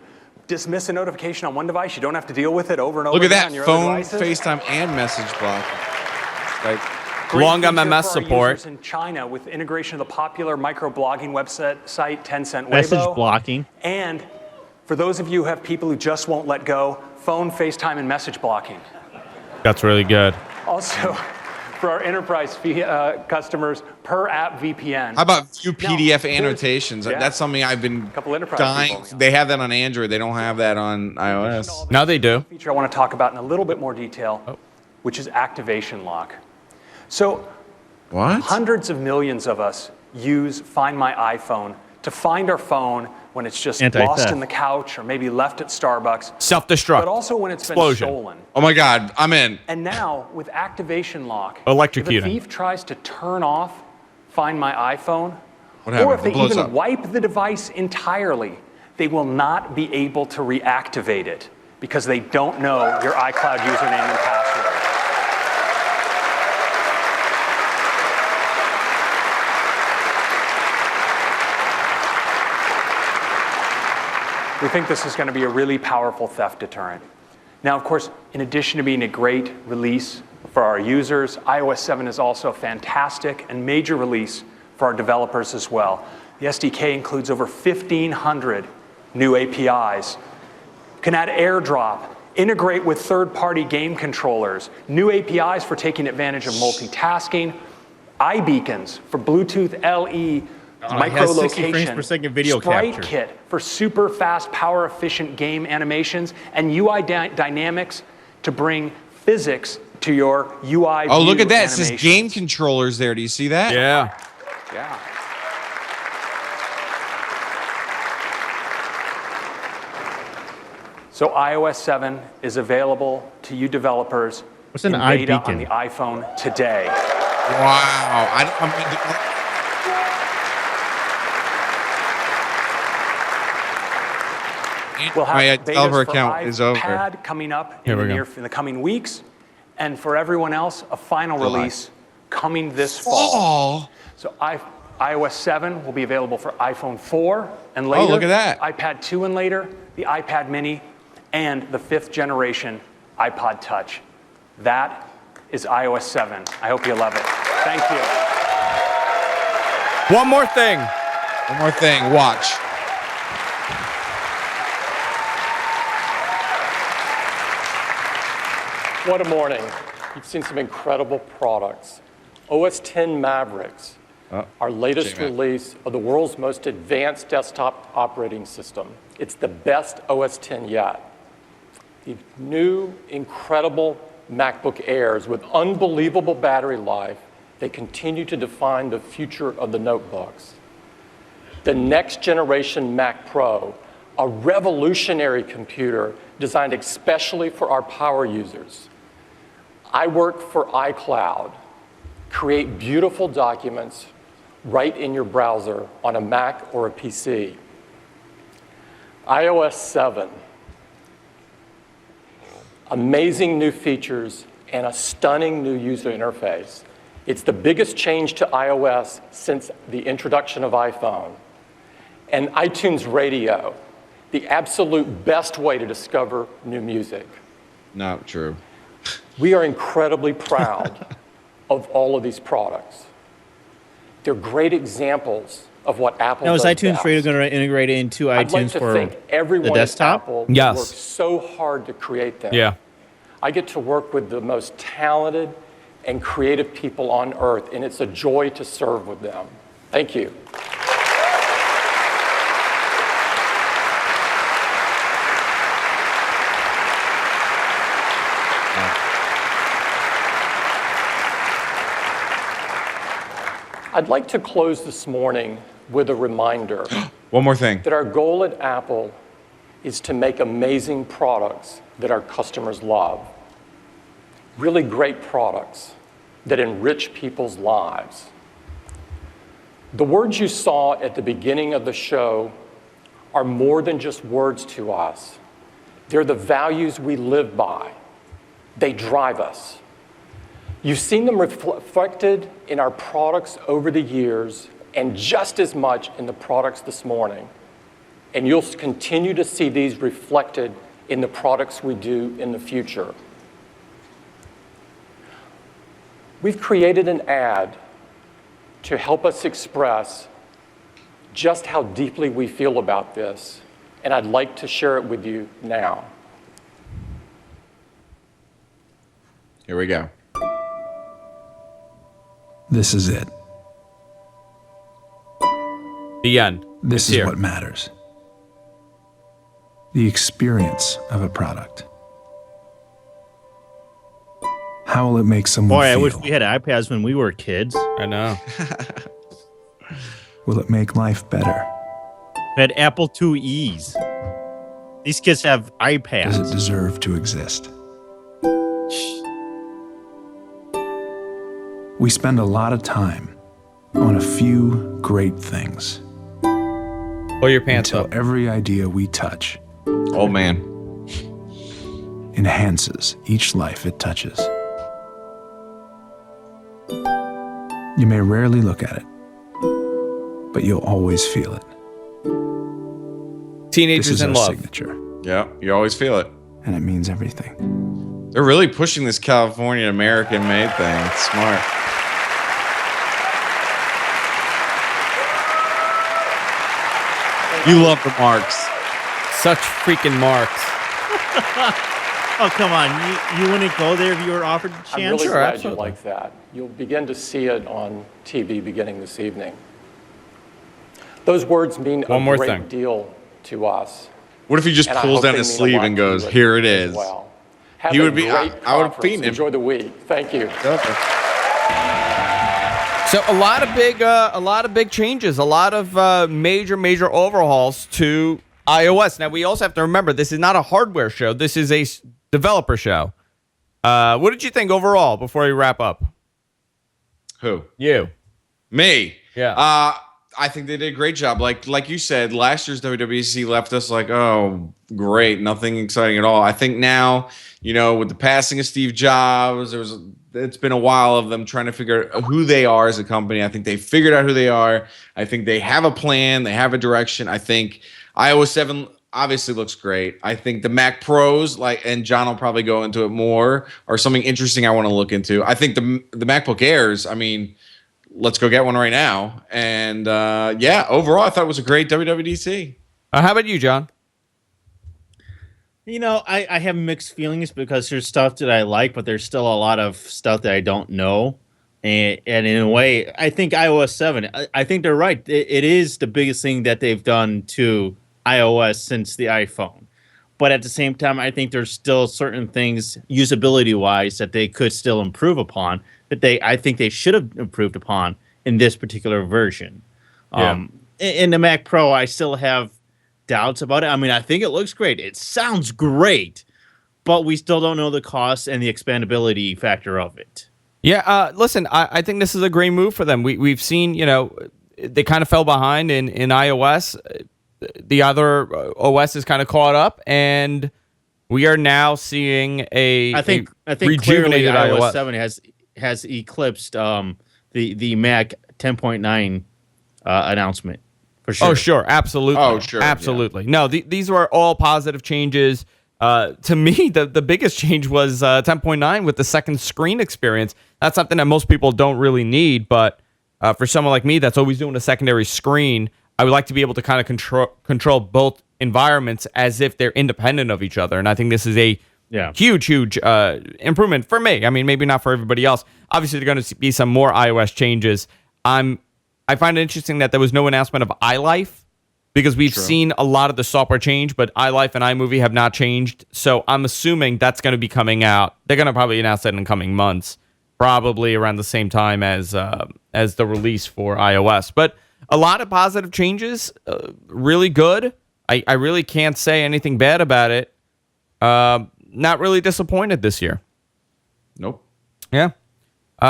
dismiss a notification on one device, you don't have to deal with it over and over Look at again that. on your other Phone, devices. FaceTime, and message block. Like, Great Long feature MMS for our support. users in China with integration of the popular microblogging website Tencent Weibo. Message blocking. And for those of you who have people who just won't let go, phone, FaceTime, and message blocking. That's really good. Also, for our enterprise customers, per app VPN. how about view PDF there's- annotations? yeah. That's something I've been Couple enterprise dying. people. They have that on Android. They don't have that on iOS. Now they do. Feature I want to talk about in a little bit more detail, which is activation lock. So What? hundreds of millions of us use Find My iPhone to find our phone when it's just Anti-theft. lost in the couch or maybe left at Starbucks, Self-destruct. but also when it's Explosion. been stolen. Oh my God. I'm in. And now with activation lock, Electrocuting. if a thief tries to turn off Find My iPhone, What happens? or if they It blows even up. wipe the device entirely, they will not be able to reactivate it because they don't know your iCloud username and password. We think this is going to be a really powerful theft deterrent. Now, of course, in addition to being a great release for our users, iOS 7 is also a fantastic and major release for our developers as well. The SDK includes over 1,500 new APIs. You can add AirDrop, integrate with third-party game controllers, new APIs for taking advantage of multitasking, iBeacons for Bluetooth LE, it has 60 frames micro-location, per second video Sprite capture. Kit for super fast, power-efficient game animations, and UI dynamics to bring physics to your UI Oh, look view at that. It says animations. game controllers there. Do you see that? Yeah. Yeah. So iOS 7 is available to you developers What's an in beta iBeacon? on the iPhone today. Wow. We'll have My betas developer for account is over. iPad coming up Here in we go. in the coming weeks, and for everyone else, a final July. release coming this fall. Oh. So iOS 7 will be available for iPhone 4 and later. Oh, look at that. iPad 2 and later, the iPad mini, and the 5th generation iPod Touch. That is iOS 7. I hope you love it. Thank you. One more thing. One more thing. Watch. What a morning. You've seen some incredible products. OS X Mavericks, our latest J-Mac. release of the world's most advanced desktop operating system. It's the best OS X yet. The new, incredible MacBook Airs with unbelievable battery life, they continue to define the future of the notebooks. The next generation Mac Pro, a revolutionary computer designed especially for our power users. iWork for iCloud. Create beautiful documents right in your browser on a Mac or a PC. iOS 7. Amazing new features and a stunning new user interface. It's the biggest change to iOS since the introduction of iPhone. And iTunes Radio, the absolute best way to discover new music. Not true. We are incredibly proud of all of these products. They're great examples of what Apple Now, does is iTunes best. Radio going to integrate into I'd like iTunes to for thank everyone the desktop? at Apple Yes. who worked so hard to create them. Yeah. I get to work with the most talented and creative people on earth, and it's a joy to serve with them. Thank you. I'd like to close this morning with a reminder One more thing. that our goal at Apple is to make amazing products that our customers love. Really great products that enrich people's lives. The words you saw at the beginning of the show are more than just words to us. They're the values we live by. They drive us. You've seen them reflected in our products over the years and just as much in the products this morning. And you'll continue to see these reflected in the products we do in the future. We've created an ad to help us express just how deeply we feel about this, and I'd like to share it with you now. Here we go. This is it. The end. This It's is here. what matters. The experience of a product. How will it make someone Boy, I feel? wish we had iPads when we were kids. I know. Will it make life better? We had Apple IIe's. These kids have iPads. Does it deserve to exist? We spend a lot of time on a few great things. Pull your pants until up. every idea we touch Oh, man. enhances each life it touches. You may rarely look at it, but you'll always feel it. This Teenagers is in our love. signature, Yeah, you always feel it. and it means everything. They're really pushing this California American-made thing. It's smart. You love the marks. Such freaking marks. Oh, come on. You wouldn't go there if you were offered the I'm chance? really glad you like that. You'll begin to see it on TV beginning this evening. Those words mean One a more great thing. deal to us. What if he just And I pulls hope down they his mean a sleeve lot and to you goes, as "Here it is." well. Have He a would be. great I would conference. feed him. Enjoy the week. Thank you. So a lot of big changes, a lot of major overhauls to iOS. Now we also have to remember this is not a hardware show. This is a developer show. What did you think overall before we wrap up? Who? You. Me. Yeah. I think they did a great job. Like you said, last year's WWDC left us like, oh, great, nothing exciting at all. I think now, with the passing of Steve Jobs, it's been a while of them trying to figure out who they are as a company. I think they figured out who they are. I think they have a plan. They have a direction. I think iOS 7 obviously looks great. I think the Mac Pros, and John will probably go into it more, are something interesting I want to look into. I think the MacBook Airs, let's go get one right now. And overall, I thought it was a great WWDC. How about you, John? I have mixed feelings because there's stuff that I like, but there's still a lot of stuff that I don't know. And in a way, I think iOS 7, I think they're right. It is the biggest thing that they've done to iOS since the iPhone. But at the same time, I think there's still certain things usability-wise that they could still improve upon that I think they should have improved upon in this particular version. Yeah. In the Mac Pro, I still have doubts about it. I mean, I think it looks great. It sounds great, but we still don't know the cost and the expandability factor of it. Yeah, listen, I think this is a great move for them. We've seen, they kind of fell behind in iOS. The other OS is kind of caught up, and we are now seeing I think rejuvenated clearly iOS 7 has eclipsed the Mac 10.9 announcement for sure. Oh, sure, absolutely. Oh, sure, absolutely. Yeah. No, these were all positive changes. To me, the biggest change was 10.9 with the second screen experience. That's something that most people don't really need, but for someone like me that's always doing a secondary screen, I would like to be able to kind of control both environments as if they're independent of each other. And I think this is a huge improvement for me. I mean, maybe not for everybody else. Obviously, there are going to be some more iOS changes. I find it interesting that there was no announcement of iLife, because we've seen a lot of the software change, but iLife and iMovie have not changed. So I'm assuming that's going to be coming out. They're going to probably announce that in the coming months, probably around the same time as the release for iOS. But a lot of positive changes, really good. I really can't say anything bad about it. Not really disappointed this year. Nope. Yeah.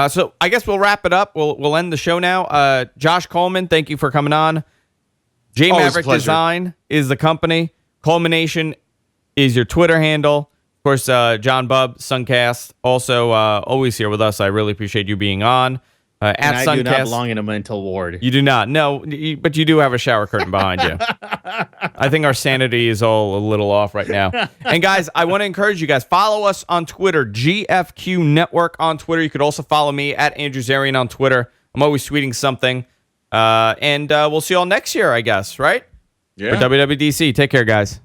So I guess we'll wrap it up. We'll end the show now. Josh Coleman, thank you for coming on. J Maverick Design is the company. Culmination is your Twitter handle. Of course, John Bubb, Suncast, also always here with us. I really appreciate you being on. At I Suncast, do not belong in a mental ward. You do not. No, but you do have a shower curtain behind you. I think our sanity is all a little off right now. And guys, I want to encourage you guys, follow us on Twitter, GFQ Network on Twitter. You could also follow me at Andrew Zarian on Twitter. I'm always tweeting something. And we'll see you all next year, I guess, right? Yeah. For WWDC. Take care, guys.